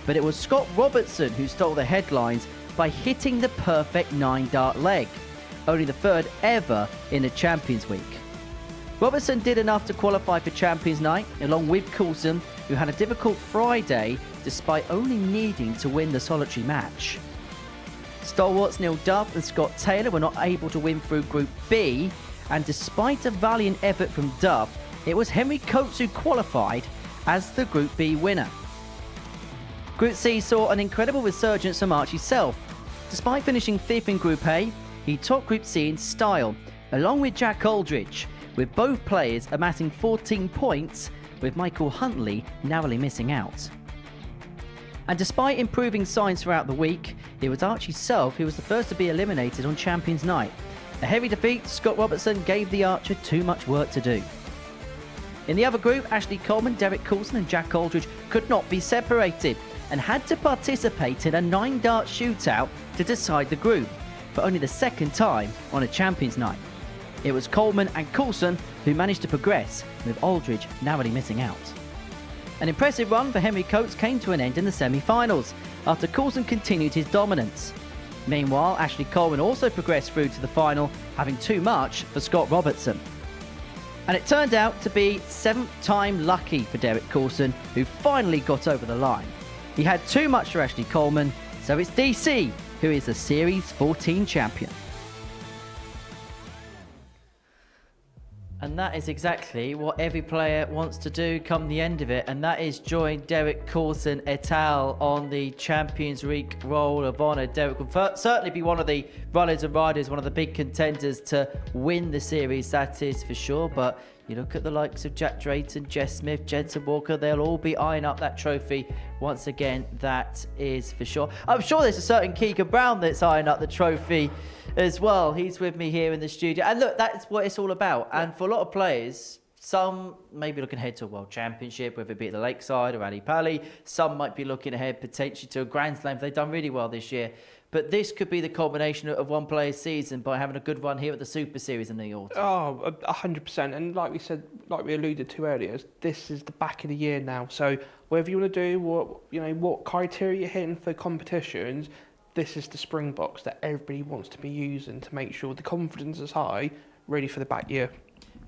but it was Scott Robertson who stole the headlines by hitting the perfect 9-dart leg, only the third ever in a Champions Week. Robertson did enough to qualify for Champions Night, along with Coulson, who had a difficult Friday despite only needing to win the solitary match. Stalwarts Neil Duff and Scott Taylor were not able to win through Group B, and despite a valiant effort from Duff, it was Henry Coates who qualified as the Group B winner. Group C saw an incredible resurgence from Archie Self. Despite finishing 5th in Group A, he topped Group C in style, along with Jack Aldridge, with both players amassing 14 points, with Michael Huntley narrowly missing out. And despite improving signs throughout the week, it was Archie Self who was the first to be eliminated on Champions Night. A heavy defeat, Scott Robertson gave the Archer too much work to do. In the other group, Ashley Coleman, Derek Coulson and Jack Aldridge could not be separated and had to participate in a 9-dart shootout to decide the group, for only the second time on a Champions Night. It was Coleman and Coulson who managed to progress, with Aldridge narrowly missing out. An impressive run for Henry Coates came to an end in the semi-finals, after Coulson continued his dominance. Meanwhile, Ashley Coleman also progressed through to the final, having too much for Scott Robertson. And it turned out to be 7th time lucky for Derek Coulson, who finally got over the line. He had too much for Ashley Coleman, so it's DC who is the Series 14 champion. And that is exactly what every player wants to do come the end of it, and that is join Derek Coulson et al. On the Champions Week Roll of Honour. Derek will certainly be one of the runners and riders, one of the big contenders to win the series, that is for sure. But you look at the likes of Jack Drayton, Jess Smith, Jensen Walker, they'll all be eyeing up that trophy once again, that is for sure. I'm sure there's a certain Keegan Brown that's eyeing up the trophy as well. He's with me here in the studio. And look, that's what it's all about. And for a lot of players, some may be looking ahead to a World Championship, whether it be at the Lakeside or Ali Pali. Some might be looking ahead potentially to a Grand Slam. They've done really well this year. But this could be the culmination of one player's season by having a good run here at the Super Series in the autumn. Oh, 100%. And like we said, like we alluded to earlier, this is the back of the year now. So whatever you want to do, what criteria you're hitting for competitions, this is the springboks that everybody wants to be using to make sure the confidence is high, ready for the back year.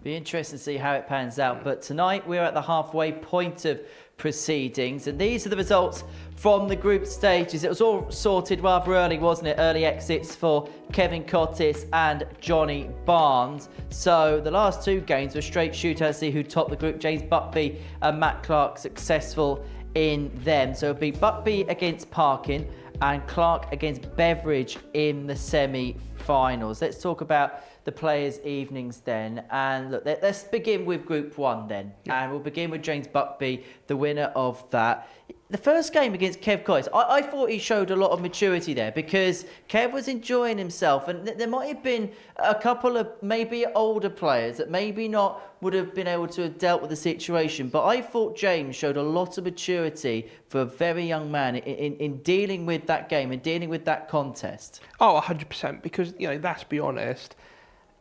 Be interesting to see how it pans out. But tonight we're at the halfway point of proceedings, and these are the results from the group stages. It was all sorted rather early, wasn't it? Early exits for Kevin Cottis and Johnny Barnes. So the last two games were straight shootouts to see who topped the group. James Buckby and Matt Clark successful in them. So it'll be Buckby against Parkin and Clark against Beveridge in the semi-finals. Let's talk about the players' evenings then. And look, let's begin with Group 1 then. Yeah. And we'll begin with James Buckby, the winner of that. The first game against Kev Cottis, I thought he showed a lot of maturity there, because Kev was enjoying himself, and there might have been a couple of maybe older players that maybe not would have been able to have dealt with the situation. But I thought James showed a lot of maturity for a very young man in dealing with that game and dealing with that contest. Oh, 100%, because, let's be honest,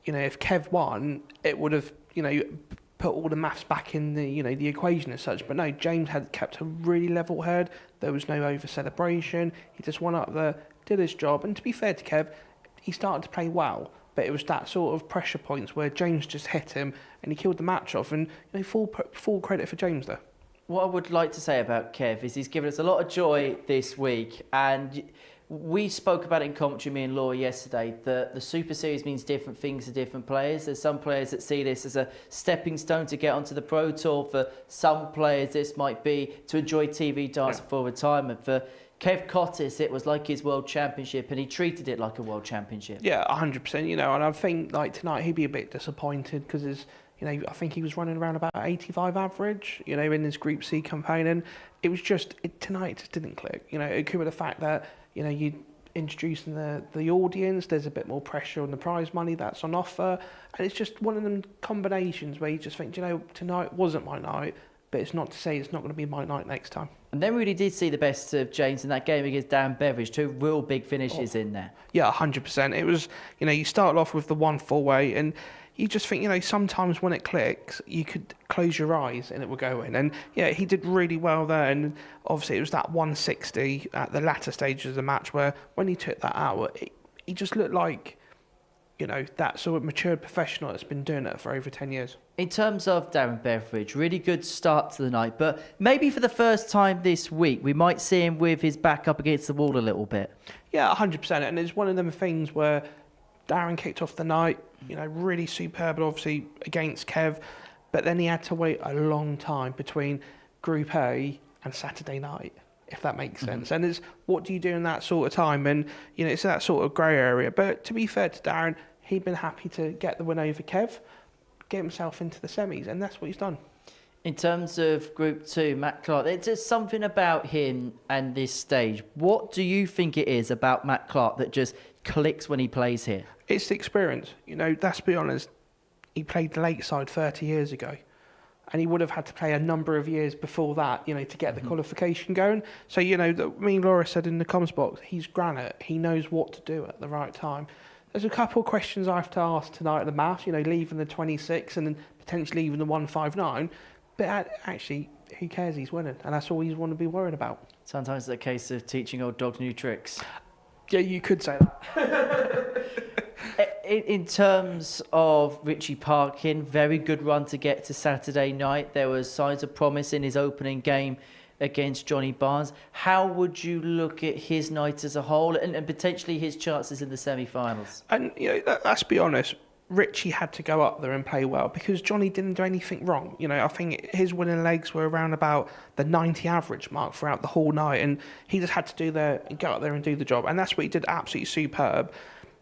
if Kev won, it would have, put all the maths back in the the equation as such. But no, James had kept a really level head. There was no over celebration. He just went up there, did his job, and to be fair to Kev, he started to play well. But it was that sort of pressure points where James just hit him and he killed the match off. And full credit for James there. What I would like to say about Kev is he's given us a lot of joy this week, and we spoke about it in commentary, me and Laura, yesterday, that the Super Series means different things to different players. There's some players that see this as a stepping stone to get onto the Pro Tour. For some players, this might be to enjoy TV darts before retirement. For Kev Cottis, it was like his World Championship, and he treated it like a World Championship. Yeah, 100%. You know, and I think like tonight he'd be a bit disappointed because I think he was running around about 85 average, in his Group C campaign, and it was tonight just didn't click. It could be the fact that you introducing the audience, there's a bit more pressure on the prize money that's on offer, and it's just one of them combinations where you just think, tonight wasn't my night, but it's not to say it's not going to be my night next time. And then we really did see the best of James in that game against Darren Beveridge, 2 real big finishes in there. Yeah, 100%. It was, you started off with the 1-4-way, and you just think, sometimes when it clicks, you could close your eyes and it will go in. And yeah, he did really well there. And obviously it was that 160 at the latter stages of the match where when he took that out, he just looked like, that sort of matured professional that's been doing it for over 10 years. In terms of Darren Beveridge, really good start to the night, but maybe for the first time this week, we might see him with his back up against the wall a little bit. Yeah, 100%. And it's one of them things where Darren kicked off the night, really superb, obviously against Kev, but then he had to wait a long time between Group A and Saturday night, if that makes sense. And it's what do you do in that sort of time? And it's that sort of grey area. But to be fair to Darren, he'd been happy to get the win over Kev, get himself into the semis, and that's what he's done. In terms of Group 2, Matt Clark, there's just something about him and this stage. What do you think it is about Matt Clark that just clicks when he plays here? It's the experience. Let's be honest, he played the Lakeside 30 years ago, and he would have had to play a number of years before that, to get the qualification going. So, me and Laura said in the comms box, he's granite. He knows what to do at the right time. There's a couple of questions I have to ask tonight at the maths, leaving the 26 and then potentially even the 159. But actually, who cares? He's winning, and that's all he's want to be worried about. Sometimes it's a case of teaching old dogs new tricks. Yeah, you could say that. In terms of Richie Parkin, very good run to get to Saturday night. There was signs of promise in his opening game against Johnny Barnes. How would you look at his night as a whole and potentially his chances in the semi-finals? And, let's be honest, Richie had to go up there and play well because Johnny didn't do anything wrong. I think his winning legs were around about the 90 average mark throughout the whole night, and he just had to go up there and do the job, and that's what he did absolutely superb.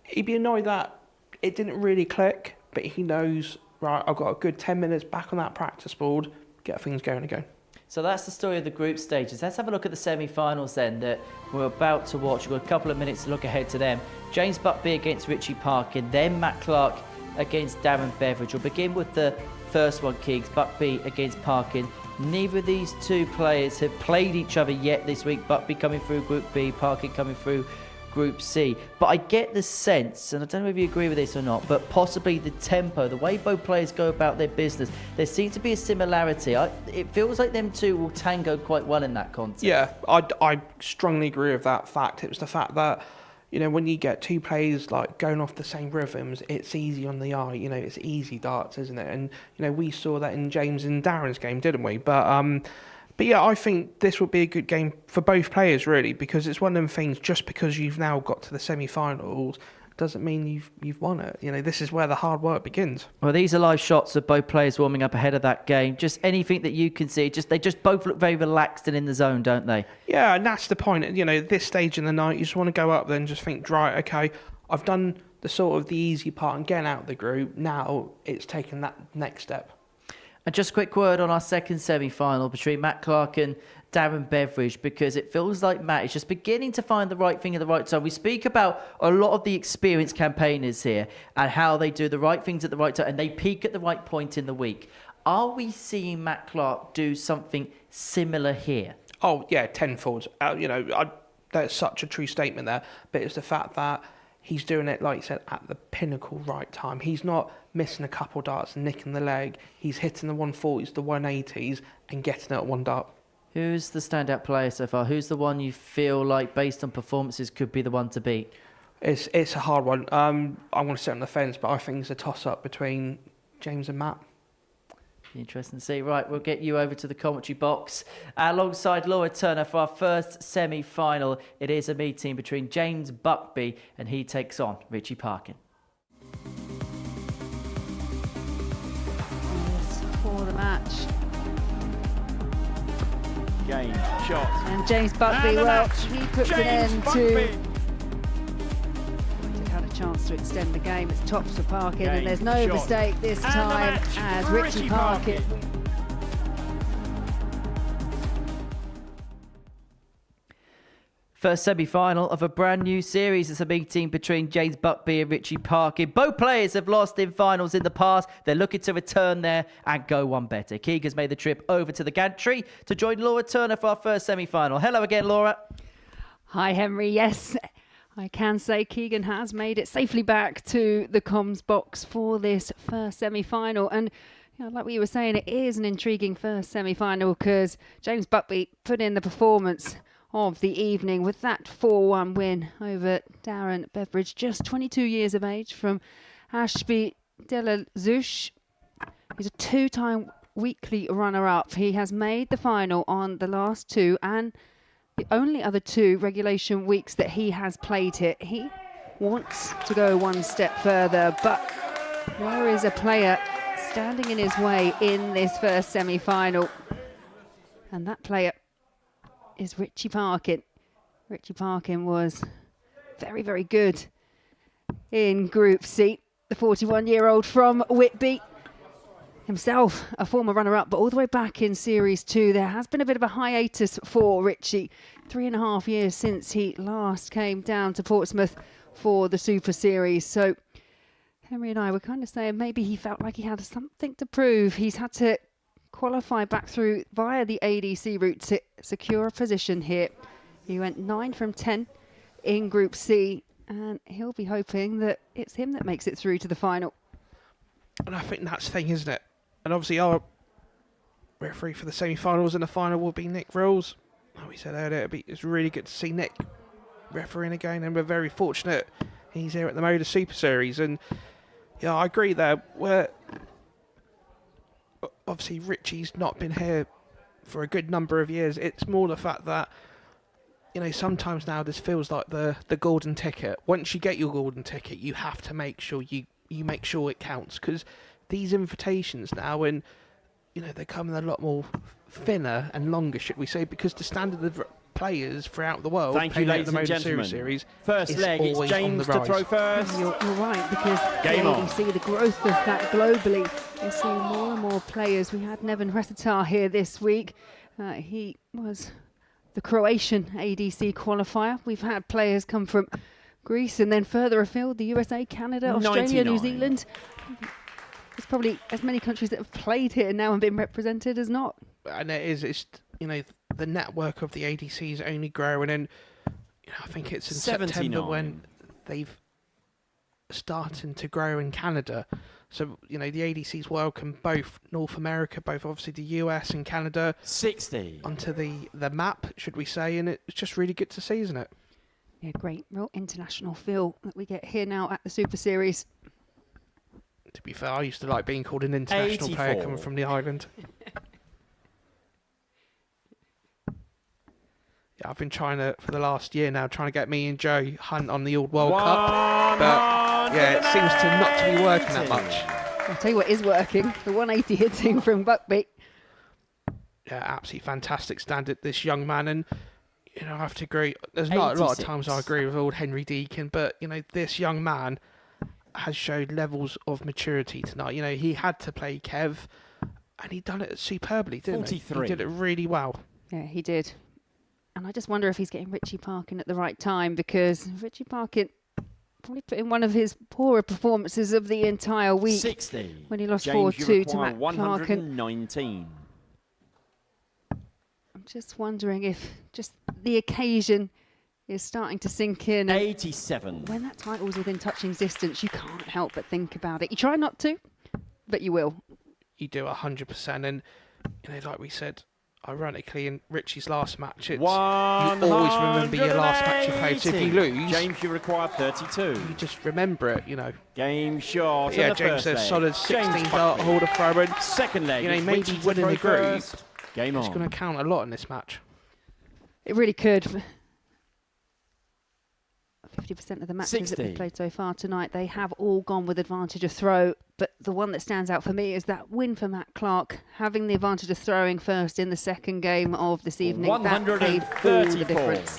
He'd be annoyed that it didn't really click, but he knows, right, I've got a good 10 minutes back on that practice board, get things going again. So that's the story of the group stages. Let's have a look at the semi-finals then that we're about to watch. We've got a couple of minutes to look ahead to them. James Buckby against Richie Parkin, then Matt Clark against Darren Beveridge. We'll begin with the first one, Keegs, Buckby against Parkin. Neither of these two players have played each other yet this week. Buckby coming through Group B, Parkin coming through Group C. But I get the sense, and I don't know if you agree with this or not, but possibly the tempo, the way both players go about their business, there seems to be a similarity. It feels like them two will tango quite well in that contest. Yeah, I strongly agree with that fact. It was the fact that, when you get two players like going off the same rhythms, it's easy on the eye. It's easy darts, isn't it? And we saw that in James and Darren's game, didn't we? But yeah, I think this would be a good game for both players, really, because it's one of them things. Just because you've now got to the semi-finals doesn't mean you've won it. This is where the hard work begins. Well, these are live shots of both players warming up ahead of that game. Just anything that you can see, they just both look very relaxed and in the zone, don't they? Yeah, and that's the point. At this stage in the night, you just want to go up there and just think, right, okay, I've done the sort of the easy part and getting out of the group. Now it's taking that next step. And just a quick word on our second semi-final between Matt Clark and Darren Beveridge, because it feels like Matt is just beginning to find the right thing at the right time. We speak about a lot of the experienced campaigners here and how they do the right things at the right time and they peak at the right point in the week. Are we seeing Matt Clark do something similar here? Oh, yeah, tenfold. That's such a true statement there. But it's the fact that he's doing it, like you said, at the pinnacle right time. He's not missing a couple darts and nicking the leg. He's hitting the 140s, the 180s, and getting it at one dart. Who's the standout player so far? Who's the one you feel like, based on performances, could be the one to beat? It's a hard one. I want to sit on the fence, but I think it's a toss-up between James and Matt. Interesting to see. Right, we'll get you over to the commentary box alongside Laura Turner for our first semi-final. It is a meeting between James Buckby and he takes on Richie Parkin. For the match. Game shot. And James Buckby, And the well, match. he puts an James end Buckby. to... Had a chance to extend the game. It's tops for Parkin, Game and there's no shot. mistake this And the time match. as Richie Richie Parkin. First semi-final of a brand new series. It's a meeting between James Buckby and Richie Parkin. Both players have lost in finals in the past. They're looking to return there and go one better. Keegan's made the trip over to the gantry to join Laura Turner for our first semi-final. Hello again, Laura. Hi, Henry. Yes, I can say Keegan has made it safely back to the comms box for this first semi-final. And like we were saying, it is an intriguing first semi-final because James Buckby put in the performance of the evening with that 4-1 win over Darren Beveridge, just 22 years of age, from Ashby de la Zouche. He's a two-time weekly runner-up. He has made the final on the last two and the only other two regulation weeks that he has played it. He wants to go one step further, but there is a player standing in his way in this first semi-final, and that player is Richie Parkin. Richie Parkin was very, very good in Group C. The 41-year-old from Whitby, himself a former runner-up, but all the way back in Series 2. There has been a bit of a hiatus for Richie. 3.5 years since he last came down to Portsmouth for the Super Series. So Henry and I were kind of saying maybe he felt like he had something to prove. He's had to qualify back through via the ADC route to secure a position here. He went 9 from 10 in Group C, and he'll be hoping that it's him that makes it through to the final. And I think that's the thing, isn't it? And obviously our referee for the semi-finals and the final will be Nick Rills. Like we said earlier, it's really good to see Nick refereeing again, and we're very fortunate he's here at the Modus Super Series. And yeah, I agree there. Obviously Richie's not been here for a good number of years. It's more the fact that, sometimes now this feels like the golden ticket. Once you get your golden ticket, you have to make sure you make sure it counts, because these invitations now, and they come in a lot more thinner and longer, should we say, because the standard of players throughout the world. Thank you, ladies and gentlemen. Series first leg, it's James to throw first. You're right, because Game you on. see the growth of that globally. We're seeing more and more players. We had Neven Resitar here this week. He was the Croatian ADC qualifier. We've had players come from Greece and then further afield, the USA, Canada, Australia, 99. New Zealand. There's probably as many countries that have played here now and been represented as not. And it's the network of the ADC is only growing, and I think it's in 79. September when they've starting to grow in Canada. So the ADCs welcome both North America, both obviously the US and Canada, 60 onto the map, should we say? And it's just really good to see, isn't it? Yeah, great, real international feel that we get here now at the Super Series. To be fair, I used to like being called an international player 84. coming from the island. Yeah, I've been for the last year now, trying to get me and Joe Hunt on the old World Cup. But yeah, it seems to not to be working that much. I'll tell you what is working, the 180 hitting from Buckby. Yeah, absolutely fantastic standard, this young man. And, I have to agree, there's not a lot of 86. times I agree with old Henry Deacon, but, this young man has showed levels of maturity tonight. He had to play Kev, and he done it superbly, didn't he? 43. He did it really well. Yeah, he did. And I just wonder if he's getting Richie Parkin at the right time, because Richie Parkin probably put in one of his poorer performances of the entire week 60. when he lost James, 4-2 to Matt 119. I'm just wondering if just the occasion is starting to sink in. 87. When that title's within touching distance, you can't help but think about it. You try not to, but you will. You do 100%. And, like we said, ironically, in Richie's last match, you 180. always remember your last match you played. So if you lose, James, you require 32. you just remember it, Game shot. But yeah, on the James first says leg. solid James 16 dart Buckby. holder throw in. Second leg. it's maybe Richie to winning throw the group. first. Game It's on. going to count a lot in this match. It really could. 50% of the matches that 60. we've played so far tonight, they have all gone with advantage of throw. But the one that stands out for me is that win for Matt Clark, having the advantage of throwing first in the second game of this evening. That made all the difference.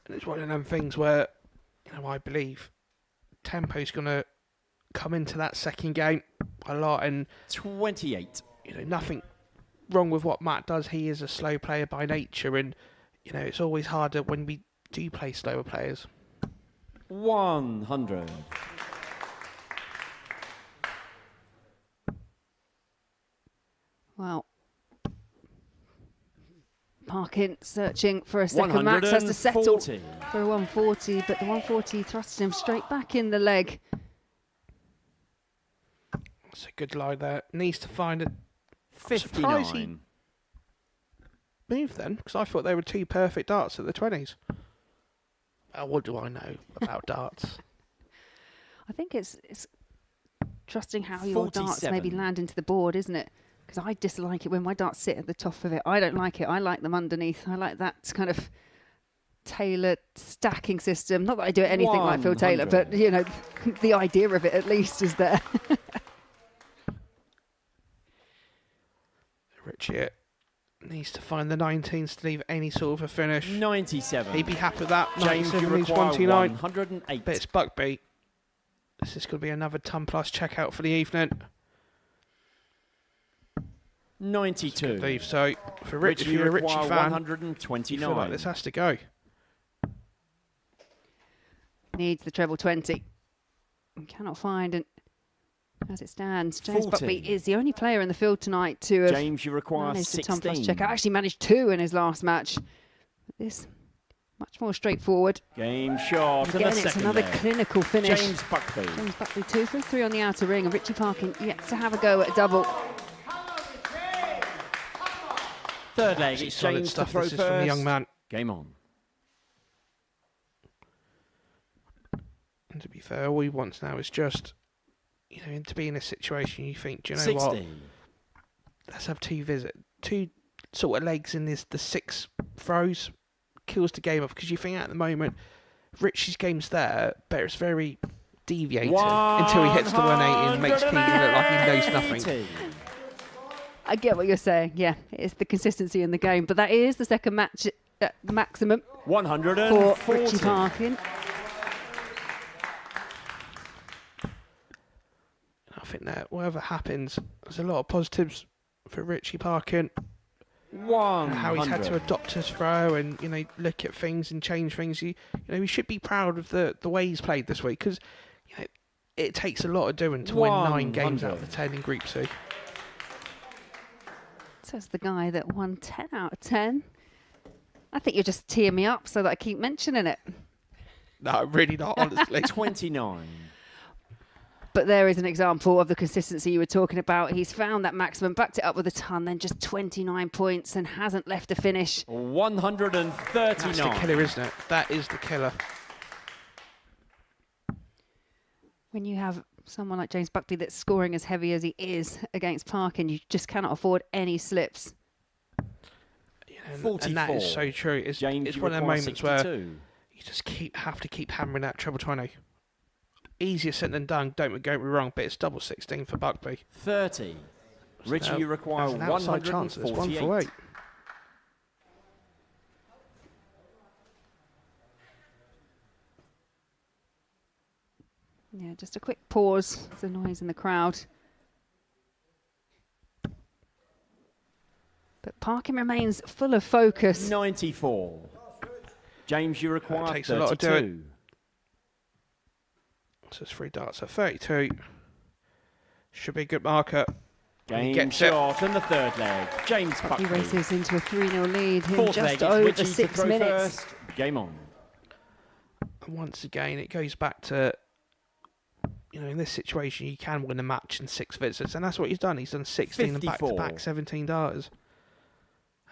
And it's one of them things where, I believe tempo's going to come into that second game a lot. And 28. Nothing wrong with what Matt does. He is a slow player by nature, and it's always harder when we do play slower players. 100. Well, Parkin searching for a second match, has to settle for a 140, but the 140 thrusted him straight back in the leg. That's a good line there. Needs to find a 59. Move then, because I thought they were two perfect darts at the 20s. What do I know about darts? I think it's trusting how your darts 47. maybe land into the board, isn't it? Because I dislike it when my darts sit at the top of it. I don't like it. I like them underneath. I like that kind of tailored stacking system. Not that I do it anything like Phil Taylor, but the idea of it at least is there. Richie needs to find the 19s to leave any sort of a finish. 97. He'd be happy with that. James, you 97 means require 29. 108. But it's Buckby. This is going to be another ton plus checkout for the evening. 92. Leave. So for Rich, if Richie, you're a Richie require fan, 129. you feel like this has to go. Needs the treble 20. Cannot find it as it stands. James 40. Buckby is the only player in the field tonight to have James, you require managed a ton plus 16. checkout. Actually managed 2 in his last match. This much more straightforward. Game shot. Again, it's another clinical finish. James Buckby. James Buckby 2 from 3 on the outer ring, and Richie Parkin yet to have a go at a double. Third leg, it's solid James to stuff. throw This is first. from the young man. Game on. And to be fair, all he wants now is just, to be in a situation you think, do you know 60. what? Let's have two sort of legs in the 6 throws. Kills the game off, because you think at the moment Richie's game's there, but it's very deviated until he hits the 180 and makes Keegan look like he knows nothing. I get what you're saying. Yeah, it's the consistency in the game, but that is the second match maximum 140. for Richie Parkin. I think that whatever happens, there's a lot of positives for Richie Parkin. How he's had to adopt his throw and look at things and change things. We should be proud of the way he's played this week, because it takes a lot of doing to win 9 games out of the 10 in Group C. Says the guy that won 10 out of 10. I think you're just teeing me up so that I keep mentioning it. No, really not, honestly. 29. But there is an example of the consistency you were talking about. He's found that maximum, backed it up with a ton, then just 29 points and hasn't left a finish. 139. That's the killer, isn't it? That is the killer. When you have someone like James Buckby that's scoring as heavy as he is against Parkin, you just cannot afford any slips. And that is so true. It's one of the moments where you just have to keep hammering that treble 20. Easier said than done, don't get me wrong, but it's double 16 for Buckby. 30. Richie, you require an outside chance. It's 1 for 8. Yeah, just a quick pause. There's a noise in the crowd. But Parkin remains full of focus. 94. James, you require takes 32. a lot of doing. So it's 3 darts at 32. Should be a good marker. Game shot in the third leg. James He Buckby. races into a 3-0 lead in Fourth just leg, over Richie to 6 throw minutes. first. Game on. And once again, it goes back to, in this situation, you can win a match in 6 visits. And that's what he's done. He's done 16 and 54. back-to-back 17 darters.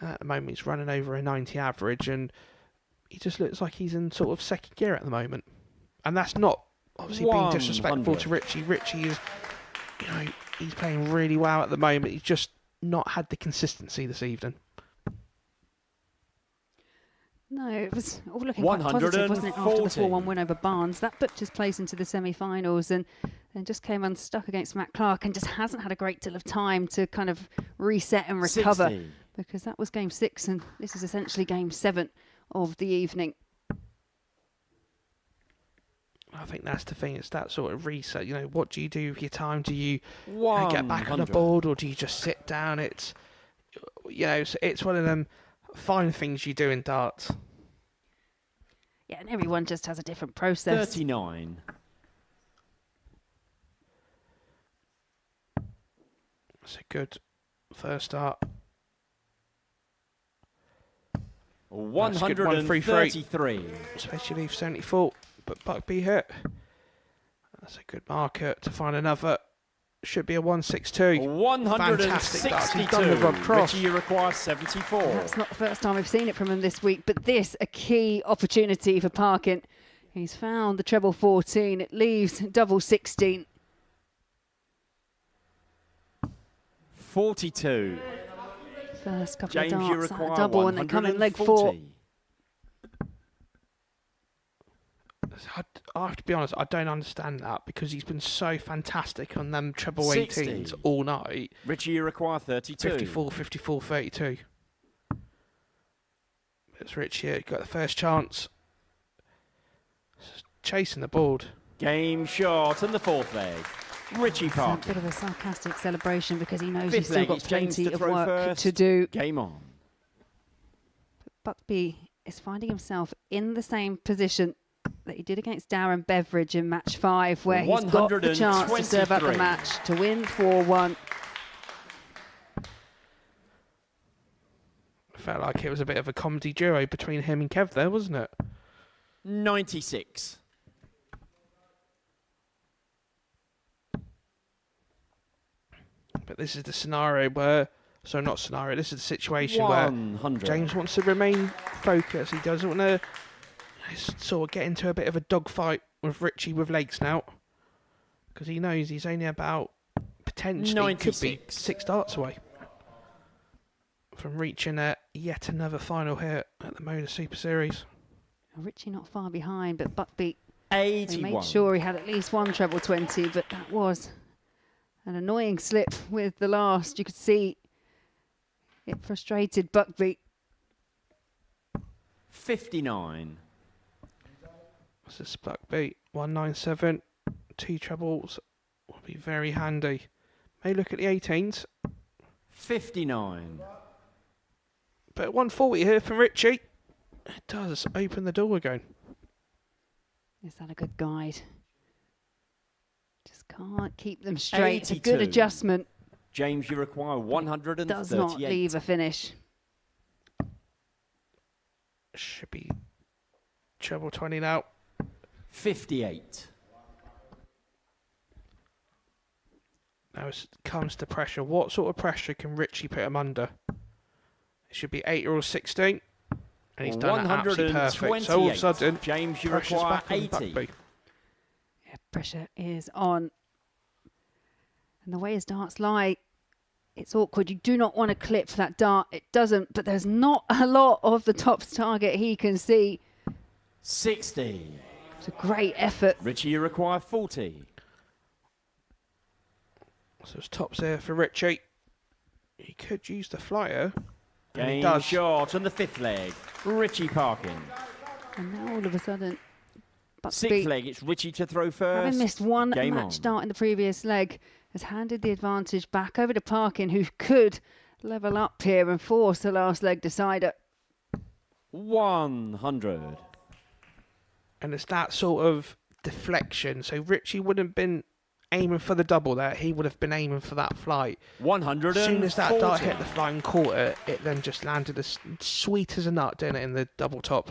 And at the moment, he's running over a 90 average. And he just looks like he's in sort of second gear at the moment. And that's not obviously being disrespectful to Richie. Richie is, he's playing really well at the moment. He's just not had the consistency this evening. No, it was all looking quite positive, wasn't it, after the 4-1 win over Barnes? That booked his place into the semi-finals and then just came unstuck against Matt Clark and just hasn't had a great deal of time to kind of reset and recover 60. because that was game 6 and this is essentially game 7 of the evening. I think that's the thing. It's that sort of reset. You know, what do you do with your time? Do you get back on the board, or do you just sit down? It's, you know, it's one of them fine things you do in darts. Yeah, and everyone just has a different process. 39. That's a good first start. 133. Especially if 74, but Buckby hit. That's a good marker to find another. Should be a 162. 162. He's done with Rob Cross. Richie, you require 74. That's not the first time we've seen it from him this week, but this a key opportunity for Parkin. He's found the treble 14. It leaves double 16. 42. First couple James, of you darts, require double, and they come in leg 4. I have to be honest, I don't understand that because he's been so fantastic on them treble 60. 18s all night. Richie, you require 32. 54, 54, 32. It's Richie here, got the first chance. Chasing the board. Game shot and the 4th leg. Richie It's a Park. bit of a sarcastic celebration because he knows 5th he's still leg, got it's James plenty to of throw work first. to do. Game on. Buckby is finding himself in the same position that he did against Darren Beveridge in match 5, where he's got the chance to serve up the 123. match to win 4-1. Felt like it was a bit of a comedy duo between him and Kev there, wasn't it? 96. But this is the scenario where, so not scenario, this is the situation 100. where James wants to remain focused. He doesn't want to sort of get into a bit of a dogfight with Richie with legs now. Because he knows he's only about, potentially, could be 6 darts away from reaching yet another final hit at the Modus Super Series. Richie not far behind, but Buckby 81. he made sure he had at least one treble 20, but that was an annoying slip with the last. You could see it frustrated Buckby. 59. What's this Buckby? 197. 2 trebles will be very handy. May look at the 18s. 59. But 140 here from Richie. It does open the door again. Is that a good guide? Just can't keep them straight. It's a good 82. adjustment. James, you require 138. Does not leave a finish. Should be treble 20 now. 58. Now it comes to pressure. What sort of pressure can Richie put him under? It should be 8 or 16. And he's done it absolutely perfect. So all of a sudden, James, you pressure's require back on 80. Buckby. Yeah, pressure is on. And the way his darts lie, it's awkward. You do not want to clip that dart. It doesn't, but there's not a lot of the top target he can see. 60. It's a great effort. Richie, you require 40. So it's tops here for Richie. He could use the flyer. And he Game does. shot on the 5th leg. Richie Parkin. And now all of a sudden, 6th Buckby, leg, it's Richie to throw first. having missed one Game match on. dart in the previous leg, has handed the advantage back over to Parkin, who could level up here and force the last leg decider. 100. And it's that sort of deflection. So Richie wouldn't have been aiming for the double there. He would have been aiming for that flight. 140. As soon as that dart hit the fly and caught it, it then just landed as sweet as a nut, didn't it, in the double top.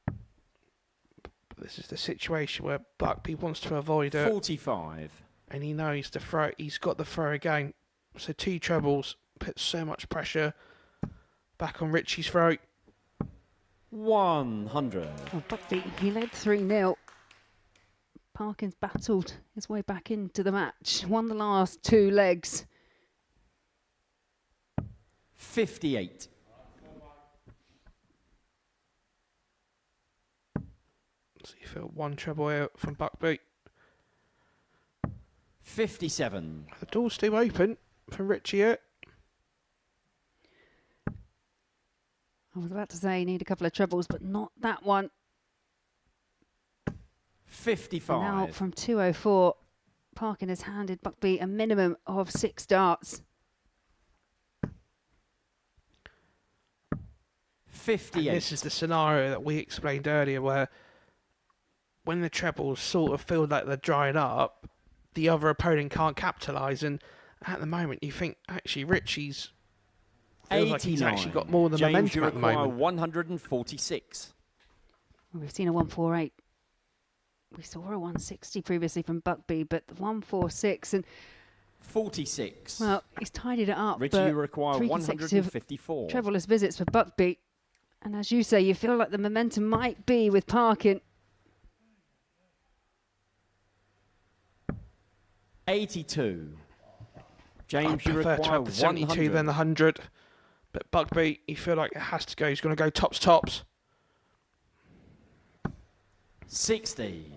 But this is the situation where Buckby wants to avoid it. 45. And he knows the throw. He's got the throw again. So 2 trebles puts so much pressure back on Richie's throat. 100. Well, Buckby, he led 3-0. Parkin's battled his way back into the match. Won the last 2 legs. 58. So you feel one treble here from Buckbeat. 57. The door's still open from Richie here. I was about to say you need a couple of trebles, but not that one. 55. Now from 204, Parkin has handed Buckbeat a minimum of 6 darts. 58. And this is the scenario that we explained earlier where when the trebles sort of feel like they're drying up, the other opponent can't capitalise. And at the moment, you think, actually, Richie's feels like he's actually got more than James, momentum you at the require moment. 146. Well, we've seen a 148. We saw a 160 previously from Buckbeat, but the 146 and 46. well, he's tidied it up. Richie, but you require 3 consecutive 154. trebleless visits for Buckbeat. And as you say, you feel like the momentum might be with Parkin. 82. James, I you prefer require to have the 72 than the 100. But Buckbeat, you feel like it has to go. He's going to go tops. 60.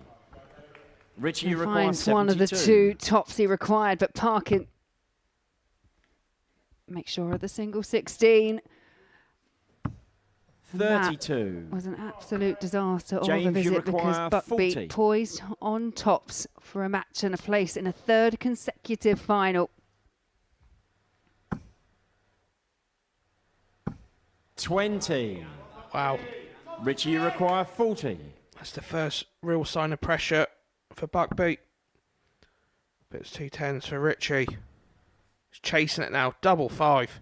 Richie, you He require finds 72. one of the 2 tops he required, but Parkin make sure of the single 16. 32. That was an absolute disaster of a James, you visit because require Buckbeat 40. poised on tops for a match and a place in a 3rd consecutive final. 20. Wow. Richie, you require 40. That's the first real sign of pressure for Buckbeat. But it's 2 10s for Richie. He's chasing it now. Double 5.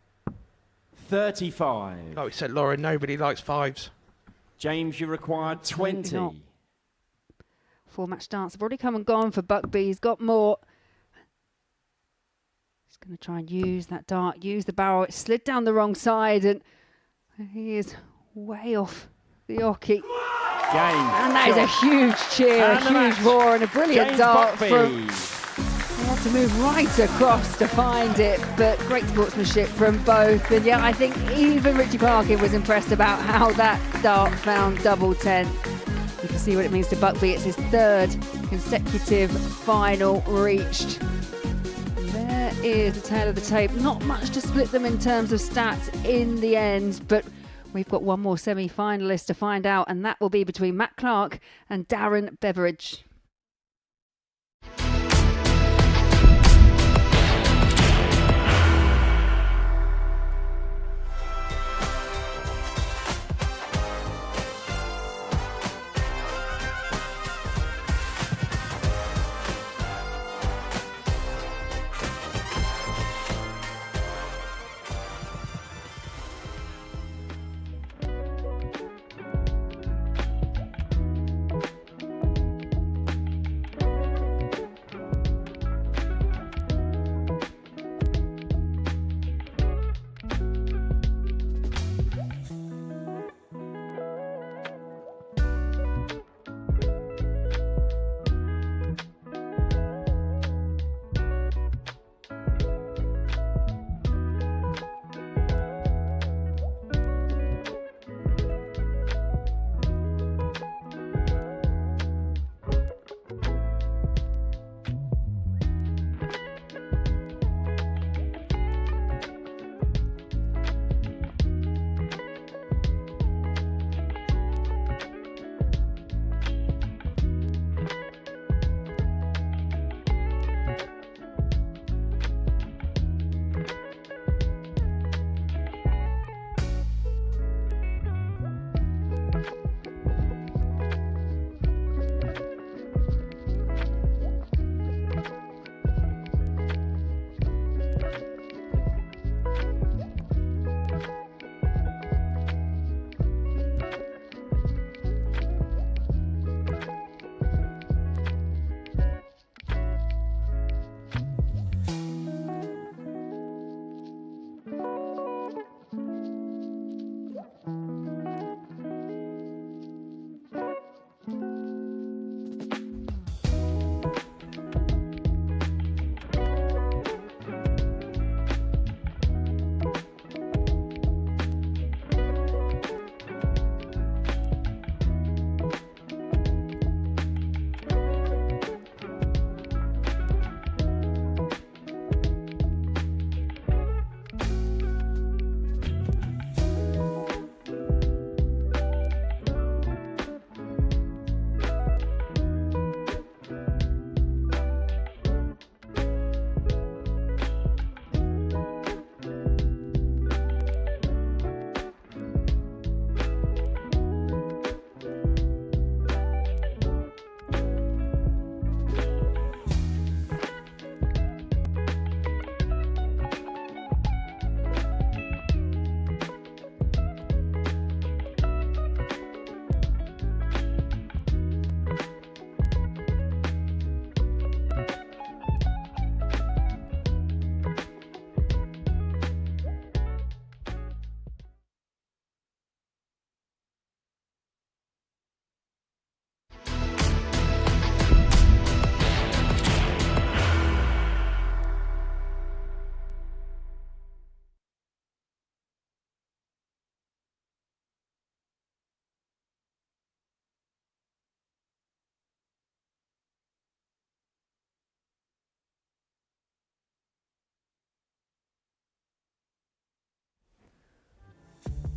35. Like we said, Laura, nobody likes 5s. James, you require 20. not. 4 match darts have already come and gone for Buckbeat. He's got more. He's going to try and use that dart, use the barrel. It slid down the wrong side and he is way off the oche. And that is a huge cheer, a huge roar and a brilliant James dart Buckbeat. from... They had to move right across to find it, but great sportsmanship from both. And yeah, I think even Richie Parkin was impressed about how that dart found double 10. You can see what it means to Buckbeat. It's his 3rd consecutive final reached. And there is the tail of the tape. Not much to split them in terms of stats in the end, but we've got one more semi-finalist to find out, and that will be between Matt Clark and Darren Beveridge.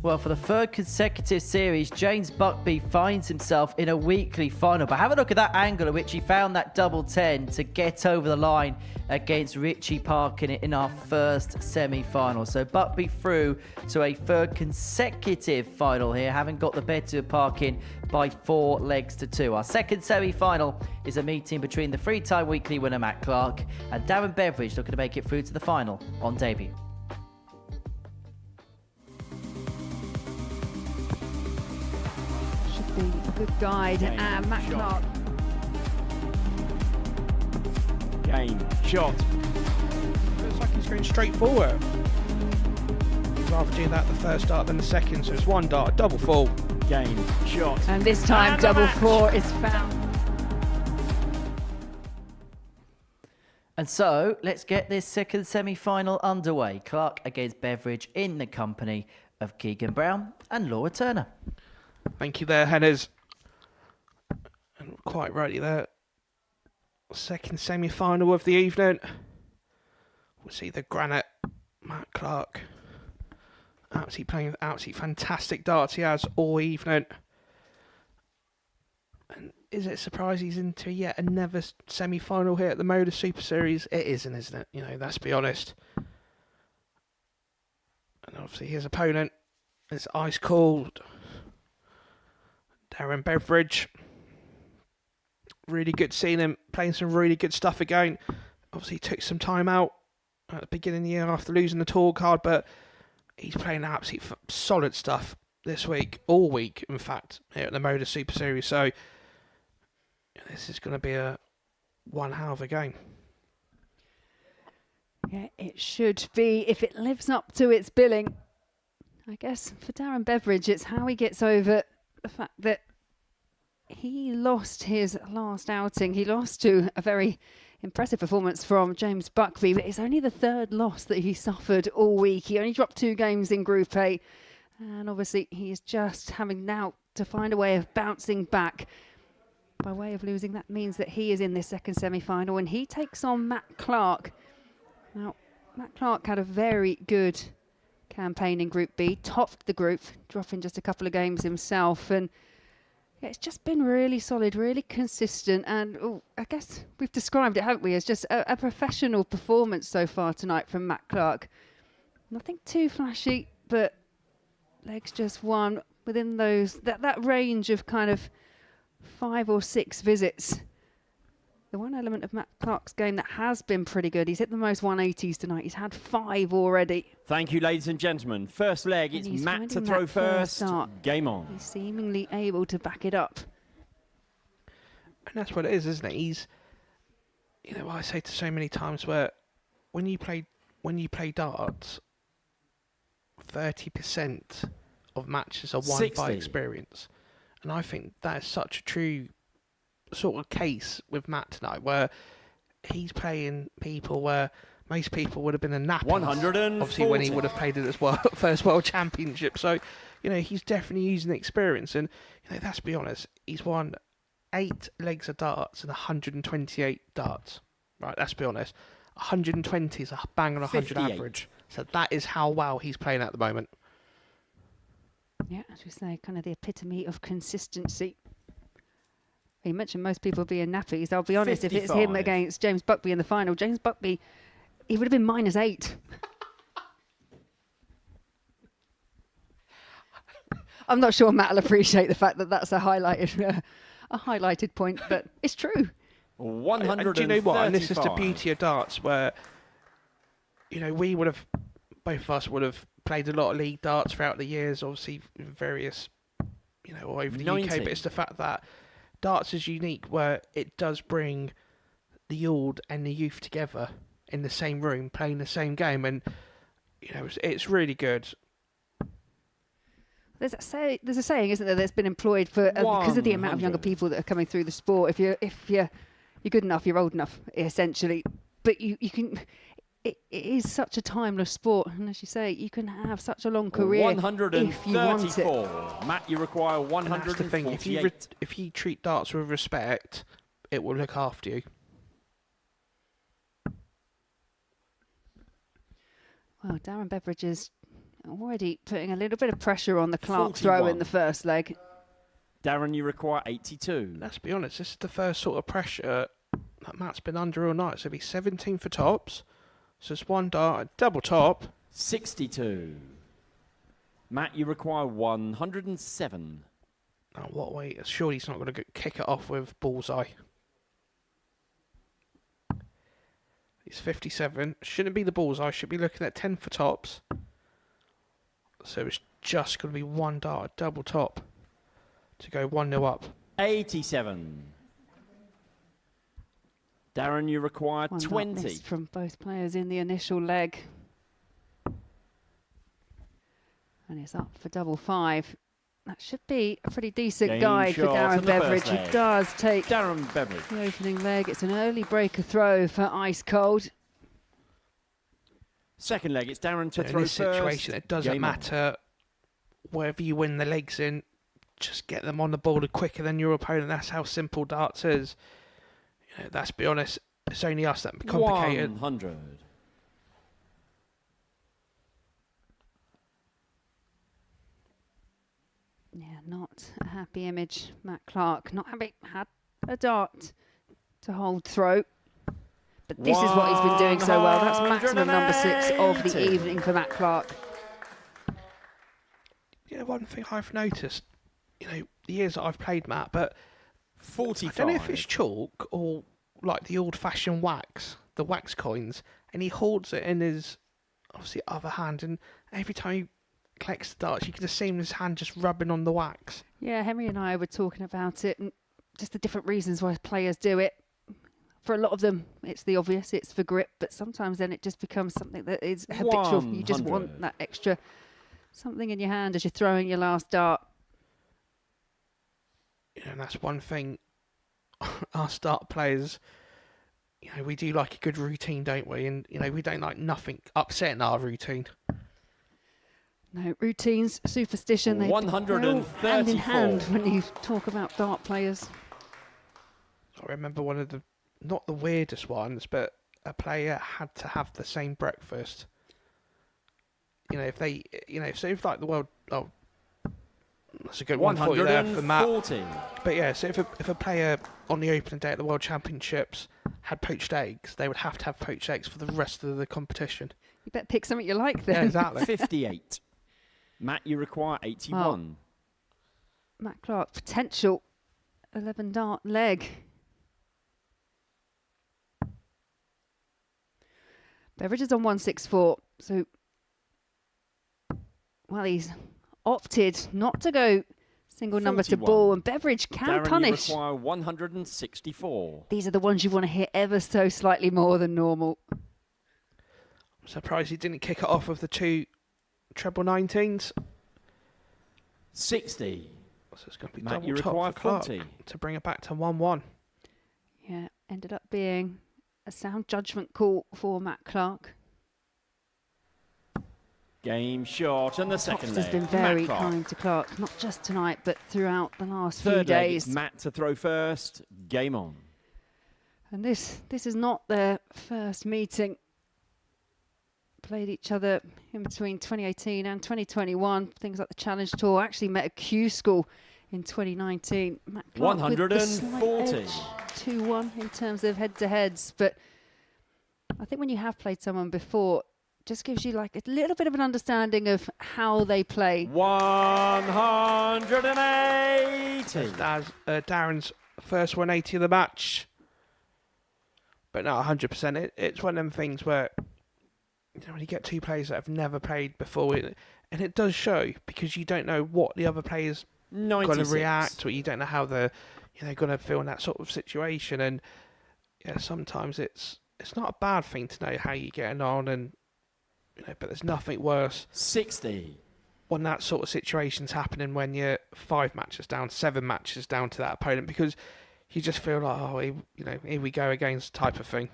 Well, for the third consecutive series, James Buckby finds himself in a weekly final. But have a look at that angle at which he found that double 10 to get over the line against Richie Parkin in our first semi-final. So Buckby through to a third consecutive final here, having got the better of Parkin by 4 legs to 2. Our second semi-final is a meeting between the three-time weekly winner Matt Clark and Darren Beveridge, looking to make it through to the final on debut. Good guide, and Matt Clark. Game shot. Looks like he's going straight forward. He'd rather do that the first dart than the second, so it's one dart, double full. Game shot. And this time, And double match. 4 is found. And so, let's get this second semi-final underway. Clark against Beveridge in the company of Keegan Brown and Laura Turner. Thank you there, Henners. And quite rightly there. Second semi-final of the evening. We'll see the granite Matt Clark. Absolutely playing absolutely fantastic darts he has all evening. And is it surprising he's into yet another semi-final here at the Modus Super Series? It isn't it? You know, let's be honest. And obviously his opponent is ice cold. Darren Beveridge. Really good seeing him playing some really good stuff again. Obviously he took some time out at the beginning of the year after losing the tour card, but he's playing absolutely solid stuff this week, all week in fact, here at the Modus Super Series. So this is going to be a one hell of a game. Yeah, it should be if it lives up to its billing. I guess for Darren Beveridge, it's how he gets over the fact that he lost his last outing. He lost to a very impressive performance from James Buckby, but it's only the third loss that he suffered all week. He only dropped 2 games in Group A, and obviously he is just having now to find a way of bouncing back. By way of losing, that means that he is in this second semi-final, and he takes on Matt Clark. Now, Matt Clark had a very good campaign in Group B, topped the group, dropping just a couple of games himself, and yeah, it's just been really solid, really consistent, and I guess we've described it, haven't we, as just a professional performance so far tonight from Matt Clark. Nothing too flashy, but legs just won within those that range of kind of 5 or 6 visits. The one element of Matt Clark's game that has been pretty good, he's hit the most 180s tonight. He's had 5 already. Thank you, ladies and gentlemen. First leg, it's Matt to throw first. Game on. He's seemingly able to back it up. And that's what it is, isn't it? He's, you know, I say to so many times where when you play darts, 30% of matches are won 60. by experience. And I think that is such a true sort of case with Matt tonight, where he's playing people where most people would have been a nappy. 140. Obviously, when he would have played at his first World Championship. So, you know, he's definitely using the experience. And, you know, let's be honest, he's won 8 legs of darts and 128 darts. Right, let's be honest. 120 is a bang on 100 58. average. So that is how well he's playing at the moment. Yeah, as we say, kind of the epitome of consistency. You mentioned most people being nappies. I'll be honest, 55. if it's him against James Buckby in the final, James Buckby, he would have been -8. I'm not sure Matt will appreciate the fact that that's a highlighted point, but it's true. 135. And do you know what? And this is the beauty of darts, where, you know, both of us would have played a lot of league darts throughout the years, obviously in various, you know, all over the 90. UK, but it's the fact that darts is unique, where it does bring the old and the youth together in the same room, playing the same game, and, you know, it's really good. There's a saying, isn't there, that's been employed for because of the amount of younger people that are coming through the sport. If you're good enough, you're old enough, essentially. But you can. It is such a timeless sport, and as you say, you can have such a long career if you want it. Matt, you require 148. That's the thing. If you treat darts with respect, it will look after you. Well, Darren Beveridge is Already putting a little bit of pressure on the Clark throw in the first leg. Darren, you require 82. Let's be honest, this is the first sort of pressure that Matt's been under all night. So it'll be 17 for tops. So it's one dart, double top. 62. Matt, you require 107. Oh, what way? Surely he's not going to kick it off with bullseye. It's 57. Shouldn't be the bullseye. Should be looking at 10 for tops. So it's just going to be one dart, double top, to go 1-0 up. 87. Darren, you require One dart 20. missed from both players in the initial leg. And it's up for double 5. That should be a pretty decent Game guide for shot Darren in the first Beveridge, who leg. does take Darren Beveridge. the opening leg. It's an early breaker throw for Ice Cold. Second leg, it's Darren to In throw this situation, first. it doesn't Game on. matter whether you win the legs in. Just get them on the board quicker than your opponent. That's how simple darts is. You know, let's be honest, it's only us that complicated. 100. Yeah, not a happy image. Matt Clark not having had a dart to hold throw. But this is what he's been doing so well. That's maximum number 6 of the 180. evening for Matt Clark. You know, one thing I've noticed, you know, the years that I've played Matt, but 45. I don't know if it's chalk or like the old-fashioned wax, the wax coins, and he holds it in his, obviously, other hand, and every time he collects the darts, you can just see his hand just rubbing on the wax. Yeah, Henry and I were talking about it and just the different reasons why players do it. For a lot of them, it's the obvious, it's for grip, but sometimes then it just becomes something that is habitual. You just 100. want that extra something in your hand as you're throwing your last dart. You know, and that's one thing our start players, you know, we do like a good routine, don't we? And, you know, we don't like nothing upsetting our routine. No, routines, superstition, they go hand in hand 134. when you talk about dart players. I remember one of the, not the weirdest ones, but a player had to have the same breakfast. You know, if they, you know, so if like the world, oh, that's a good one for you there for Matt. 140. But yeah, so if a player on the opening day at the World Championships had poached eggs, they would have to have poached eggs for the rest of the competition. You better pick something you like then. Yeah, exactly. 58. Matt, you require 81. Well, Matt Clark, potential 11 dart leg. Beveridge is on 164, so well, he's opted not to go single number to 41. ball, and Beveridge can Darren, punish. you require 164. These are the ones you want to hit ever so slightly more than normal. I'm surprised he didn't kick it off with the 2 treble 19s. 60. So it's going to be Matt, double you top require for Clark 40. to bring it back to 1-1. Yeah, ended up being a sound judgment call for Matt Clark. Game shot and the second Tops leg. has been Matt very Clark. kind to Clark, not just tonight, but throughout the last few Third leg, days. it's Matt to throw first. Game on. And this is not their first meeting. Played each other in between 2018 and 2021. Things like the Challenge Tour. Actually met a Q school in 2019. Matt Clark with the slight 140. edge, 2-1 in terms of head-to-heads. But I think when you have played someone before, just gives you like a little bit of an understanding of how they play. 180. That's Darren's first 180 of the match. But no, 100%. It's one of them things where, you know, when you get two players that have never played before, and it does show because you don't know what the other players going to 96. react, or you don't know how they're, you know, going to feel in that sort of situation. And yeah, sometimes it's not a bad thing to know how you're getting on, and you know, but there's nothing worse 60. when that sort of situation's happening when you're 5 matches down, 7 matches down to that opponent, because you just feel like, oh, you know, here we go against type of thing.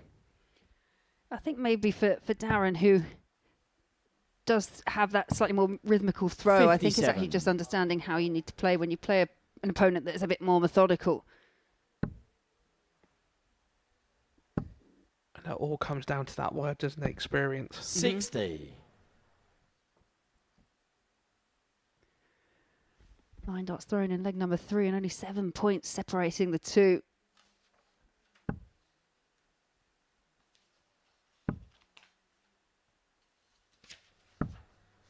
I think maybe for Darren, who does have that slightly more rhythmical throw, I think it's actually 57. just understanding how you need to play when you play an opponent that's a bit more methodical. And it all comes down to that word, doesn't it? Experience. 60. 9 dots thrown in leg number 3 and only 7 points separating the two.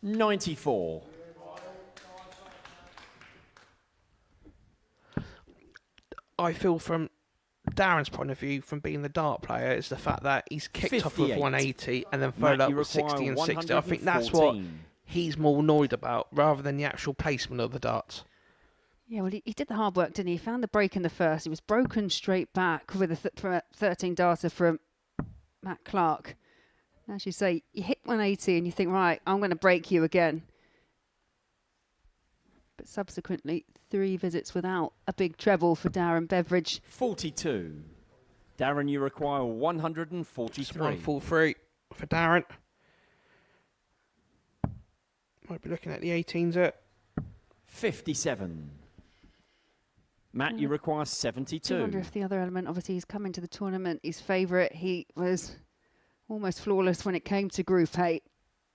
$94. I feel from Darren's point of view, from being the dart player, is the fact that he's kicked off with 58. 180 and then followed Matt, up you with 60 and 60. I think that's what 114. he's more annoyed about, rather than the actual placement of the darts. Yeah, well, he did the hard work, didn't he? He found the break in the first. He was broken straight back with a 13 darter from Matt Clark. And as you say, you hit 180 and you think, right, I'm going to break you again. But subsequently, 3 visits without a big treble for Darren Beveridge. 42. Darren, you require 143. 143 for Darren. Might be looking at the 18s at 57. Matt, you require 72. I wonder if the other element, obviously, he's come into the tournament, his favourite. He was almost flawless when it came to Group 8.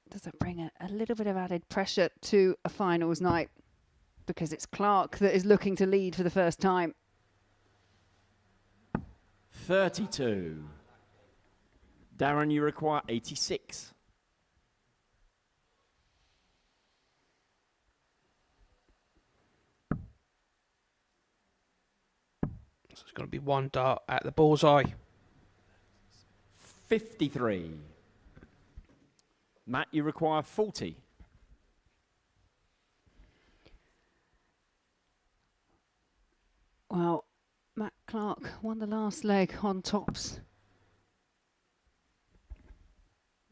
Does it bring a little bit of added pressure to a finals night? Because it's Clark that is looking to lead for the first time. 32. Darren, you require 86. So it's going to be 1 dart at the bullseye. 53. Matt, you require 40. Well, Matt Clark won the last leg on tops.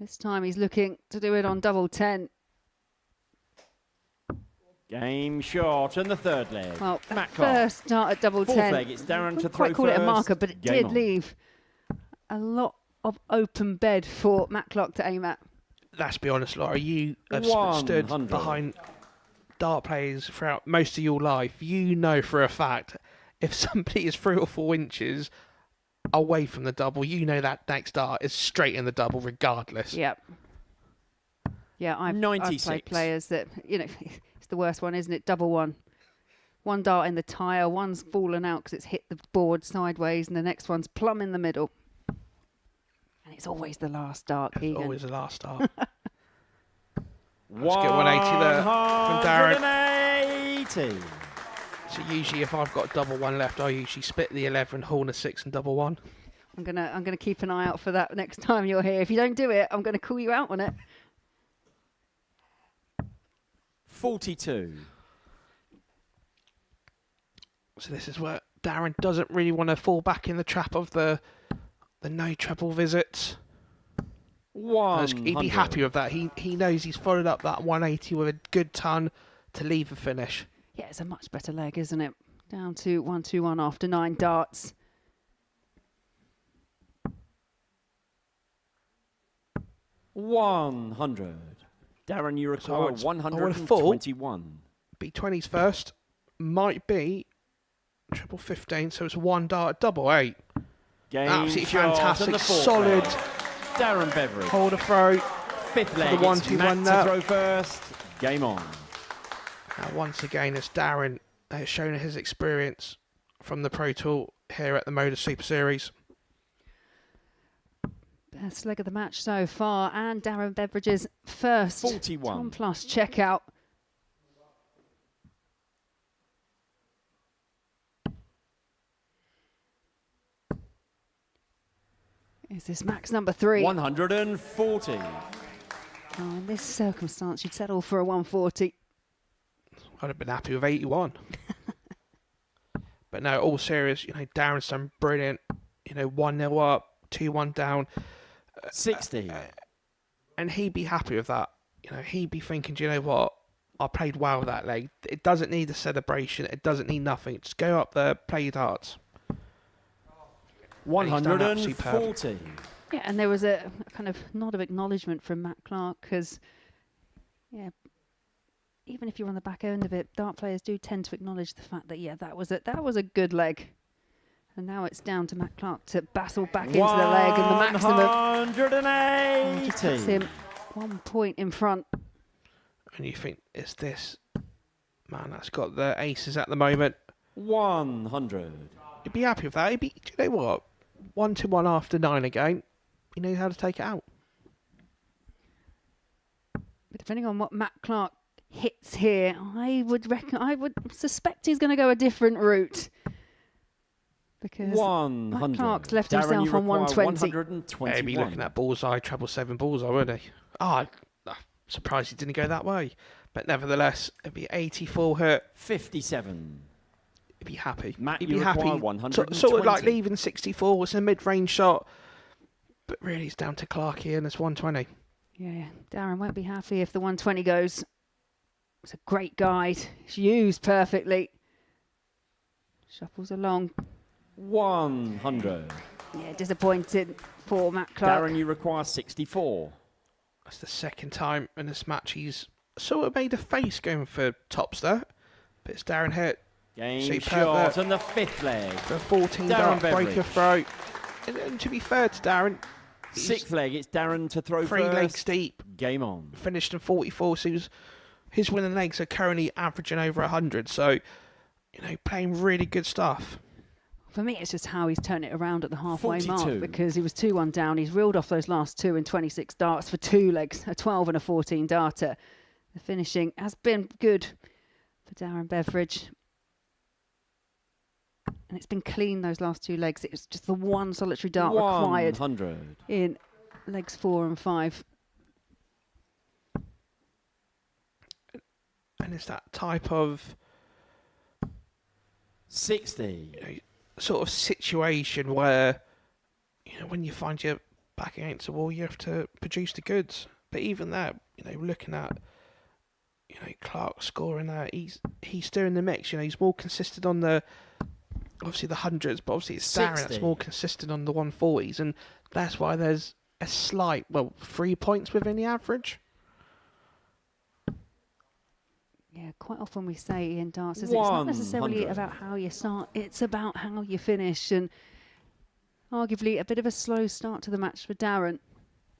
This time he's looking to do it on double 10. Game shot and the third leg. Well, Matt that Clark. first start at double 10. Fourth leg, it's Darren to Wouldn't throw quite call it a marker, first. but it Game did on. leave a lot of open bed for Matt Clark to aim at. Let's be honest, Laura, you have 100. stood behind dart players throughout most of your life. You know for a fact, if somebody is 3 or 4 inches away from the double, you know that next dart is straight in the double regardless. Yep. Yeah, I've 96. played players that, you know, it's the worst one, isn't it? Double one. 1 dart in the tyre, one's fallen out because it's hit the board sideways, and the next one's plumb in the middle. And it's always the last dart, Keegan. Always the last dart. Let's get 180 there from Darren. 180. So usually if I've got double 1 left, I usually split the 11, horn a 6 and double 1. I'm gonna keep an eye out for that next time you're here. If you don't do it, I'm gonna call you out on it. 42. So this is where Darren doesn't really want to fall back in the trap of the no treble visits. 100. He'd be happy with that. He knows he's followed up that 180 with a good ton to leave the finish. Yeah, it's a much better leg, isn't it? Down to 1-2-1 after 9 darts. $100. Darren, you require I would have thought 121. B20's first might be triple 15, so it's 1 dart, double 8. Game Absolutely shot and fantastic, the fourth solid. leg. Darren Beveridge. Hold a throw. Fifth leg. The 1-2-1 it's Matt there. to throw first. Game on. Now, once again, as Darren has shown his experience from the Pro Tour here at the Modus Super Series. Best leg of the match so far, and Darren Beveridge's first 41. Tom Plus checkout. Is this max number 3? 140. Oh, in this circumstance, you'd settle for a 140. I'd have been happy with 81. But no, all serious, you know, Darren's done brilliant. You know, 1-0 up, 2-1 down. 60. And he'd be happy with that. You know, he'd be thinking, do you know what? I played well with that leg. It doesn't need a celebration. It doesn't need nothing. Just go up there, play your darts. 140. Yeah, and there was a kind of nod of acknowledgement from Matt Clark because, yeah, even if you're on the back end of it, dart players do tend to acknowledge the fact that, yeah, that was a good leg. And now it's down to Matt Clark to battle back into the leg and the maximum. 180. Puts him 1 point in front. And you think, is this Man, that's got the aces at the moment. 100. He'd be happy with that. Do you know what? 1-1 after 9 again. He knows how to take it out. But depending on what Matt Clark hits here, I would suspect he's going to go a different route. Because 100. Matt Clark's left Darren, himself you on require 120. 121. Maybe looking at bullseye, treble 7 bullseye, wouldn't he? I'm surprised he didn't go that way. But nevertheless, it'd be 84 hurt. 57. He'd be happy. Matt, He'd you be happy. require 120. Sort of like leaving 64 was a mid-range shot. But really, it's down to Clark here, and it's 120. Yeah, Darren won't be happy if the 120 goes. It's a great guide. It's used perfectly. Shuffles along. 100. Yeah, disappointed for Matt Clark. Darren, you require 64. That's the second time in this match he's sort of made a face going for tops there. But it's Darren hit. Game Superb shot there. on the 5th leg. The 14 Darren dart Beveridge. breaker throw. And to be fair to Darren, 6th leg, it's Darren to throw 3 first. legs deep. Game on. Finished in 44, so his winning legs are currently averaging over 100. So, playing really good stuff. For me, it's just how he's turned it around at the halfway 42. mark, because he was 2-1 down. He's reeled off those last 2 in 26 darts for 2 legs, a 12 and a 14 darter. The finishing has been good for Darren Beveridge. And it's been clean those last 2 legs. It was just the one solitary dart required 100. in legs 4 and 5. And it's that type of 60. Sort of situation where, when you find your back against the wall, you have to produce the goods. But even that, looking at, Clark scoring that, he's still in the mix. He's more consistent on the, obviously the hundreds, but obviously it's Darren that's more consistent on the 140s, and that's why there's a slight, 3 points within the average. Yeah, quite often we say in darts, it's not necessarily 100. about how you start, it's about how you finish. And arguably a bit of a slow start to the match for Darren.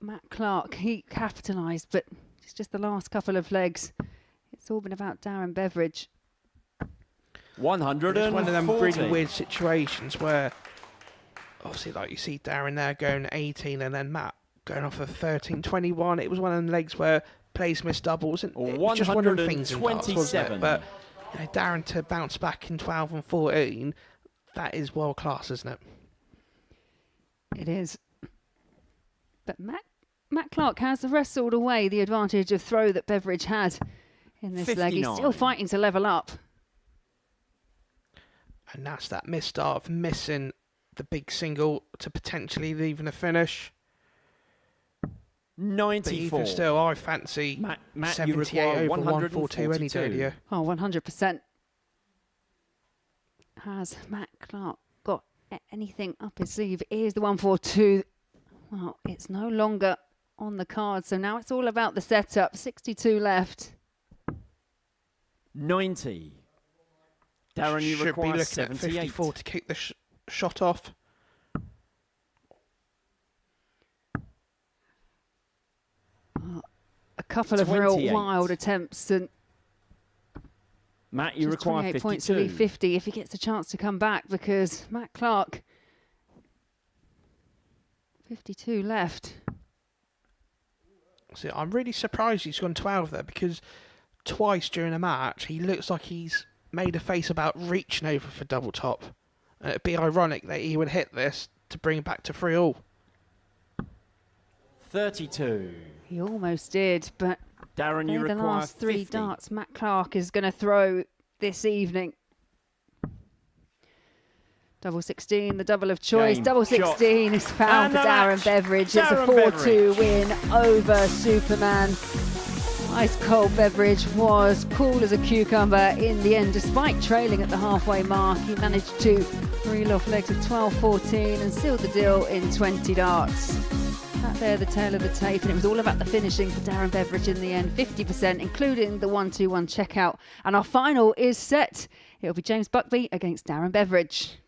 Matt Clark, he capitalised, but it's just the last couple of legs. It's all been about Darren Beveridge. 140. It's one of them really weird situations where, obviously, like you see Darren there going 18 and then Matt going off of 13-21. It was one of them legs where plays missed doubles, and it was just one of the things in darts, wasn't it? But Darren to bounce back in 12 and 14, that is world class, isn't it? It is. But Matt Clark has wrestled away the advantage of throw that Beveridge had in this leg. He's still fighting to level up. And that's that missed start of missing the big single to potentially leaving a finish. 94. But even still, I fancy Matt, 78 over 142 any day, do you? Oh, 100%. Has Matt Clark got anything up his sleeve? Here's the 142. Well, it's no longer on the card, so now it's all about the setup. 62 left. 90. Darren, you should be require looking 78. at 54 to kick the shot off. A couple of real 28. wild attempts, and Matt, you just require 28 points to leave 52. 50 if he gets a chance to come back, because Matt Clark, 52 left. See, I'm really surprised he's gone 12 there, because twice during a match he looks like he's made a face about reaching over for double top, and it'd be ironic that he would hit this to bring it back to 3-all. 32. He almost did, but Darren, you the require last 3 50. darts Matt Clark is going to throw this evening. Double 16, the double of choice. Game, Double shot. 16 is found And for the Darren match. Beveridge. It's a Darren 4-2 win over Superman. Ice cold Beveridge was cool as a cucumber in the end. Despite trailing at the halfway mark, he managed to reel off legs of 12-14 and sealed the deal in 20 darts. That there, the tail of the tape, and it was all about the finishing for Darren Beveridge in the end. 50%, including the 1-2-1 checkout. And our final is set. It'll be James Buckby against Darren Beveridge.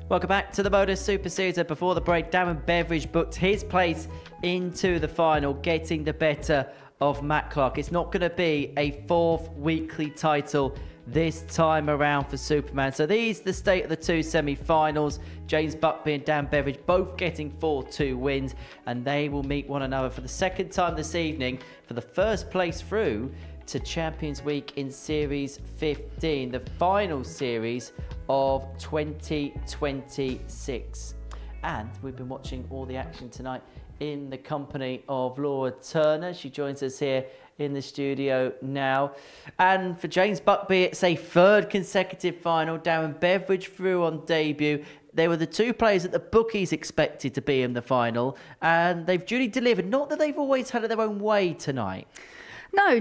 Welcome back to the Modus Super Series. Before the break, Darren Beveridge booked his place into the final, getting the better of Matt Clark. It's not going to be a fourth weekly title this time around for Superman. So these the state of the two semi-finals. James Buckby and Dan Beveridge both getting 4-2 wins, and they will meet one another for the second time this evening for the first place through to Champions Week in Series 15, the final series of 2026. And we've been watching all the action tonight in the company of Laura Turner. She joins us here in the studio now. And for James Buckby, it's a third consecutive final. Darren Beveridge through on debut. They were the two players that the bookies expected to be in the final, and they've duly delivered. Not that they've always had it their own way tonight. No,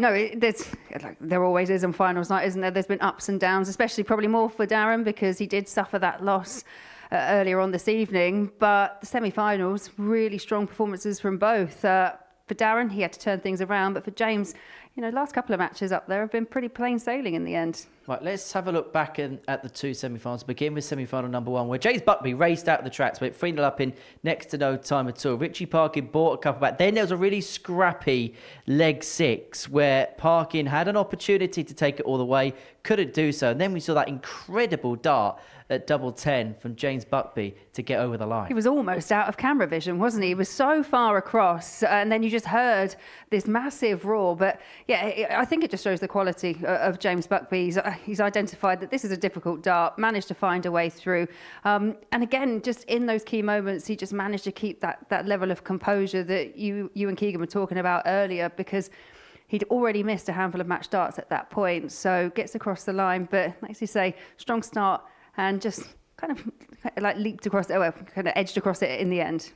there always is on finals night, isn't there? There's been ups and downs, especially probably more for Darren because he did suffer that loss earlier on this evening. But the semi-finals, really strong performances from both. For Darren, he had to turn things around, but for James, last couple of matches up there have been pretty plain sailing in the end. Right, let's have a look back at the two semi-finals. Begin with semi-final number one, where James Buckby raced out the tracks, went 3-0 up in next to no time at all. Richie Parkin bought a couple back. Then there was a really scrappy leg six where Parkin had an opportunity to take it all the way, couldn't do so. And then we saw that incredible dart at double 10 from James Buckby to get over the line. He was almost out of camera vision, wasn't he? He was so far across, and then you just heard this massive roar. But yeah, I think it just shows the quality of James Buckby. He's identified that this is a difficult dart, managed to find a way through. And again, just in those key moments, he just managed to keep that level of composure that you and Keegan were talking about earlier, because he'd already missed a handful of match darts at that point. So gets across the line, but like you say, strong start and just kind of like leaped across it, kind of edged across it in the end.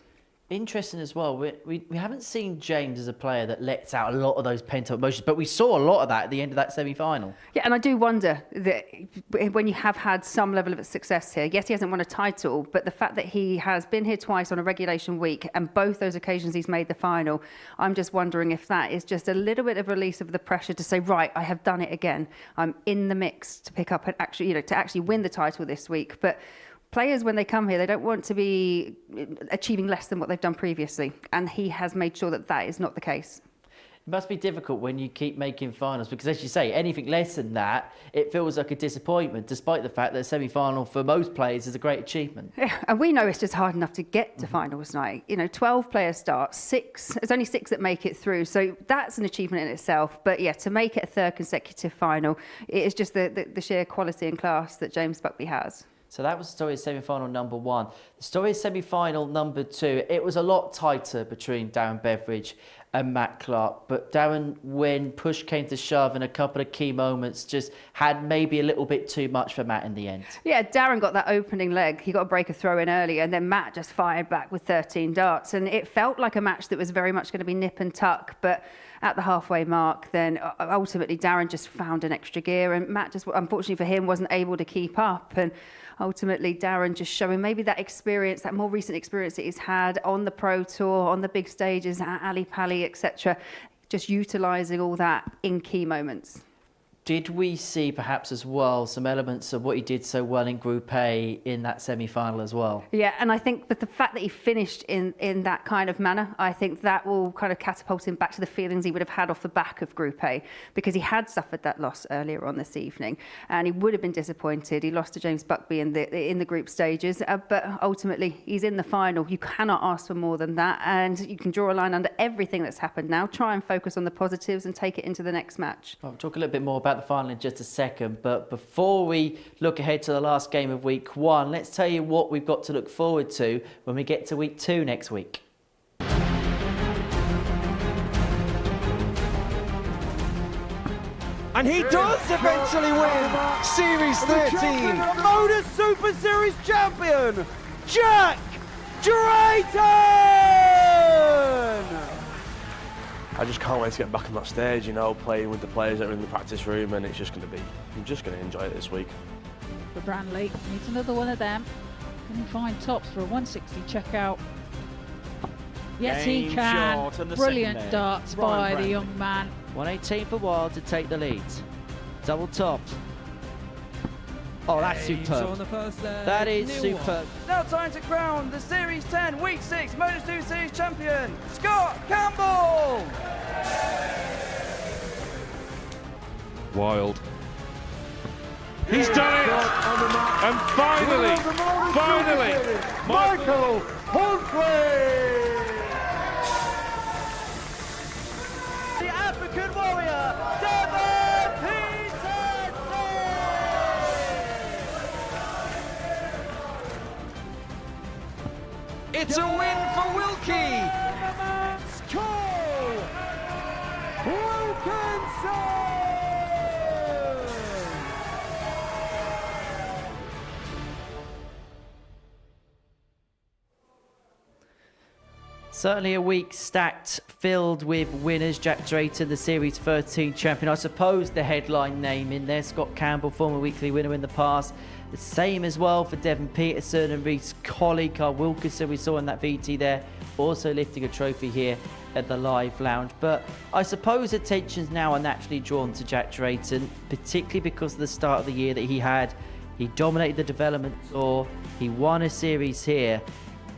Interesting as well, we haven't seen James as a player that lets out a lot of those pent-up emotions, but we saw a lot of that at the end of that semi-final. Yeah, and I do wonder that when you have had some level of success here, yes, he hasn't won a title, but the fact that he has been here twice on a regulation week, and both those occasions he's made the final, I'm just wondering if that is just a little bit of release of the pressure to say, right, I have done it again. I'm in the mix to pick up and actually, to actually win the title this week. But players, when they come here, they don't want to be achieving less than what they've done previously. And he has made sure that that is not the case. It must be difficult when you keep making finals because, as you say, anything less than that, it feels like a disappointment, despite the fact that a semi-final for most players is a great achievement. Yeah, and we know it's just hard enough to get to finals night. 12 players start, there's only 6 that make it through. So that's an achievement in itself. But yeah, to make it a third consecutive final, it is just the sheer quality and class that James Buckby has. So that was the story of semi-final number one. The story of semi-final number two, it was a lot tighter between Darren Beveridge and Matt Clark. But Darren, when push came to shove in a couple of key moments, just had maybe a little bit too much for Matt in the end. Yeah, Darren got that opening leg. He got a break of throw in early, and then Matt just fired back with 13 darts. And it felt like a match that was very much going to be nip and tuck. But at the halfway mark, then ultimately Darren just found an extra gear, and Matt just, unfortunately for him, wasn't able to keep up. And ultimately Darren just showing maybe that experience, that more recent experience that he's had on the Pro Tour, on the big stages, at Ali Pali, etc., just utilising all that in key moments. did we see perhaps as well some elements of what he did so well in Group A in that semi-final as well? Yeah, and I think that the fact that he finished in that kind of manner, I think that will kind of catapult him back to the feelings he would have had off the back of Group A, because he had suffered that loss earlier on this evening, and he would have been disappointed. He lost to James Buckby in the group stages, but ultimately he's in the final. You cannot ask for more than that, and you can draw a line under everything that's happened now. Try and focus on the positives and take it into the next match. I'll talk a little bit more about the final in just a second, but before we look ahead to the last game of week 1, let's tell you what we've got to look forward to when we get to week 2 next week. And he does eventually win Series 13. Modus Super Series champion, Jack Drayton! I just can't wait to get back on that stage, you know, playing with the players that are in the practice room, and I'm just going to enjoy it this week. For Branley, needs another one of them. Can he find tops for a 160 checkout? Yes, he can. Brilliant darts by the young man. 118 for Wild to take the lead. Double topped. Oh, that's superb. That is superb. Now time to crown the Series 10 Week 6 Modus 2 Series champion, Scott Campbell! Wild. He's done it! And finally, Michael Huntley! The African warrior, Devon Peterson! It's a win for Wilkie! Certainly a week stacked, filled with winners. Jack Drayton, the Series 13 champion. I suppose the headline name in there. Scott Campbell, former weekly winner in the past. The same as well for Devon Peterson and Reece Colley. Carl Wilkinson, we saw in that VT there, also lifting a trophy here at the Live Lounge. But I suppose attentions now are naturally drawn to Jack Drayton, particularly because of the start of the year that he had. He dominated the development tour. He won a series here.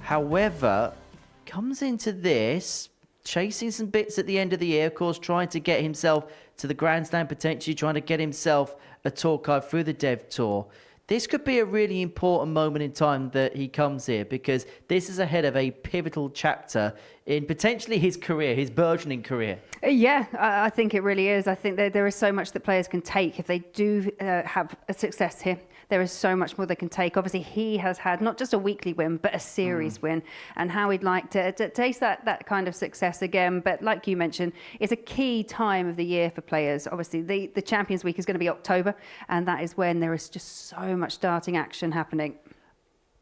However, comes into this, chasing some bits at the end of the year, of course, trying to get himself to the Grand Slam, potentially trying to get himself a tour card through the Dev Tour. This could be a really important moment in time that he comes here, because this is ahead of a pivotal chapter in potentially his career, his burgeoning career. Yeah, I think it really is. I think there is so much that players can take if they do have a success here. There is so much more they can take. Obviously, he has had not just a weekly win, but a series win, and how he'd like to taste that kind of success again. But like you mentioned, it's a key time of the year for players. Obviously, the Champions Week is going to be October, and that is when there is just so much starting action happening.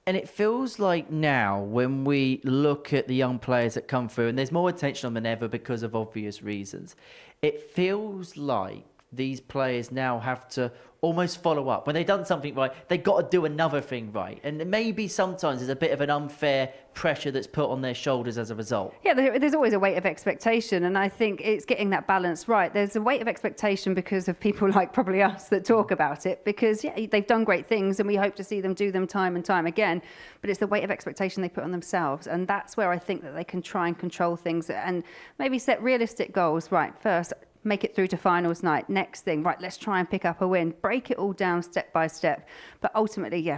And it feels like now, when we look at the young players that come through, and there's more attention on them than ever because of obvious reasons, it feels like these players now have to almost follow up. When they've done something right, they've got to do another thing right. And maybe sometimes there's a bit of an unfair pressure that's put on their shoulders as a result. Yeah, there's always a weight of expectation, and I think it's getting that balance right. There's a weight of expectation because of people like probably us that talk about it, because yeah, they've done great things and we hope to see them do them time and time again, but it's the weight of expectation they put on themselves, and that's where I think that they can try and control things and maybe set realistic goals. Right, first, make it through to finals night. Next thing, right, let's try and pick up a win. Break it all down step by step. But ultimately, yeah,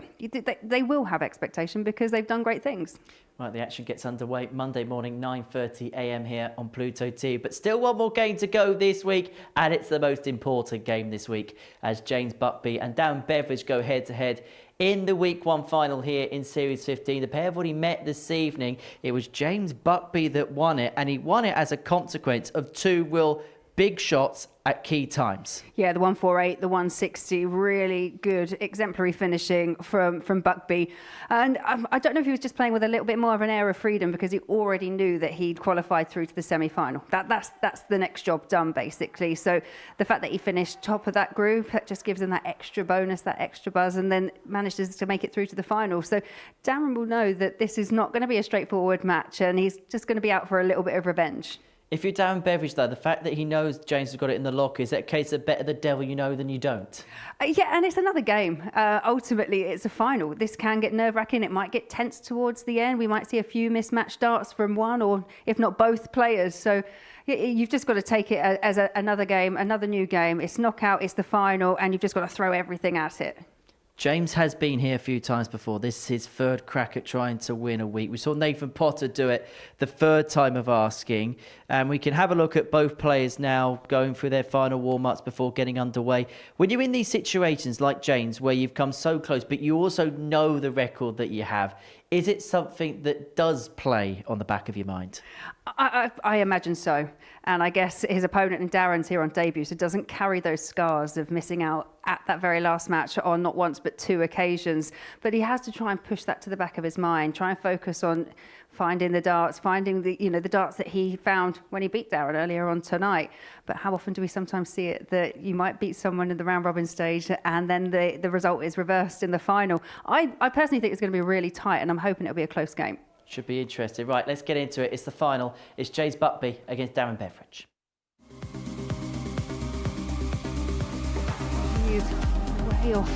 they will have expectation because they've done great things. Right, the action gets underway Monday morning, 9:30 a.m. here on Pluto TV. But still one more game to go this week, and it's the most important game this week as James Buckby and Dan Beveridge go head-to-head in the Week 1 final here in Series 15. The pair have already met this evening. It was James Buckby that won it, and he won it as a consequence of two real big shots at key times. Yeah, the 148, the 160, really good, exemplary finishing from Buckby. And I don't know if he was just playing with a little bit more of an air of freedom because he already knew that he'd qualified through to the semi-final. That's the next job done, basically. So the fact that he finished top of that group, that just gives him that extra bonus, that extra buzz, and then manages to make it through to the final. So Darren will know that this is not going to be a straightforward match, and he's just going to be out for a little bit of revenge. If you're Darren Beveridge, though, the fact that he knows James has got it in the locker, is that a case of better the devil you know than you don't? Yeah, and it's another game. Ultimately, it's a final. This can get nerve-wracking. It might get tense towards the end. We might see a few mismatched darts from one or, if not both players. So you've just got to take it as another game, another new game. It's knockout, it's the final, and you've just got to throw everything at it. James has been here a few times before. This is his third crack at trying to win a week. We saw Nathan Potter do it the third time of asking. And we can have a look at both players now going through their final warm-ups before getting underway. When you're in these situations like James, where you've come so close, but you also know the record that you have, is it something that does play on the back of your mind? I imagine so. And I guess his opponent in Darren's here on debut, so doesn't carry those scars of missing out at that very last match on not once but two occasions. But he has to try and push that to the back of his mind, try and focus on finding the darts, finding the darts that he found when he beat Darren earlier on tonight. But how often do we sometimes see it that you might beat someone in the round robin stage and then the result is reversed in the final? I personally think it's going to be really tight, and I'm hoping it'll be a close game. Should be interesting. Right, let's get into it. It's the final. It's James Buckby against Darren Beveridge. He is way off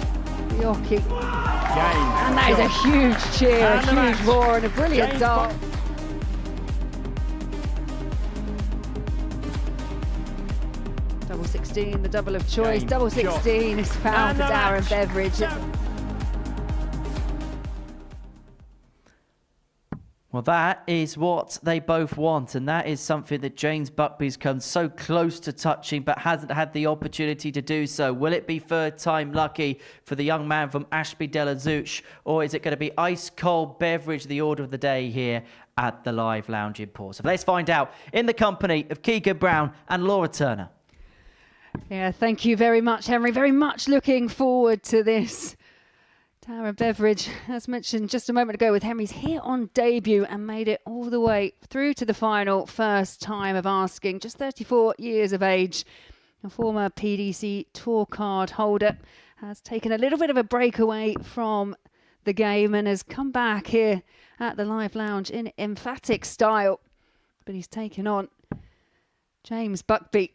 the hockey. And that is a huge cheer, a huge roar, and a brilliant dart. Double 16, the double of choice. Double 16 is found for Darren Beveridge. Well, that is what they both want, and that is something that James Buckby's come so close to touching but hasn't had the opportunity to do so. Will it be third time lucky for the young man from Ashby de la Zouch, or is it going to be ice cold beverage, the order of the day here at the Live Lounge in Portsmouth? Let's find out in the company of Keegan Brown and Laura Turner. Yeah, thank you very much, Henry. Very much looking forward to this. Darren Beveridge, as mentioned just a moment ago with Henry's here on debut and made it all the way through to the final, first time of asking, just 34 years of age. A former PDC tour card holder has taken a little bit of a break away from the game and has come back here at the Live Lounge in emphatic style. But he's taken on James Buckby.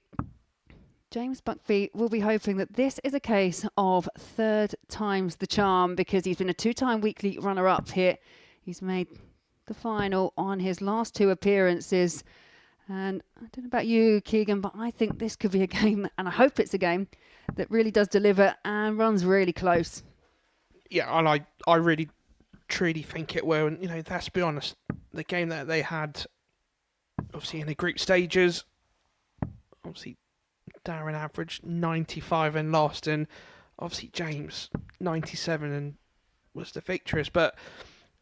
James Buckby will be hoping that this is a case of third time's the charm, because he's been a two-time weekly runner-up here. He's made the final on his last two appearances. And I don't know about you, Keegan, but I think this could be a game, and I hope it's a game, that really does deliver and runs really close. Yeah, and I really, truly think it will. And, let's be honest, the game that they had, obviously in the group stages, obviously Darren averaged 95 and lost, and obviously James 97 and was the victorious. But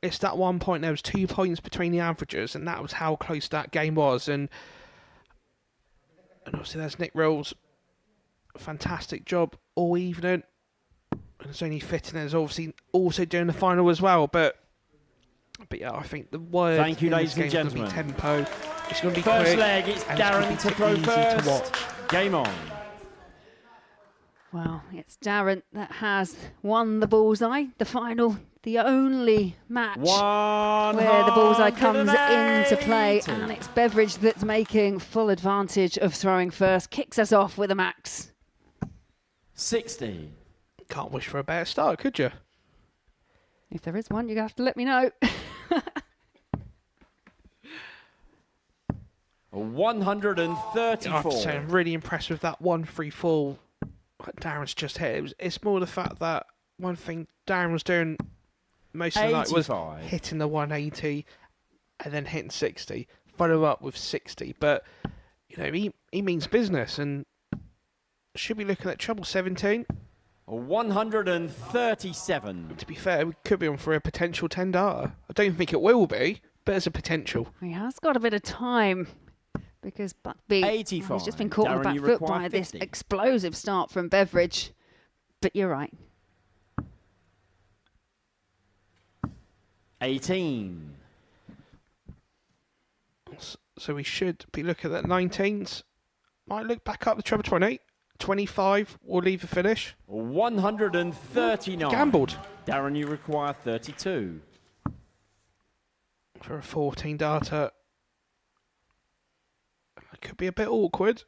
it's that one point, there was 2 points between the averages, and that was how close that game was. And obviously there's Nick Rills, fantastic job all evening, and it's only fitting there's obviously also doing the final as well. But yeah, I think the word Thank you, ladies and gentlemen. gentlemen. Tempo. It's going to be First quick, leg, it's and gonna Darren be to throw easy first. to watch. Game on. Well, it's Darren that has won the bullseye, the final, the only match where the bullseye comes into play, and it's Beveridge that's making full advantage of throwing first. Kicks us off with a max. 60. Can't wish for a better start, could you? If there is one, you have to let me know. 134. I have to say, I'm really impressed with that 1-3-4 Darren's just hit. It's more the fact that one thing Darren was doing most of the night was hitting the 180 and then hitting 60, follow up with 60. But, he means business, and should be looking at treble 17. 137. To be fair, we could be on for a potential 10-darter. I don't think it will be, but there's a potential. He has got a bit of time, because Buckby has just been caught on the back foot by this explosive start from Beveridge. But you're right. 18. So we should be looking at 19s. Might look back up the treble 20. 25 will leave the finish. 139. Gambled. Darren, you require 32. For a 14 darter. It could be a bit awkward.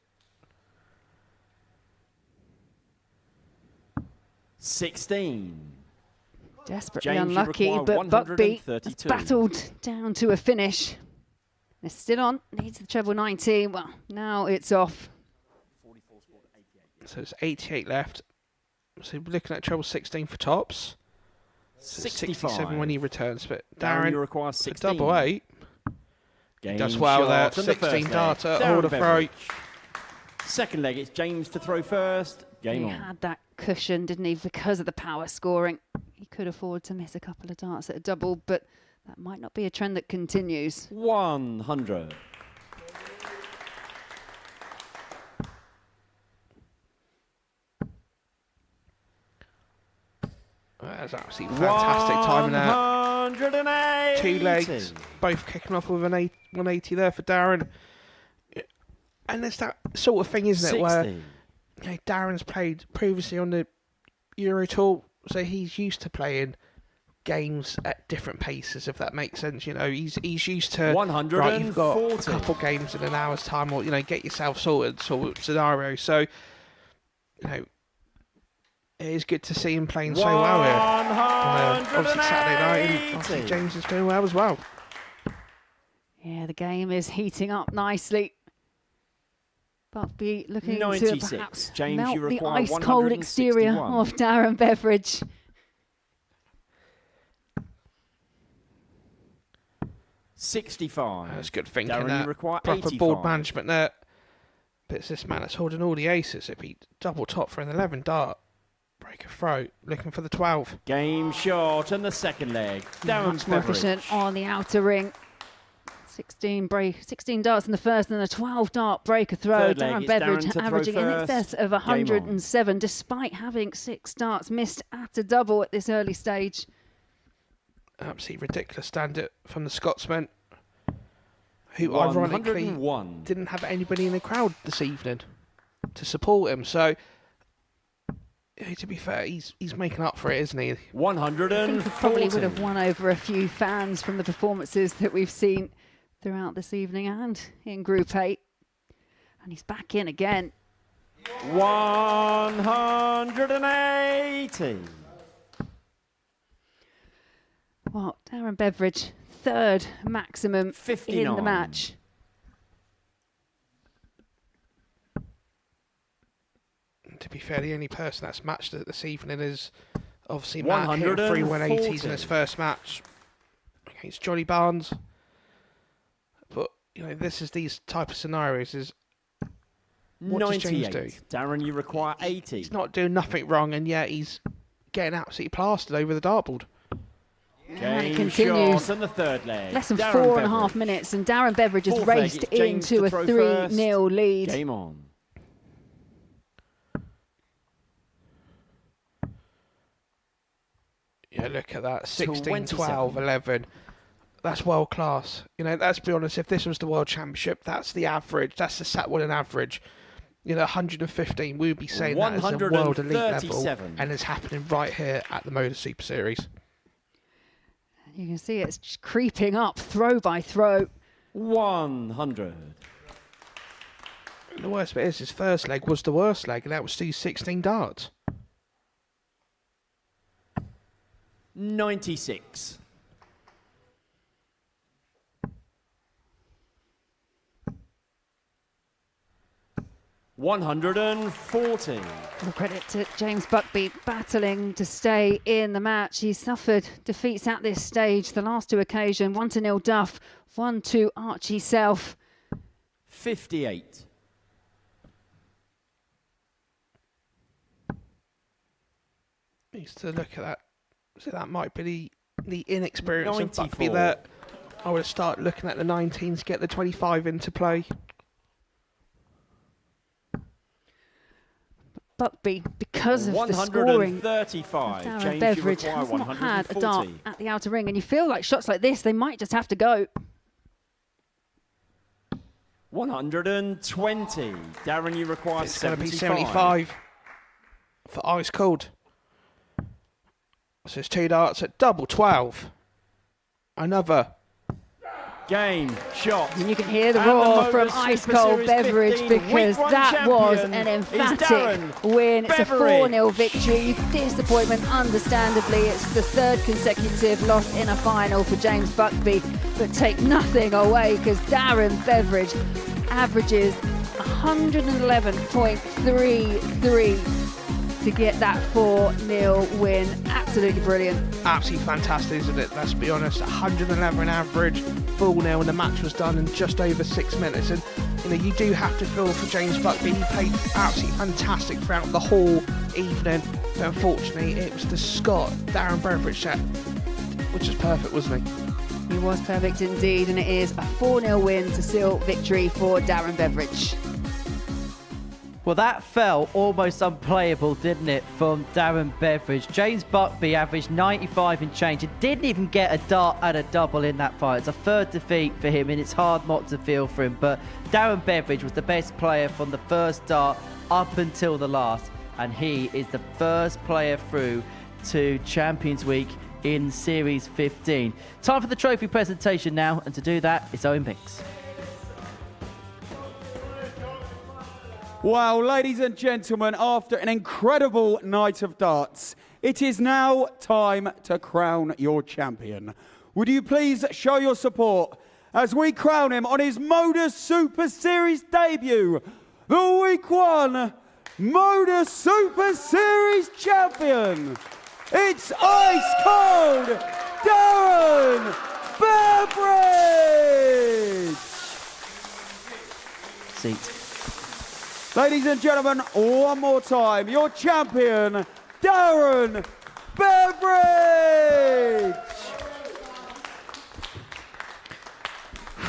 16. Desperately James, you unlucky, require but Buckby has 132. battled down to a finish. They're still on, needs the treble 19. Well, now it's off. So it's 88 left. So we're looking at treble 16 for tops. So 67 when he returns. But Darren, you require a 16. double 8. Game Does well there. shot on the 16 first darter, leg. hold a Darren throw. Beveridge. Second leg, it's James to throw first. Game He on. had that cushion, didn't he, because of the power scoring. He could afford to miss a couple of darts at a double, but that might not be a trend that continues. 100. That's absolutely fantastic timing there. 180. 2 legs, both kicking off with an 180 there for Darren. And it's that sort of thing, isn't it, where 60. Darren's played previously on the Euro Tour, so he's used to playing games at different paces, if that makes sense. He's used to 140. right, you've got a couple games in an hour's time, or get yourself sorted sort of scenario. So it is good to see him playing so well here. Obviously Saturday night, and obviously James is doing well as well. Yeah, the game is heating up nicely. Buckby looking 96. to perhaps James, melt you the require ice-cold exterior 161. of Darren Beveridge. $65. That's good thinking. Darren, That you require proper 85. board management there. But it's this man that's holding all the aces. It'd be double top for an 11 dart. Break a throw, looking for the 12. Game shot and the second leg. Darren Much more Beveridge. efficient on the outer ring. 16 darts in the first, and then a 12 dart break a throw. Third leg, Darren it's Beveridge Darren to throw averaging in first. excess of Game on. 107, despite having 6 darts missed at a double at this early stage. Absolutely ridiculous standard from the Scotsman, who ironically 101. didn't have anybody in the crowd this evening to support him. So, to be fair, he's making up for it, isn't he? 140. I think he probably would have won over a few fans from the performances that we've seen throughout this evening and in Group 8. And he's back in again. 180. Well, Darren Beveridge, third maximum in 59. the match. To be fair, the only person that's matched it this evening is obviously Matt hitting 3 180s in his first match against Johnny Barnes. But, this is these type of scenarios is what does James 98. do? Darren, you require 80. He's not doing nothing wrong, and yet he's getting absolutely plastered over the dartboard. And it Game continues. shot and the third leg. Less than Darren 4.5 Beveridge. minutes, and Darren Beveridge has Fourth leg, raced it's James into to a throw 3-0 first. lead. Game on. Yeah, look at that. 16, 27. 12, 11. That's world class. Let's be honest, if this was the World Championship, that's the average. That's the Sat Winning average. 115, we would be saying that is a world elite level. 137. And it's happening right here at the Modus Super Series. You can see it's just creeping up, throw by throw. 100. The worst bit is his first leg was the worst leg, and that was these 16 darts. 96. $140. All credit to James Buckby battling to stay in the match. He's suffered defeats at this stage. The last 2 occasions, 1-0 Duff, 1-2 Archie Self. 58. Needs to look at that. So that might be the inexperience of 94. Buckby there. I would start looking at the 19s, get the 25 into play. Buckby, because of the scoring, 135. Darren James, you Beveridge require has not had a dart 140. at the outer ring, and you feel like shots like this, they might just have to go. 120. Darren, you require It's going to be 75. 75 for ice cold. So it's 2 darts at double 12. Another game shot. And you can hear the And roar the from Modus Ice Super Cold Series Beverage 15 because week one that was an champion is emphatic Darren win. It's a Beveridge. 4-0 victory. Disappointment, understandably. It's the third consecutive loss in a final for James Buckby, but take nothing away because Darren Beveridge averages 111.33 to get that 4-0 win. Absolutely brilliant. Absolutely fantastic, isn't it? Let's be honest, 111 average, 4-0, and the match was done in just over 6 minutes. And you do have to feel for James Buckby. He played absolutely fantastic throughout the whole evening. But unfortunately, it was the Scot, Darren Beveridge, that, which is perfect, wasn't he? He was perfect indeed, and it is a 4-0 win to seal victory for Darren Beveridge. Well, that felt almost unplayable, didn't it, from Darren Beveridge? James Buckby averaged 95 and change. It didn't even get a dart and a double in that fight. It's a third defeat for him, and it's hard not to feel for him. But Darren Beveridge was the best player from the first dart up until the last, and he is the first player through to Champions Week in Series 15. Time for the trophy presentation now, and to do that, it's Owen Binks. Wow, ladies and gentlemen, after an incredible night of darts, it is now time to crown your champion. Would you please show your support as we crown him on his Modus Super Series debut, the Week 1 Modus Super Series champion. It's Ice Cold Darren Beveridge! Seat. Ladies and gentlemen, one more time, your champion, Darren Beveridge!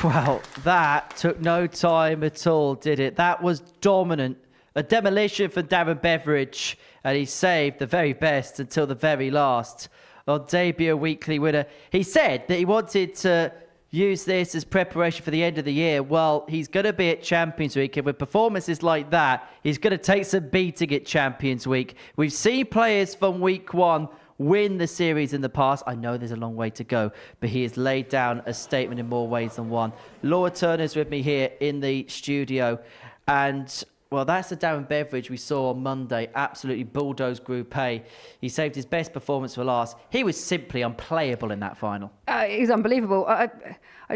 Well, that took no time at all, did it? That was dominant. A demolition for Darren Beveridge, and he saved the very best until the very last. On debut weekly winner, he said that he wanted to use this as preparation for the end of the year. Well, he's going to be at Champions Week, and with performances like that, he's going to take some beating at Champions Week. We've seen players from Week 1 win the series in the past. I know there's a long way to go, but he has laid down a statement in more ways than one. Laura Turner's with me here in the studio, and well, that's the Darren Beveridge we saw on Monday. Absolutely bulldozed Group A. He saved his best performance for last. He was simply unplayable in that final. It was unbelievable. I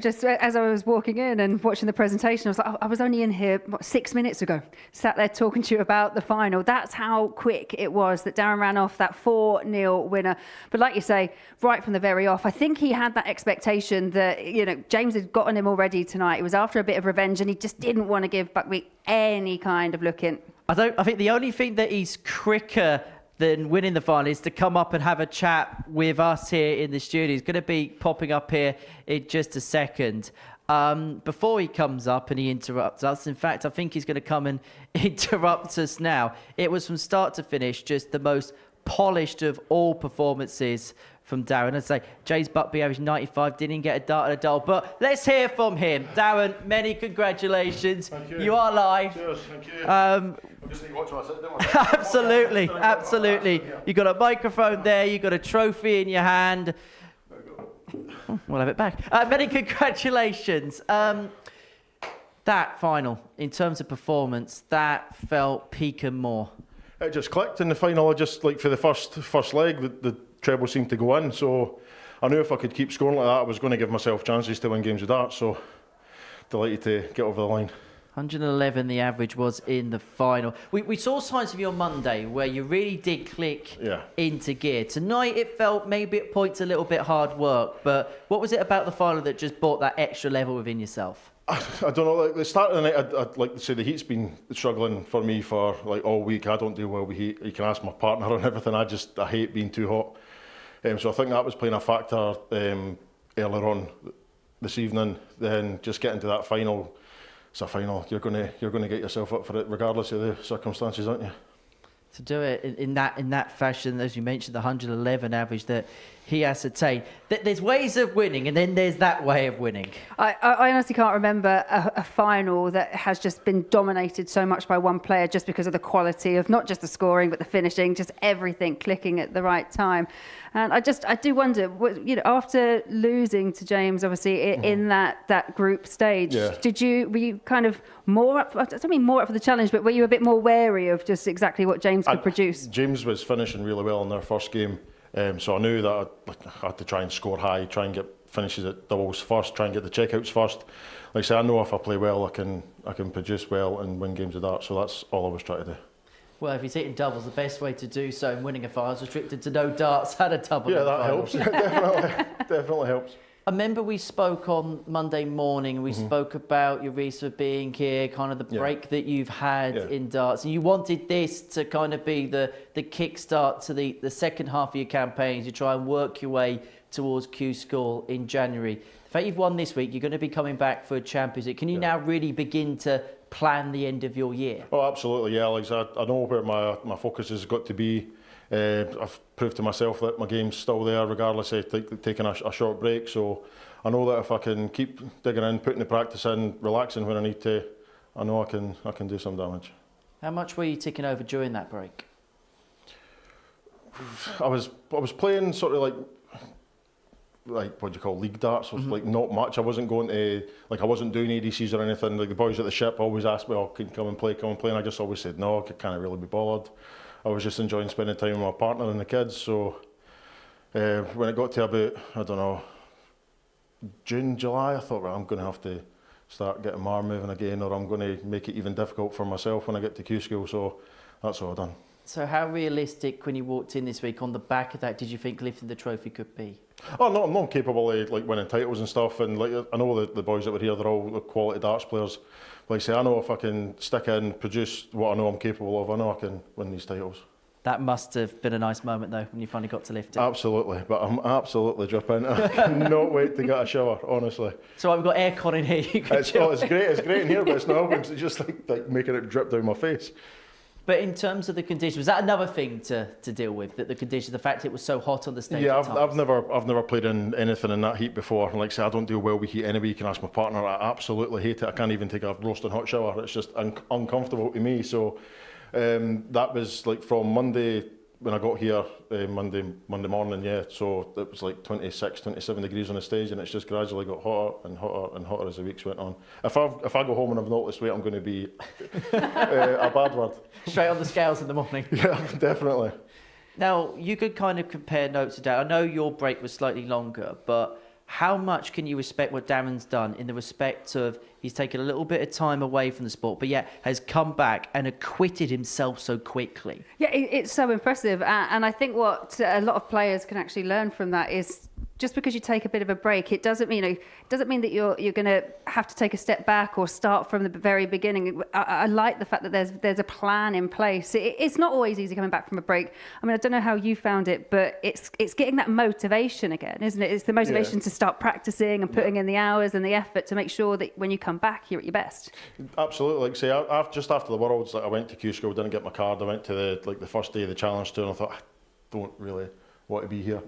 just, as I was walking in and watching the presentation, I was like, I was only in here 6 minutes ago, sat there talking to you about the final. That's how quick it was that Darren ran off that 4-0 winner. But like you say, right from the very off, I think he had that expectation that, James had gotten him already tonight. It was after a bit of revenge, and he just didn't want to give Buckby any kind of look in. I think the only thing that he's quicker than winning the final is to come up and have a chat with us here in the studio. He's going to be popping up here in just a second. Before he comes up and he interrupts us, in fact, I think he's going to come and interrupt us now. It was from start to finish just the most polished of all performances from Darren. I'd say James Buckby averaged 95, didn't get a dart and a double. But let's hear from him. Darren, many congratulations. Thank you. You are live. Cheers, thank you. I just need to watch what I said, don't I? Absolutely, absolutely. You got a microphone there, you got a trophy in your hand. Oh, we'll have it back. Many congratulations. That final, in terms of performance, that felt peak and more. It just clicked in the final. I just, like, for the first leg, the treble seemed to go in, so I knew if I could keep scoring like that, I was going to give myself chances to win games of darts, so delighted to get over the line. 111 the average was in the final. We saw signs of you on Monday where you really did click into gear. Tonight it felt maybe at points a little bit hard work, but what was it about the final that just brought that extra level within yourself? I don't know, like the start of the night, I'd like to say the heat's been struggling for me for like all week. I don't do well with heat. You can ask my partner on everything. I hate being too hot. So I think that was playing a factor earlier on this evening. Then just getting to that final, it's a final. You're gonna get yourself up for it regardless of the circumstances, aren't you? To do it in that fashion, as you mentioned, the 111 average that he ascertained. There's ways of winning, and then there's that way of winning. I honestly can't remember a final that has just been dominated so much by one player just because of the quality of not just the scoring but the finishing, just everything clicking at the right time. And I do wonder, after losing to James, obviously in that group stage, were you kind of more up? I don't mean more up for the challenge, but were you a bit more wary of just exactly what James could produce? James was finishing really well in their first game, so I knew that I had to try and score high, try and get finishes at doubles first, try and get the checkouts first. Like I say, I know if I play well, I can produce well and win games of darts. So that's all I was trying to do. Well, if he's hitting doubles, the best way to do so in winning a final is restricted to no darts at a double. Yeah, that helps. Definitely helps. I remember we spoke on Monday morning, we spoke about Eureka being here, kind of the break that you've had in darts, and you wanted this to kind of be the kickstart to the second half of your campaign, to try and work your way towards Q School in January. The fact you've won this week, you're going to be coming back for a Champions League. Can you now really begin to plan the end of your year? Oh, absolutely, yeah. Like I know where my focus has got to be. I've proved to myself that my game's still there, regardless of taking a short break. So I know that if I can keep digging in, putting the practice in, relaxing when I need to, I know I can do some damage. How much were you ticking over during that break? I was playing sort of like what do you call league darts, so like not much. I wasn't going to I wasn't doing ADCs or anything. Like the boys at the ship always asked me, "Oh, can you come and play?" And I just always said no. I can't really be bothered. I was just enjoying spending time with my partner and the kids. So when it got to about, I don't know, June, July, I thought, well, I'm going to have to start getting my arm moving again, or I'm going to make it even difficult for myself when I get to Q School. So that's what I've done. So how realistic, when you walked in this week, on the back of that, did you think lifting the trophy could be? Oh no, I'm not capable of winning titles and stuff. And I know the boys that were here, they're all quality darts players. Like I say, I know if I can stick in, produce what I know I'm capable of, I know I can win these titles. That must have been a nice moment though, when you finally got to lift it. Absolutely, but I'm absolutely dripping. I cannot wait to get a shower, honestly. So we've got aircon in here. It's great in here, but it's not. It's just like making it drip down my face. But in terms of the conditions, was that another thing to deal with? That the conditions, the fact it was so hot on the stage? Yeah, I've never played in anything in that heat before. And like I say, I don't deal well with heat anyway. You can ask my partner. I absolutely hate it. I can't even take a roasting hot shower. It's just uncomfortable to me. So that was like from Monday when I got here, Monday morning. Yeah, so it was like 26, 27 degrees on the stage, and it's just gradually got hotter and hotter and hotter as the weeks went on. If I go home and I've not lost weight, I'm going to be a bad word. Straight on the scales in the morning. Yeah, definitely. Now, you could kind of compare notes to Darren. I know your break was slightly longer, but how much can you respect what Darren's done in the respect of he's taken a little bit of time away from the sport, but yet has come back and acquitted himself so quickly? Yeah, it's so impressive. And I think what a lot of players can actually learn from that is just because you take a bit of a break, it doesn't mean that you're going to have to take a step back or start from the very beginning. I like the fact that there's a plan in place. It's not always easy coming back from a break. I mean, I don't know how you found it, but it's getting that motivation again, isn't it? It's the motivation to start practicing and putting in the hours and the effort to make sure that when you come back, you're at your best. Absolutely. Like say, just after the Worlds, I went to Q School, didn't get my card. I went to the first day of the Challenge Tour, and I thought, I don't really want to be here.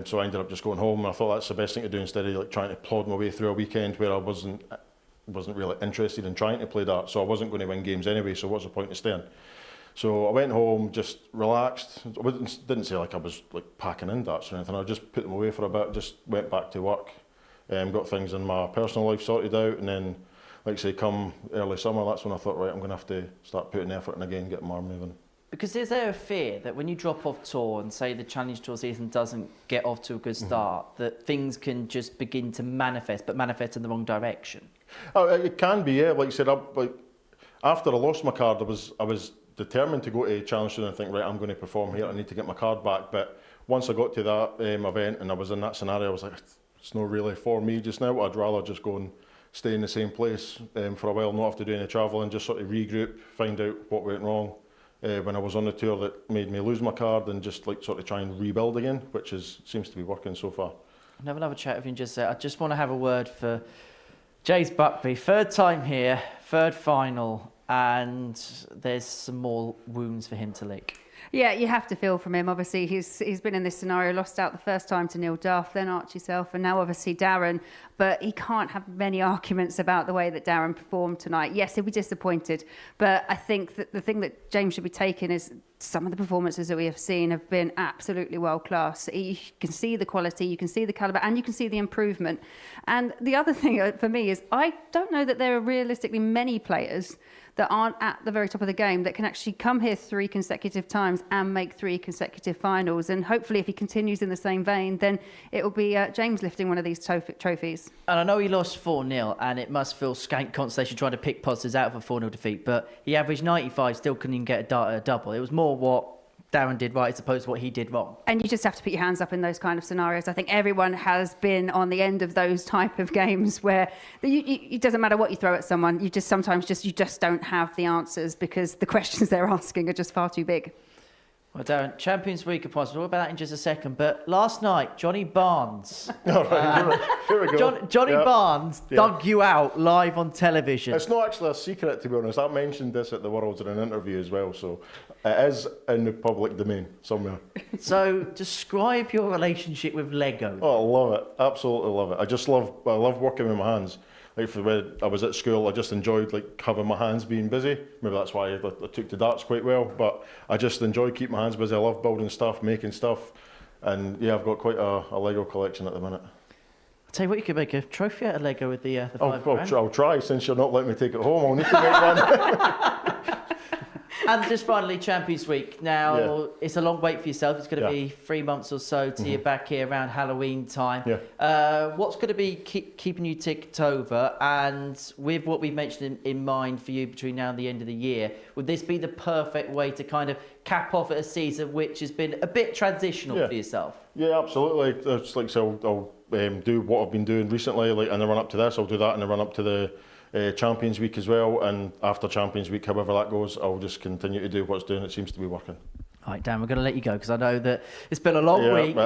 So I ended up just going home, and I thought that's the best thing to do instead of trying to plod my way through a weekend where I wasn't really interested in trying to play darts. So I wasn't going to win games anyway, so what's the point of staying? So I went home, just relaxed. I didn't say I was packing in darts or anything. I just put them away for a bit, just went back to work, got things in my personal life sorted out, and then, like I say, come early summer, that's when I thought, right, I'm going to have to start putting effort in again, get my arm moving. Because is there a fear that when you drop off tour and say the Challenge Tour season doesn't get off to a good start, that things can just begin to manifest, but manifest in the wrong direction? Oh, it can be, yeah. Like I said, after I lost my card, I was determined to go to Challenge Tour and think, right, I'm going to perform here, I need to get my card back. But once I got to that event and I was in that scenario, I was like, it's not really for me just now. I'd rather just go and stay in the same place for a while, not have to do any travel, and just sort of regroup, find out what went wrong when I was on the tour that made me lose my card, and just sort of try and rebuild again, which seems to be working so far. I'll have another chat with you in just a sec. I just want to have a word for Jace Buckby. Third time here, third final, and there's some more wounds for him to lick. Yeah, you have to feel from him. Obviously, he's been in this scenario, lost out the first time to Neil Duff, then Archie Self, and now obviously Darren. But he can't have many arguments about the way that Darren performed tonight. Yes, he'll be disappointed, but I think that the thing that James should be taking is some of the performances that we have seen have been absolutely world class. You can see the quality, you can see the calibre, and you can see the improvement. And the other thing for me is I don't know that there are realistically many players that aren't at the very top of the game that can actually come here 3 consecutive times and make 3 consecutive finals. And hopefully if he continues in the same vein, then it will be James lifting one of these trophies. And I know he lost 4-0 and it must feel skank consolation trying to pick positives out of a 4-0 defeat, but he averaged 95, still couldn't even get a double. It was more what Darren did right as opposed to what he did wrong. And you just have to put your hands up in those kind of scenarios. I think everyone has been on the end of those type of games where it doesn't matter what you throw at someone, you just don't have the answers because the questions they're asking are just far too big. Well, Darren, Champions Week of Points, we'll talk about that in just a second. But last night, Johnny Barnes. All right, here we go. Johnny Barnes dug you out live on television. It's not actually a secret, to be honest. I mentioned this at the Worlds in an interview as well, so it is in the public domain somewhere. So, describe your relationship with Lego. Oh, I love it. Absolutely love it. I love working with my hands. Like for when I was at school, I just enjoyed having my hands being busy. Maybe that's why I took to darts quite well. But I just enjoy keeping my hands busy. I love building stuff, making stuff, and yeah, I've got quite a Lego collection at the minute. I'll tell you what, you could make a trophy out of Lego with the I'll try. Since you're not letting me take it home, I'll need to make one. And just finally, Champions Week. Now, it's a long wait for yourself. It's going to be 3 months or so till you're back here around Halloween time. What's going to be keeping you ticked over? And with what we've mentioned in mind for you between now and the end of the year, would this be the perfect way to kind of cap off at a season which has been a bit transitional for yourself? Yeah, absolutely. It's I'll do what I've been doing recently, in the run up to this. I'll do that in the run up to the Champions Week as well, and after Champions Week, however that goes, I'll just continue to do what's doing. It seems to be working. All right, Dan, we're going to let you go because I know that it's been a long week.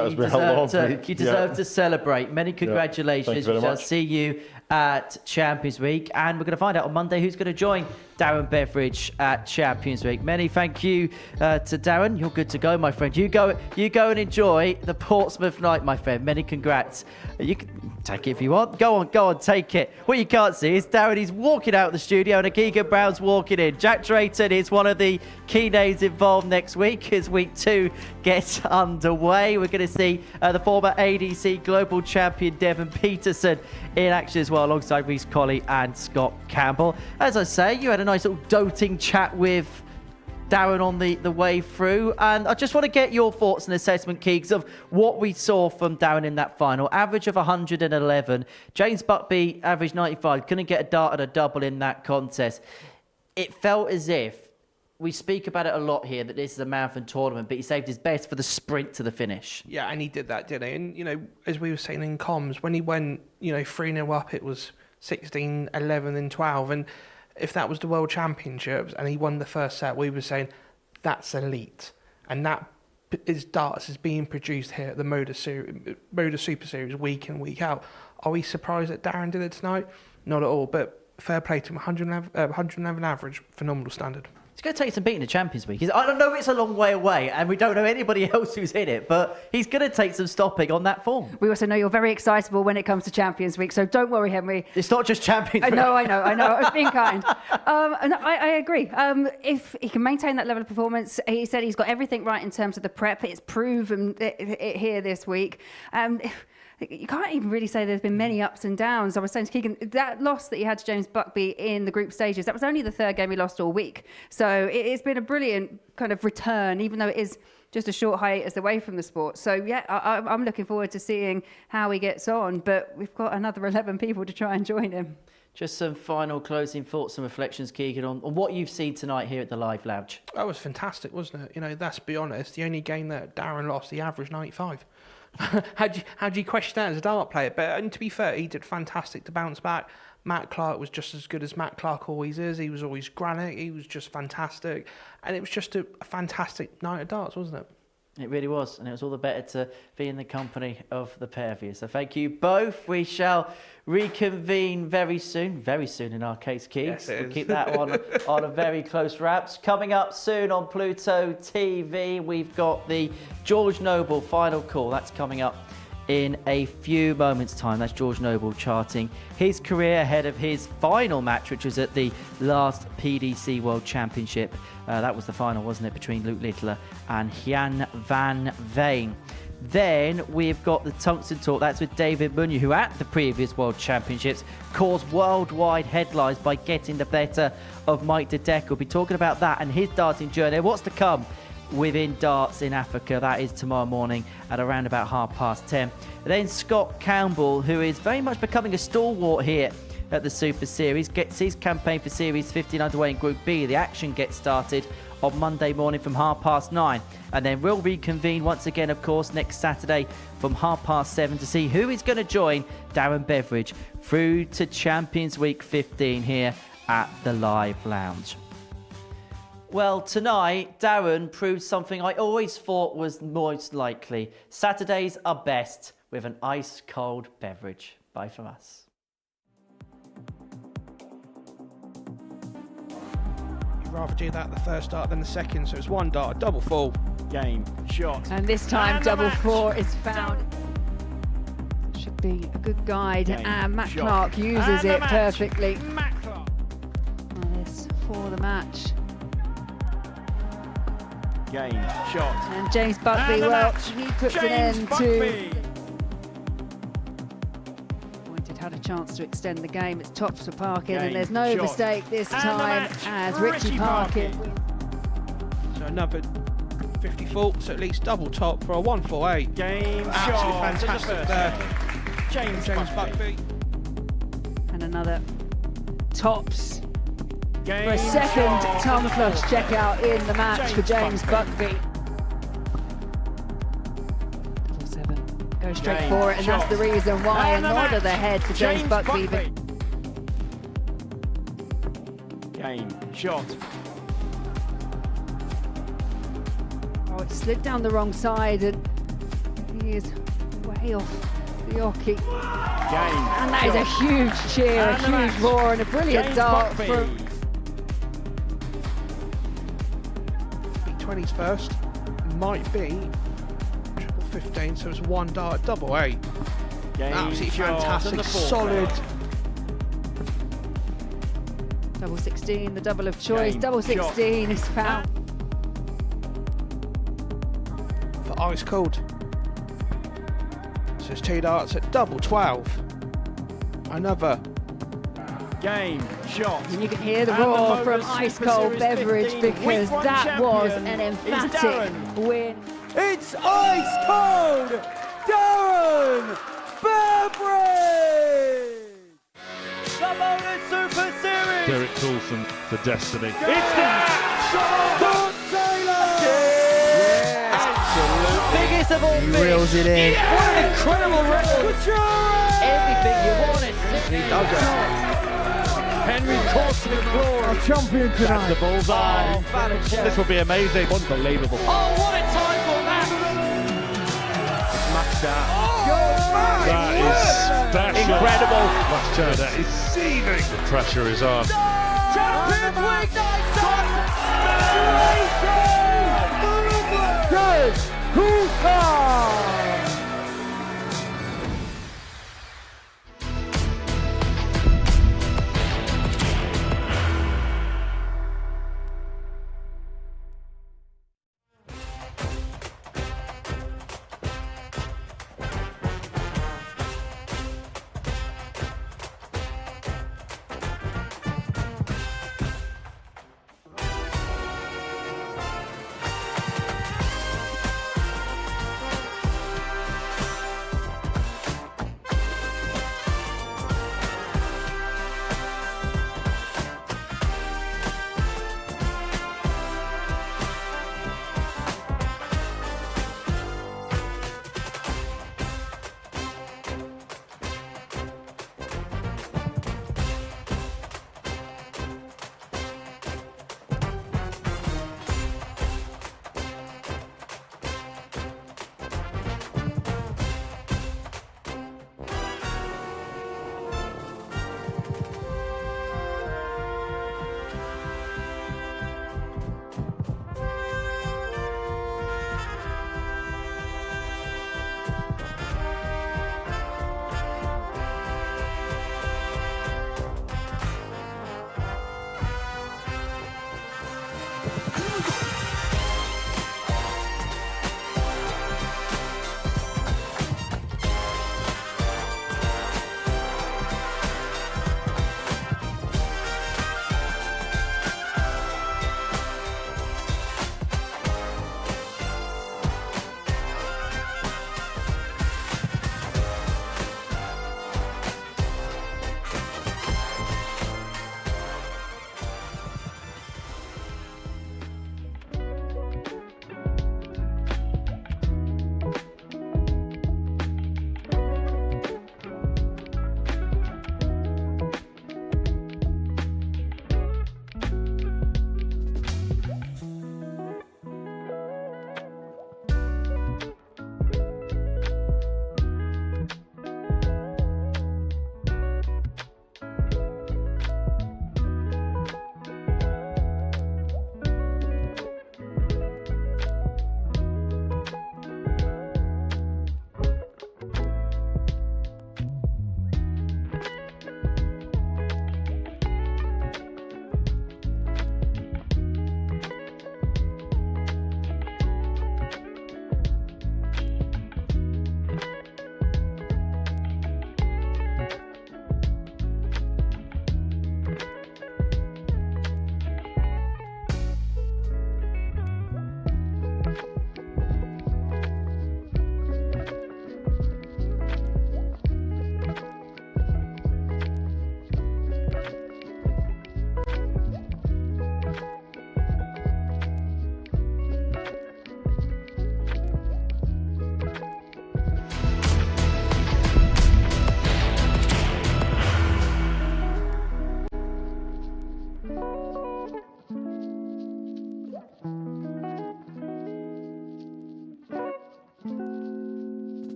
You deserve to celebrate. Many congratulations. Thank you very much. I'll see you at Champions Week, and we're going to find out on Monday who's going to join Darren Beveridge at Champions Week. Many thank you to Darren. You're good to go, my friend. You go and enjoy the Portsmouth night, my friend. Many congrats. You can take it if you want. Go on, take it. What you can't see is Darren. He's walking out of the studio, and Keegan Brown's walking in. Jack Drayton is one of the key names involved next week as week 2 gets underway. We're going to see the former ADC Global Champion Devon Peterson in action as well, alongside Reece Colley and Scott Campbell. As I say, you had a nice little doting chat with Darren on the way through, and I just want to get your thoughts and assessment, Keegs, of what we saw from Darren in that final. Average of 111. James Buckby averaged 95. Couldn't get a dart and a double in that contest. It felt as if, we speak about it a lot here, that this is a marathon tournament, but he saved his best for the sprint to the finish. Yeah, and he did that, didn't he? And, as we were saying in comms, when he went, 3-0 up, it was 16, 11 and 12. And if that was the World Championships and he won the first set, we were saying that's elite. And that is darts is being produced here at the Modus Super Series week in, week out. Are we surprised that Darren did it tonight? Not at all, but fair play to him. 111 average, phenomenal standard. He's going to take some beating in the Champions Week. I don't know, it's a long way away, and we don't know anybody else who's in it, but he's going to take some stopping on that form. We also know you're very excitable when it comes to Champions Week, so don't worry, Henry. It's not just Champions Week. I know. I was being kind. And I agree. If he can maintain that level of performance, he said he's got everything right in terms of the prep. It's proven it here this week. You can't even really say there's been many ups and downs. I was saying to Keegan, that loss that he had to James Buckby in the group stages, that was only the 3rd game he lost all week. So it's been a brilliant kind of return, even though it is just a short hiatus away from the sport. So, yeah, I'm looking forward to seeing how he gets on. But we've got another 11 people to try and join him. Just some final closing thoughts and reflections, Keegan, on what you've seen tonight here at the Live Lounge. That was fantastic, wasn't it? Let's be honest, the only game that Darren lost, he averaged 95. How do you question that as a dart player? But and to be fair, he did fantastic to bounce back. Matt Clark was just as good as Matt Clark always is. He was always granite. He was just fantastic. And it was just a fantastic night of darts, wasn't it? It really was, and it was all the better to be in the company of the pair of you. So thank you both. We shall reconvene very soon in our case, Keegs. Yes, it We'll is. keep that on a very close wraps. Coming up soon on Pluto TV, we've got the George Noble final call. That's coming up in a few moments' time. That's George Noble charting his career ahead of his final match, which was at the last PDC World Championship. That was the final, wasn't it, between Luke Littler and Jan van Veen. Then we've got the Tungsten Talk. That's with David Munya, who at the previous World Championships caused worldwide headlines by getting the better of Mike de Decker. We'll be talking about that and his darting journey. What's to come within darts in Africa? That is tomorrow morning at around about 10:30. And then Scott Campbell, who is very much becoming a stalwart here at the Super Series, gets his campaign for Series 15 underway in Group B. The action gets started on Monday morning from 9:30, and then we'll reconvene once again, of course, next Saturday from 7:30 to see who is going to join Darren Beveridge through to Champions Week 15 here at the Live Lounge. Well, tonight, Darren proved something I always thought was most likely. Saturdays are best with an ice-cold beverage. Bye from us. You'd rather do that the first dart than the second, so it's one dart, double full. Game, shot. And this time, And double match. 4 is found. Should be a good guide, Game, and Matt shot. Clark uses And the it match. perfectly. Matt Clark. And this for the match. Game, shot. And James Buckby, And the well, match. he puts an James end Buckby. to... Pointed had a chance to extend the game. It's tops for Parkin, Game, and there's no shot. mistake this And the time match. as Richie Richie Parkin. So another 50 full, so at least double top for a 148. Game, Absolutely shot. To the fantastic first there. James Buckby. And another tops. Game, For a second shot. tongue flush check out in the match for James Buckby. 7 go straight James for it, and that's shot. the reason why And the another match. the head for James Buckby. Game, shot. Oh, it slid down the wrong side, and he is way off the hockey. Game, And that is a shot. huge cheer, And the a huge match. roar, and a brilliant James dart Buckby. from 20s first, might be triple 15, so it's one dart, double 8. Game, Absolutely shot. fantastic, And the fourth solid. round. double 16, the double of choice. Game, Double shot. 16 is found. For ice cold. So it's 2 darts at double 12. Another. Game, shot. And you can hear the And the roar Modus from Super Ice Cold Series Beverage 15 because Week 1 that was champion an is emphatic Darren. win. It's ice cold, Darren Beveridge! The Modus Super Series. Derek Coulson for Destiny. It's that. Scott Taylor! Biggest of all He fish. reels it in. What an incredible record. Everything you wanted. He does it. Henry Courtney of glory. Our champion That's tonight. the bullseye. Oh, Fallon This will be amazing. Unbelievable. Oh, what a time for that. It's matched out. That is special. Incredible. Match that is seething. The pressure is on. Champions Week night. Guys, who's